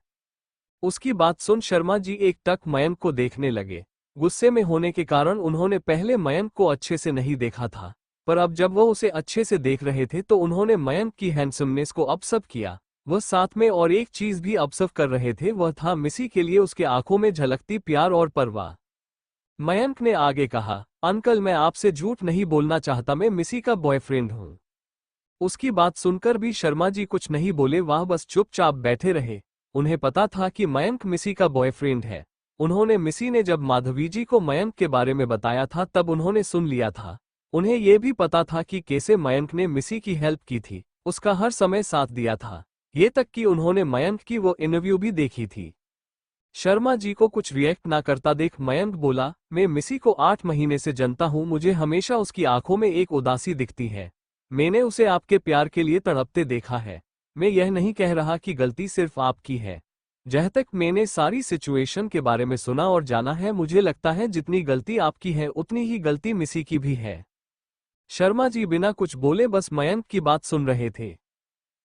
A: उसकी बात सुन शर्मा जी एक टक मयंक को देखने लगे। गुस्से में होने के कारण उन्होंने पहले मयंक को अच्छे से नहीं देखा था, पर अब जब वह उसे अच्छे से देख रहे थे तो उन्होंने मयंक की हैंडसमनेस को ऑब्जर्व किया। वह साथ में और एक चीज भी ऑब्जर्व कर रहे थे, वह था मिसी के लिए उसके आंखों में झलकती प्यार और परवाह। मयंक ने आगे कहा, अंकल मैं आपसे झूठ नहीं बोलना चाहता, मैं मिसी का बॉयफ्रेंड हूँ। उसकी बात सुनकर भी शर्मा जी कुछ नहीं बोले, वह बस चुपचाप बैठे रहे। उन्हें पता था कि मयंक मिसी का बॉयफ्रेंड है। उन्होंने मिसी ने जब माधवी जी को मयंक के बारे में बताया था तब उन्होंने सुन लिया था। उन्हें यह भी पता था कि कैसे मयंक ने मिसी की हेल्प की थी, उसका हर समय साथ दिया था। ये तक कि उन्होंने मयंक की वो इंटरव्यू भी देखी थी। शर्मा जी को कुछ रिएक्ट ना करता देख मयंक बोला, मैं मिसी को 8 महीने से जानता हूँ, मुझे हमेशा उसकी आंखों में एक उदासी दिखती है। मैंने उसे आपके प्यार के लिए तड़पते देखा है। मैं यह नहीं कह रहा कि गलती सिर्फ आपकी है। जहाँ तक मैंने सारी सिचुएशन के बारे में सुना और जाना है, मुझे लगता है जितनी गलती आपकी है उतनी ही गलती मिसी की भी है। शर्मा जी बिना कुछ बोले बस मयंक की बात सुन रहे थे।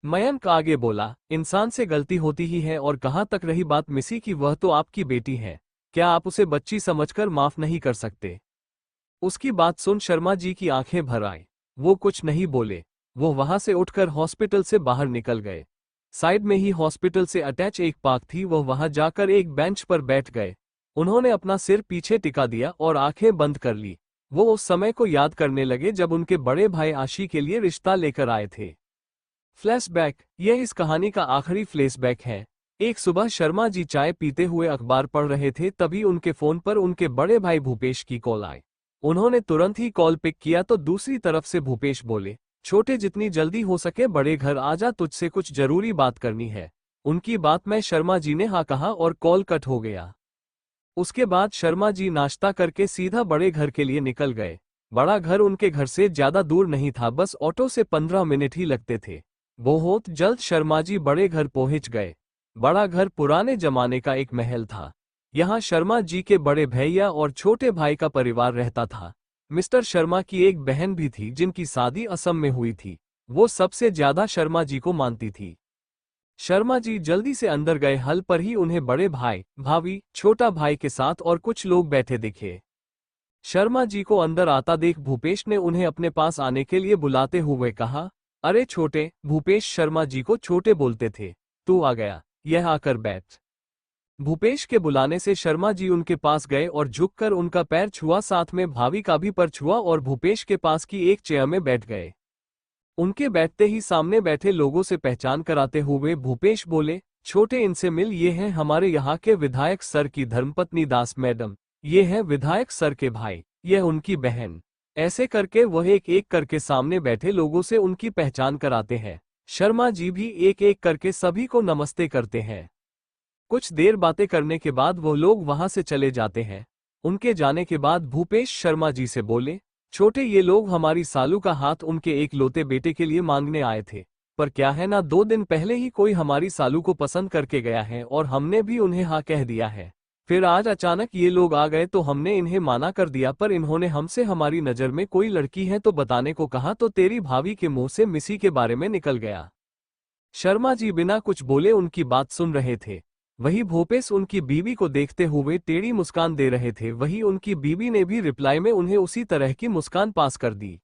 A: मयंक आगे बोला, इंसान से गलती होती ही है, और कहाँ तक रही बात मिसी की, वह तो आपकी बेटी है। क्या आप उसे बच्ची समझकर माफ नहीं कर सकते? उसकी बात सुन शर्मा जी की आंखें भर आई। वो कुछ नहीं बोले। वो वहां से उठकर हॉस्पिटल से बाहर निकल गए। साइड में ही हॉस्पिटल से अटैच एक पार्क थी, वो वहां जाकर एक बेंच पर बैठ गए। उन्होंने अपना सिर पीछे टिका दिया और आंखें बंद कर ली। वो उस समय को याद करने लगे जब उनके बड़े भाई आशी के लिए रिश्ता लेकर आए थे। फ्लैशबैक, यह इस कहानी का आखिरी फ्लैशबैक है। एक सुबह शर्मा जी चाय पीते हुए अखबार पढ़ रहे थे, तभी उनके फोन पर उनके बड़े भाई भूपेश की कॉल आई। उन्होंने तुरंत ही कॉल पिक किया तो दूसरी तरफ से भूपेश बोले, छोटे जितनी जल्दी हो सके बड़े घर आजा, तुझसे कुछ जरूरी बात करनी है। उनकी बात में शर्मा जी ने हाँ कहा और कॉल कट हो गया। उसके बाद शर्मा जी नाश्ता करके सीधा बड़े घर के लिए निकल गए। बड़ा घर उनके घर से ज्यादा दूर नहीं था, बस ऑटो से 15 मिनट ही लगते थे। बहुत जल्द शर्मा जी बड़े घर पहुंच गए। बड़ा घर पुराने जमाने का एक महल था। यहाँ शर्मा जी के बड़े भैया और छोटे भाई का परिवार रहता था। मिस्टर शर्मा की एक बहन भी थी जिनकी शादी असम में हुई थी। वो सबसे ज्यादा शर्मा जी को मानती थी। शर्मा जी जल्दी से अंदर गए। हल पर ही उन्हें बड़े भाई, भाभी, छोटा भाई के साथ और कुछ लोग बैठे दिखे। शर्मा जी को अंदर आता देख भूपेश ने उन्हें अपने पास आने के लिए बुलाते हुए कहा, अरे छोटे। भूपेश शर्मा जी को छोटे बोलते थे। तू आ गया, यह आकर बैठ। भूपेश के बुलाने से शर्मा जी उनके पास गए और झुककर उनका पैर छुआ, साथ में भाभी का भी पैर छुआ और भूपेश के पास की एक चेयर में बैठ गए। उनके बैठते ही सामने बैठे लोगों से पहचान कराते हुए भूपेश बोले, छोटे इनसे मिल, ये हैं हमारे यहाँ के विधायक सर की धर्मपत्नी दास मैडम। ये है विधायक सर के भाई, यह उनकी बहन। ऐसे करके वह एक एक करके सामने बैठे लोगों से उनकी पहचान कराते हैं। शर्मा जी भी एक एक करके सभी को नमस्ते करते हैं। कुछ देर बातें करने के बाद वो लोग वहां से चले जाते हैं। उनके जाने के बाद भूपेश शर्मा जी से बोले, छोटे ये लोग हमारी सालू का हाथ उनके एक लौते बेटे के लिए मांगने आए थे, पर क्या है ना 2 दिन पहले ही कोई हमारी सालू को पसंद करके गया है और हमने भी उन्हें हाँ कह दिया है। फिर आज अचानक ये लोग आ गए तो हमने इन्हें माना कर दिया, पर इन्होंने हमसे हमारी नज़र में कोई लड़की है तो बताने को कहा, तो तेरी भाभी के मुंह से मिसी के बारे में निकल गया। शर्मा जी बिना कुछ बोले उनकी बात सुन रहे थे। वही भूपेश उनकी बीवी को देखते हुए टेढ़ी मुस्कान दे रहे थे, वही उनकी बीवी ने भी रिप्लाई में उन्हें उसी तरह की मुस्कान पास कर दी।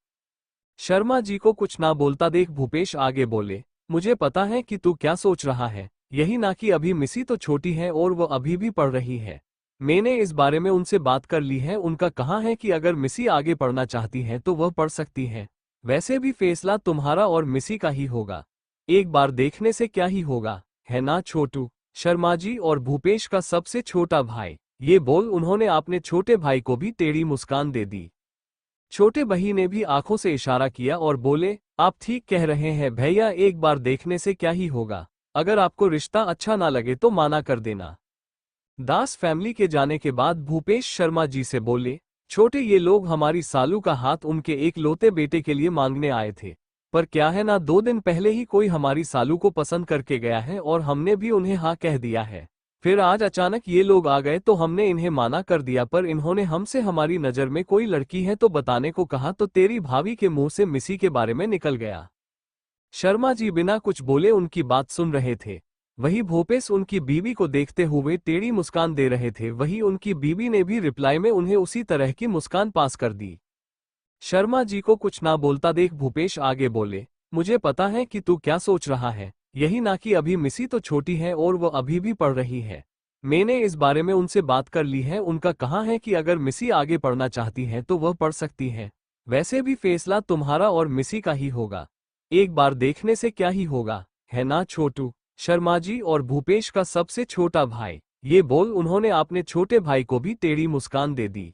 A: शर्मा जी को कुछ ना बोलता देख भूपेश आगे बोले, मुझे पता है कि तू क्या सोच रहा है, यही ना कि अभी मिसी तो छोटी है और वो अभी भी पढ़ रही है। मैंने इस बारे में उनसे बात कर ली है, उनका कहा है कि अगर मिसी आगे पढ़ना चाहती है तो वह पढ़ सकती है। वैसे भी फैसला तुम्हारा और मिसी का ही होगा, एक बार देखने से क्या ही होगा, है ना छोटू। शर्मा जी और भूपेश का सबसे छोटा भाई, ये बोल उन्होंने अपने छोटे भाई को भी टेढ़ी मुस्कान दे दी। छोटे भाई ने भी आंखों से इशारा किया और बोले, आप ठीक कह रहे हैं भैया, एक बार देखने से क्या ही होगा, अगर आपको रिश्ता अच्छा ना लगे तो माना कर देना। दास फैमिली के जाने के बाद भूपेश शर्मा जी से बोले, छोटे ये लोग हमारी सालू का हाथ उनके एक लौते बेटे के लिए मांगने आए थे, पर क्या है ना 2 दिन पहले ही कोई हमारी सालू को पसंद करके गया है और हमने भी उन्हें हाँ कह दिया है। फिर आज अचानक ये लोग आ गए तो हमने इन्हें माना कर दिया, पर इन्होंने हमसे हमारी नज़र में कोई लड़की है तो बताने को कहा, तो तेरी भाभी के मुंह से मिसी के बारे में निकल गया। शर्मा जी बिना कुछ बोले उनकी बात सुन रहे थे। वही भूपेश उनकी बीवी को देखते हुए टेढ़ी मुस्कान दे रहे थे, वही उनकी बीवी ने भी रिप्लाई में उन्हें उसी तरह की मुस्कान पास कर दी। शर्मा जी को कुछ ना बोलता देख भूपेश आगे बोले, मुझे पता है कि तू क्या सोच रहा है, यही ना कि अभी मिसी तो छोटी है और वो अभी भी पढ़ रही है। मैंने इस बारे में उनसे बात कर ली है, उनका कहा है कि अगर मिसी आगे पढ़ना चाहती है तो वह पढ़ सकती है। वैसे भी फैसला तुम्हारा और मिसी का ही होगा, एक बार देखने से क्या ही होगा, है ना छोटू। शर्मा जी और भूपेश का सबसे छोटा भाई, ये बोल उन्होंने अपने छोटे भाई को भी टेढ़ी मुस्कान दे दी।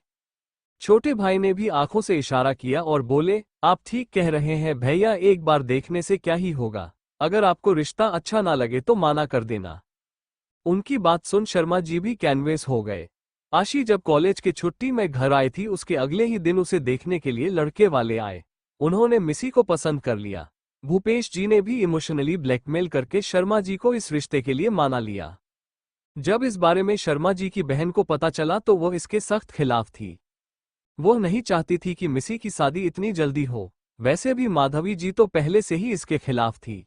A: छोटे भाई ने भी आंखों से इशारा किया और बोले, आप ठीक कह रहे हैं भैया, एक बार देखने से क्या ही होगा, अगर आपको रिश्ता अच्छा ना लगे तो माना कर देना। उनकी बात सुन शर्मा जी भी कैनवेस हो गए। आशी जब कॉलेज की छुट्टी में घर आई थी, उसके अगले ही दिन उसे देखने के लिए लड़के वाले आए। उन्होंने मिसी को पसंद कर लिया। भूपेश जी ने भी इमोशनली ब्लैकमेल करके शर्मा जी को इस रिश्ते के लिए माना लिया। जब इस बारे में शर्मा जी की बहन को पता चला तो वो इसके सख्त खिलाफ थी। वो नहीं चाहती थी कि मिसी की शादी इतनी जल्दी हो। वैसे भी माधवी जी तो पहले से ही इसके खिलाफ थी।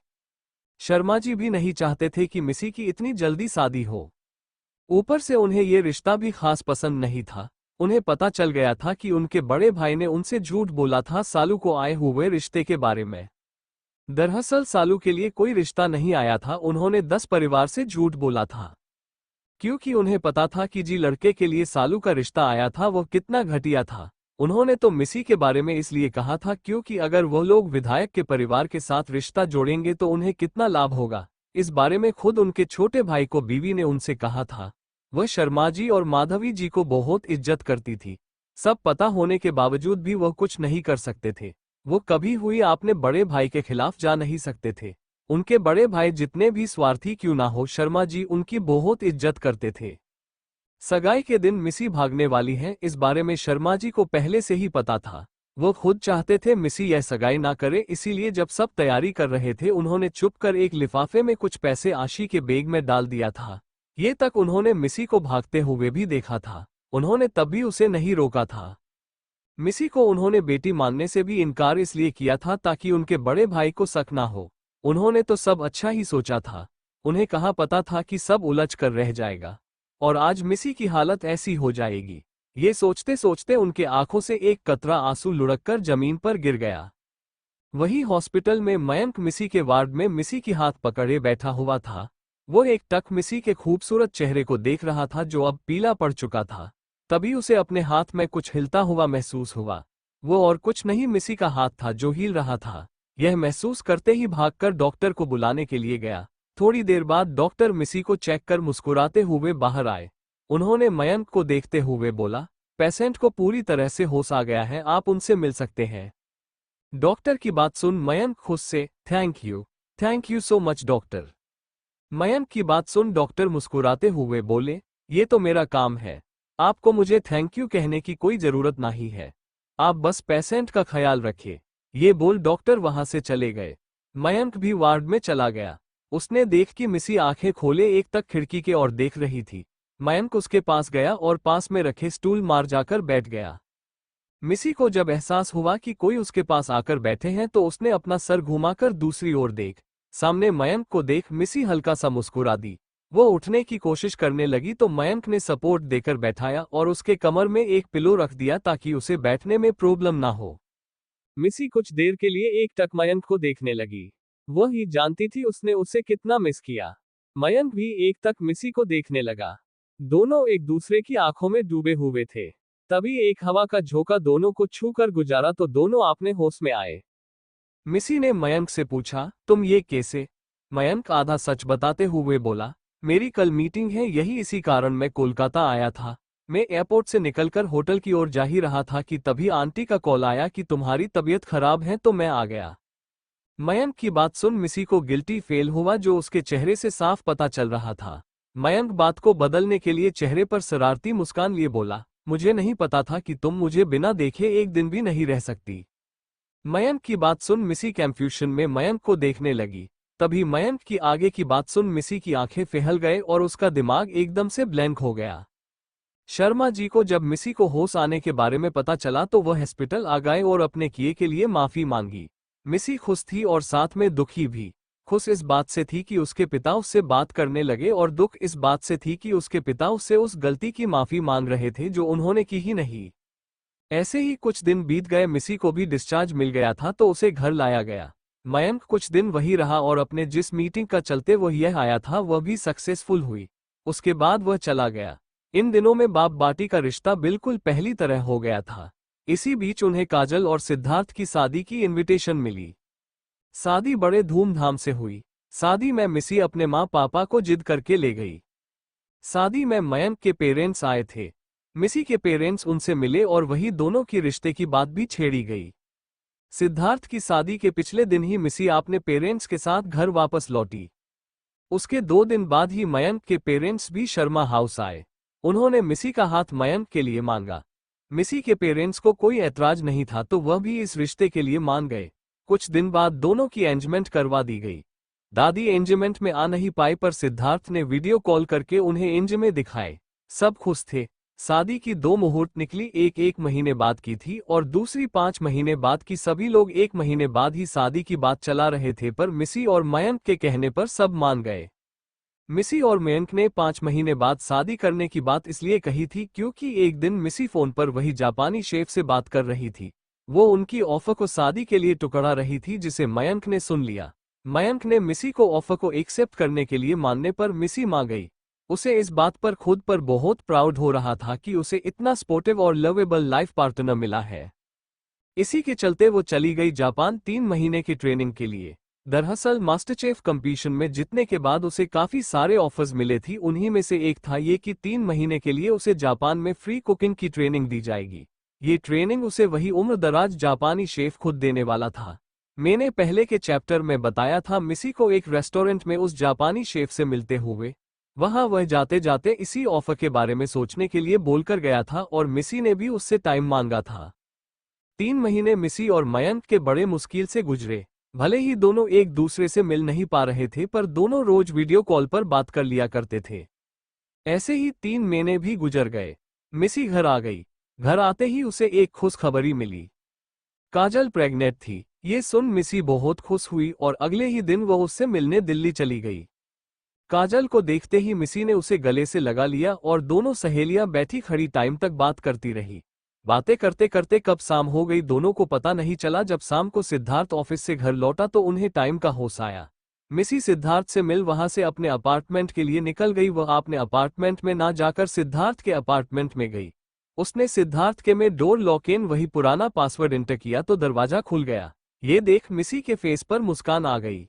A: शर्मा जी भी नहीं चाहते थे कि मिसी की इतनी जल्दी शादी हो। ऊपर से उन्हें ये रिश्ता भी खास पसंद नहीं था। उन्हें पता चल गया था कि उनके बड़े भाई ने उनसे झूठ बोला था सालू को आए हुए रिश्ते के बारे में। दरअसल सालू के लिए कोई रिश्ता नहीं आया था, उन्होंने 10 परिवार से झूठ बोला था। क्योंकि उन्हें पता था कि जी लड़के के लिए सालू का रिश्ता आया था वो कितना घटिया था। उन्होंने तो मिसी के बारे में इसलिए कहा था क्योंकि अगर वो लोग विधायक के परिवार के साथ रिश्ता जोड़ेंगे तो उन्हें कितना लाभ होगा। इस बारे में खुद उनके छोटे भाई को बीवी ने उनसे कहा था। वह शर्मा जी और माधवी जी को बहुत इज्जत करती थी। सब पता होने के बावजूद भी वह कुछ नहीं कर सकते थे। वो कभी हुई आपने बड़े भाई के खिलाफ जा नहीं सकते थे। उनके बड़े भाई जितने भी स्वार्थी क्यों ना हो, शर्मा जी उनकी बहुत इज्जत करते थे। सगाई के दिन मिसी भागने वाली है, इस बारे में शर्मा जी को पहले से ही पता था। वो खुद चाहते थे मिसी यह सगाई ना करे, इसीलिए जब सब तैयारी कर रहे थे उन्होंने चुपकर एक लिफाफे में कुछ पैसे आशी के बैग में डाल दिया था। ये तक उन्होंने मिसी को भागते हुए भी देखा था। उन्होंने तब भी उसे नहीं रोका था। मिसी को उन्होंने बेटी मानने से भी इनकार इसलिए किया था ताकि उनके बड़े भाई को शक ना हो। उन्होंने तो सब अच्छा ही सोचा था। उन्हें कहाँ पता था कि सब उलझ कर रह जाएगा और आज मिसी की हालत ऐसी हो जाएगी। ये सोचते सोचते उनके आंखों से एक कतरा आंसू लुढ़ककर जमीन पर गिर गया। वही हॉस्पिटल में मयंक मिसी के वार्ड में मिसी की हाथ पकड़े बैठा हुआ था। वो एक टक मिसी के खूबसूरत चेहरे को देख रहा था जो अब पीला पड़ चुका था। तभी उसे अपने हाथ में कुछ हिलता हुआ महसूस हुआ। वो और कुछ नहीं मिसी का हाथ था जो हिल रहा था। यह महसूस करते ही भागकर डॉक्टर को बुलाने के लिए गया। थोड़ी देर बाद डॉक्टर मिसी को चेक कर मुस्कुराते हुए बाहर आए। उन्होंने मयंक को देखते हुए बोला, पेशेंट को पूरी तरह से होश आ गया है, आप उनसे मिल सकते हैं। डॉक्टर की बात सुन मयंक खुश से thank you so much doctor. Mayank की बात सुन डॉक्टर मुस्कुराते हुए बोले, ये तो मेरा काम है, आपको मुझे थैंक यू कहने की कोई जरूरत नहीं है, आप बस पेशेंट का ख्याल रखिए। ये बोल डॉक्टर वहां से चले गए। मयंक भी वार्ड में चला गया। उसने देख कि मिसी आंखें खोले एक तक खिड़की के ओर देख रही थी। मयंक उसके पास गया और पास में रखे स्टूल मार जाकर बैठ गया। मिसी को जब एहसास हुआ कि कोई उसके पास आकर बैठे हैं तो उसने अपना सर घुमाकर दूसरी ओर देख। सामने मयंक को देख मिसी हल्का सा मुस्कुरा दी। वो उठने की कोशिश करने लगी तो मयंक ने सपोर्ट देकर बैठाया और उसके कमर में एक पिलो रख दिया ताकि उसे बैठने में प्रॉब्लम ना हो। मिसी कुछ देर के लिए एकटक मयंक को देखने लगी। वो ही जानती थी उसने उसे कितना मिस किया। मयंक भी एकटक मिसी को देखने लगा। दोनों एक दूसरे की आंखों में डूबे हुए थे। तभी एक हवा का झोंका दोनों को छू कर गुजारा तो दोनों अपने होश में आए। मिसी ने मयंक से पूछा, तुम ये कैसे? मयंक आधा सच बताते हुए बोला, मेरी कल मीटिंग है, यही इसी कारण मैं कोलकाता आया था। मैं एयरपोर्ट से निकलकर होटल की ओर जा ही रहा था कि तभी आंटी का कॉल आया कि तुम्हारी तबीयत खराब है, तो मैं आ गया। मयंक की बात सुन मिसी को गिल्टी फेल हुआ जो उसके चेहरे से साफ पता चल रहा था। मयंक बात को बदलने के लिए चेहरे पर शरारती मुस्कान लिए बोला, मुझे नहीं पता था कि तुम मुझे बिना देखे एक दिन भी नहीं रह सकती। मयंक की बात सुन मिसी कंफ्यूजन में मयंक को देखने लगी। तभी मयंक की आगे की बात सुन मिसी की आंखें फैल गए और उसका दिमाग एकदम से ब्लैंक हो गया। शर्मा जी को जब मिसी को होश आने के बारे में पता चला तो वह हॉस्पिटल आ गए और अपने किए के लिए माफी मांगी। मिसी खुश थी और साथ में दुखी भी। खुश इस बात से थी कि उसके पिता उससे बात करने लगे और दुख इस बात से थी कि उसके पिता उससे उस गलती की माफी मांग रहे थे जो उन्होंने की ही नहीं। ऐसे ही कुछ दिन बीत गए। मिसी को भी डिस्चार्ज मिल गया था तो उसे घर लाया गया। मयंक कुछ दिन वही रहा और अपने जिस मीटिंग का चलते वह यह आया था वह भी सक्सेसफुल हुई। उसके बाद वह चला गया। इन दिनों में बाप बाटी का रिश्ता बिल्कुल पहली तरह हो गया था। इसी बीच उन्हें काजल और सिद्धार्थ की शादी की इनविटेशन मिली। शादी बड़े धूमधाम से हुई। शादी में मिसी अपने माँ पापा को जिद करके ले गई। शादी में मयंक के पेरेंट्स आए थे। मिसी के पेरेंट्स उनसे मिले और वही दोनों की रिश्ते की बात भी छेड़ी गई। सिद्धार्थ की शादी के पिछले दिन ही मिसी अपने पेरेंट्स के साथ घर वापस लौटी। उसके 2 दिन बाद ही मयंक के पेरेंट्स भी शर्मा हाउस आए। उन्होंने मिसी का हाथ मयंक के लिए मांगा। मिसी के पेरेंट्स को कोई ऐतराज नहीं था तो वह भी इस रिश्ते के लिए मान गए। कुछ दिन बाद दोनों की एंगेजमेंट करवा दी गई। दादी एंगेजमेंट में आ नहीं पाई पर सिद्धार्थ ने वीडियो कॉल करके उन्हें एंगेजमेंट दिखाए। सब खुश थे। शादी की 2 मुहूर्त निकली, एक महीने बाद की थी और दूसरी 5 महीने बाद की। सभी लोग 1 महीने बाद ही शादी की बात चला रहे थे पर मिसी और मयंक के कहने पर सब मान गए। मिसी और मयंक ने 5 महीने बाद शादी करने की बात इसलिए कही थी क्योंकि एक दिन मिसी फोन पर वही जापानी शेफ से बात कर रही थी। वो उनकी ऑफर को शादी के लिए टुकड़ा रही थी जिसे मयंक ने सुन लिया। मयंक ने मिसी को ऑफर को एक्सेप्ट करने के लिए मानने पर मिसी मान गई। उसे इस बात पर खुद पर बहुत प्राउड हो रहा था कि उसे इतना सपोर्टिव और लवेबल लाइफ पार्टनर मिला है। इसी के चलते वो चली गई जापान 3 महीने की ट्रेनिंग के लिए। दरअसल मास्टरचेफ कंपटीशन में जीतने के बाद उसे काफी सारे ऑफर्स मिले थी। उन्हीं में से एक था ये कि 3 महीने के लिए उसे जापान में फ्री कुकिंग की ट्रेनिंग दी जाएगी। ये ट्रेनिंग उसे वही उम्रदराज जापानी शेफ खुद देने वाला था। मैंने पहले के चैप्टर में बताया था मिसी को एक रेस्टोरेंट में उस जापानी शेफ से मिलते हुए। वहां वह जाते जाते इसी ऑफर के बारे में सोचने के लिए बोलकर गया था और मिसी ने भी उससे टाइम मांगा था। 3 महीने मिसी और मयंक के बड़े मुश्किल से गुजरे। भले ही दोनों एक दूसरे से मिल नहीं पा रहे थे पर दोनों रोज वीडियो कॉल पर बात कर लिया करते थे। ऐसे ही 3 महीने भी गुजर गए। मिसी घर आ गई। घर आते ही उसे एक खुशखबरी मिली। काजल प्रेग्नेंट थी। ये सुन मिसी बहुत खुश हुई और अगले ही दिन वह उससे मिलने दिल्ली चली गई। काजल को देखते ही मिसी ने उसे गले से लगा लिया और दोनों सहेलियां बैठी खड़ी टाइम तक बात करती रही। बातें करते करते कब शाम हो गई दोनों को पता नहीं चला। जब शाम को सिद्धार्थ ऑफिस से घर लौटा तो उन्हें टाइम का होश आया। मिसी सिद्धार्थ से मिल वहां से अपने अपार्टमेंट के लिए निकल गई। वह अपने अपार्टमेंट में ना जाकर सिद्धार्थ के अपार्टमेंट में गई। उसने सिद्धार्थ के में डोर लॉक इन वही पुराना पासवर्ड एंटर किया तो दरवाजा खुल गया। ये देख मिसी के फेस पर मुस्कान आ गई।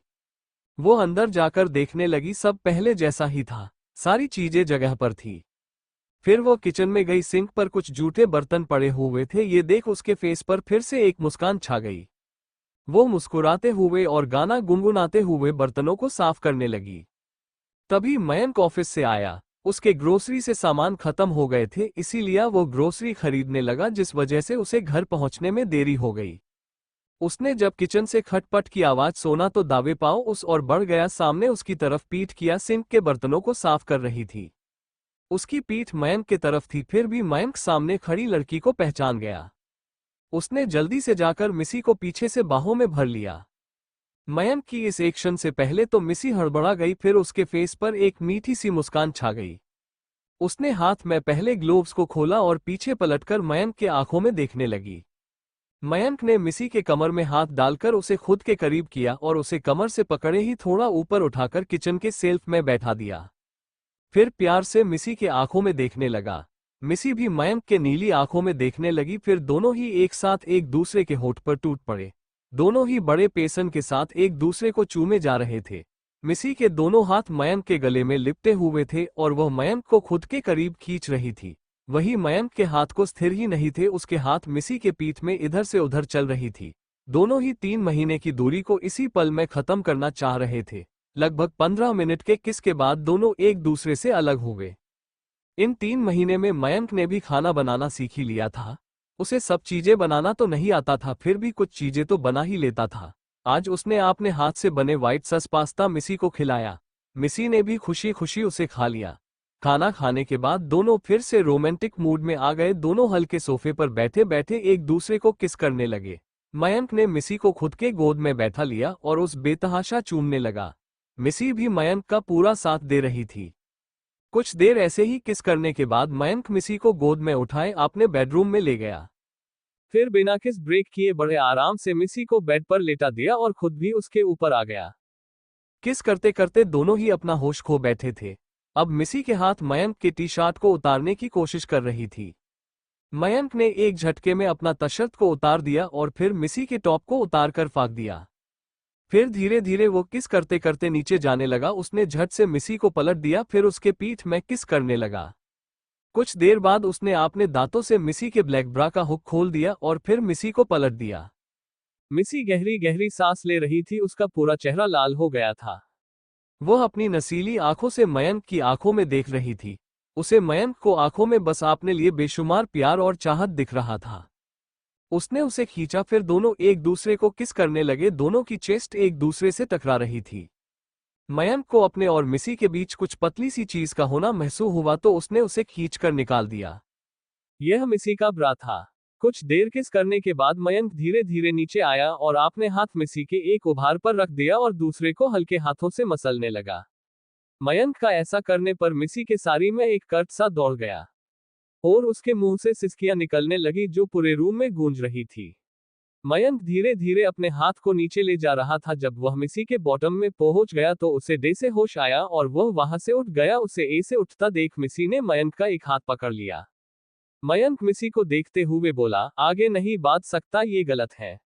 A: वो अंदर जाकर देखने लगी, सब पहले जैसा ही था। सारी चीजें जगह पर थी। फिर वो किचन में गई। सिंक पर कुछ जूठे बर्तन पड़े हुए थे। ये देख उसके फेस पर फिर से एक मुस्कान छा गई। वो मुस्कुराते हुए और गाना गुनगुनाते हुए बर्तनों को साफ करने लगी। तभी मयंक ऑफिस से आया। उसके ग्रोसरी से सामान खत्म हो गए थे इसीलिए वो ग्रोसरी खरीदने लगा जिस वजह से उसे घर पहुंचने में देरी हो गई। उसने जब किचन से खटपट की आवाज सुना तो दावे पांव उस और बढ़ गया। सामने उसकी तरफ पीठ किया सिंक के बर्तनों को साफ कर रही थी। उसकी पीठ मयंक की तरफ थी फिर भी मयंक सामने खड़ी लड़की को पहचान गया। उसने जल्दी से जाकर मिसी को पीछे से बाहों में भर लिया। मयंक की इस एक्शन से पहले तो मिसी हड़बड़ा गई, फिर उसके फेस पर एक मीठी सी मुस्कान छा गई। उसने हाथ में पहले ग्लोव्स को खोला और पीछे पलटकर मयंक के आंखों में देखने लगी। मयंक ने मिसी के कमर में हाथ डालकर उसे खुद के करीब किया और उसे कमर से पकड़े ही थोड़ा ऊपर उठाकर किचन के सेल्फ में बैठा दिया। फिर प्यार से मिसी के आंखों में देखने लगा। मिसी भी मयंक के नीली आंखों में देखने लगी। फिर दोनों ही एक साथ एक दूसरे के होठ पर टूट पड़े। दोनों ही बड़े पेशन के साथ एक दूसरे को चूमे जा रहे थे। मिसी के दोनों हाथ मयंक के गले में लिपटे हुए थे और वह मयंक को खुद के करीब खींच रही थी। वही मयंक के हाथ को स्थिर ही नहीं थे, उसके हाथ मिसी के पीठ में इधर से उधर चल रही थी। दोनों ही 3 महीने की दूरी को इसी पल में खत्म करना चाह रहे थे। लगभग 15 मिनट के किस के बाद दोनों एक दूसरे से अलग हुए। इन 3 महीने में मयंक ने भी खाना बनाना सीख ही लिया था। उसे सब चीजें बनाना तो नहीं आता था, फिर भी कुछ चीजें तो बना ही लेता था। आज उसने अपने हाथ से बने व्हाइट सॉस पास्ता मिसी को खिलाया। मिसी ने भी खुशी खुशी उसे खा लिया। खाना खाने के बाद दोनों फिर से रोमांटिक मूड में आ गए। दोनों हल्के सोफे पर बैठे बैठे एक दूसरे को किस करने लगे। मयंक ने मिसी को खुद के गोद में बैठा लिया और उस बेतहाशा चूमने लगा। मिसी भी मयंक का पूरा साथ दे रही थी। कुछ देर ऐसे ही किस करने के बाद मयंक मिसी को गोद में उठाए अपने बेडरूम में ले गया। फिर बिना किस ब्रेक किए बड़े आराम से मिसी को बेड पर लेटा दिया और खुद भी उसके ऊपर आ गया। किस करते करते दोनों ही अपना होश खो बैठे थे। अब मिसी के हाथ मयंक के टी शर्ट को उतारने की कोशिश कर रही थी। मयंक ने एक झटके में अपना तशर्त को उतार दिया और फिर मिसी के टॉप को उतार कर फेंक दिया। फिर धीरे धीरे वो किस करते करते नीचे जाने लगा। उसने झट से मिसी को पलट दिया, फिर उसके पीठ में किस करने लगा। कुछ देर बाद उसने अपने दांतों से मिसी के ब्लैक ब्रा का हुक खोल दिया और फिर मिसी को पलट दिया। मिसी गहरी गहरी सांस ले रही थी, उसका पूरा चेहरा लाल हो गया था। वह अपनी नसीली आंखों से मयंक की आंखों में देख रही थी। उसे मयंक को आंखों में बस अपने लिए बेशुमार प्यार और चाहत दिख रहा था। उसने उसे खींचा, फिर दोनों एक दूसरे को किस करने लगे। दोनों की चेस्ट एक दूसरे से टकरा रही थी। मयंक को अपने और मिसी के बीच कुछ पतली सी चीज का होना महसूस हुआ तो उसने उसे खींचकर निकाल दिया। यह मिसी का ब्रा था। कुछ देर किस करने के बाद मयंक धीरे धीरे नीचे आया और अपने हाथ मिसी के एक उभार पर रख दिया और दूसरे को हल्के हाथों से मसलने लगा। मयंक का ऐसा करने पर मिसी के साड़ी में एक कर्ट सा दौड़ गया और उसके मुंह से सिसकियां निकलने लगी जो पूरे रूम में गूंज रही थी। मयंक धीरे धीरे अपने हाथ को नीचे ले जा रहा था। जब वह मिसी के बॉटम में पहुंच गया तो उसे डे से होश आया और वह वहां से उठ गया। उसे ए से उठता देख मिसी ने मयंक का एक हाथ पकड़ लिया। मयंक मिसी को देखते हुए बोला, आगे नहीं बढ़ सकता, ये गलत है।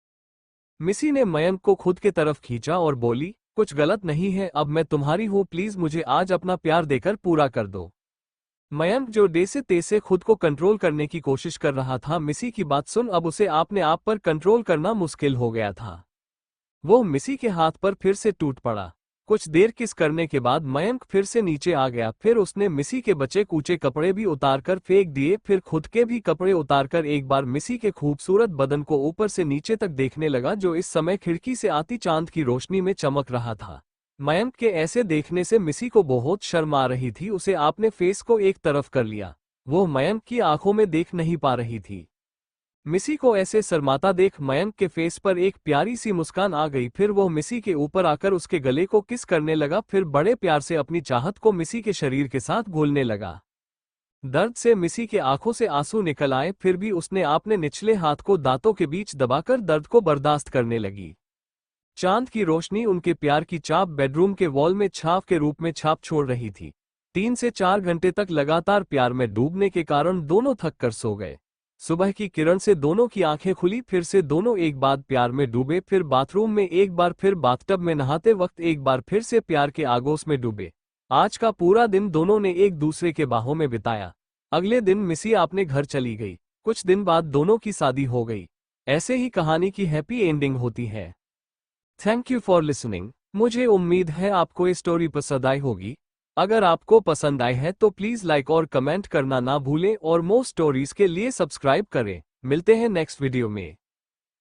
A: मिसी ने मयंक को खुद के तरफ खींचा और बोली, कुछ गलत नहीं है, अब मैं तुम्हारी हूं, प्लीज मुझे आज अपना प्यार देकर पूरा कर दो। मयंक जो डे से तेज खुद को कंट्रोल करने की कोशिश कर रहा था, मिसी की बात सुन अब उसे अपने आप पर कंट्रोल करना मुश्किल हो गया था। वो मिसी के हाथ पर फिर से टूट पड़ा। कुछ देर किस करने के बाद मयंक फिर से नीचे आ गया। फिर उसने मिसी के बचे कूचे कपड़े भी उतारकर फेंक दिए। फिर खुद के भी कपड़े उतारकर एक बार मिसी के खूबसूरत बदन को ऊपर से नीचे तक देखने लगा, जो इस समय खिड़की से आती चांद की रोशनी में चमक रहा था। मयंक के ऐसे देखने से मिसी को बहुत शर्म आ रही थी। उसे आपने फेस को एक तरफ कर लिया। वो मयंक की आंखों में देख नहीं पा रही थी। मिसी को ऐसे शर्माता देख मयंक के फेस पर एक प्यारी सी मुस्कान आ गई। फिर वो मिसी के ऊपर आकर उसके गले को किस करने लगा। फिर बड़े प्यार से अपनी चाहत को मिसी के शरीर के साथ घोलने लगा। दर्द से मिसी के आंखों से आंसू निकल आए, फिर भी उसने अपने निचले हाथ को दांतों के बीच दबाकर दर्द को बर्दाश्त करने लगी। चांद की रोशनी उनके प्यार की चाप बेडरूम के वॉल में छाप के रूप में छाप छोड़ रही थी। 3 से 4 घंटे तक लगातार प्यार में डूबने के कारण दोनों थक कर सो गए। सुबह की किरण से दोनों की आंखें खुली। फिर से दोनों एक बाद प्यार में डूबे। फिर बाथरूम में एक बार, फिर बाथटब में नहाते वक्त एक बार, फिर से प्यार के आगोश में डूबे। आज का पूरा दिन दोनों ने एक दूसरे के बाहों में बिताया। अगले दिन मिसी अपने घर चली गई। कुछ दिन बाद दोनों की शादी हो गई। ऐसे ही कहानी की हैप्पी एंडिंग होती है। Thank you for listening. मुझे उम्मीद है आपको ये स्टोरी पसंद आई होगी। अगर आपको पसंद आई है तो प्लीज लाइक और कमेंट करना ना भूलें और मोर स्टोरीज के लिए सब्सक्राइब करें। मिलते हैं नेक्स्ट वीडियो में।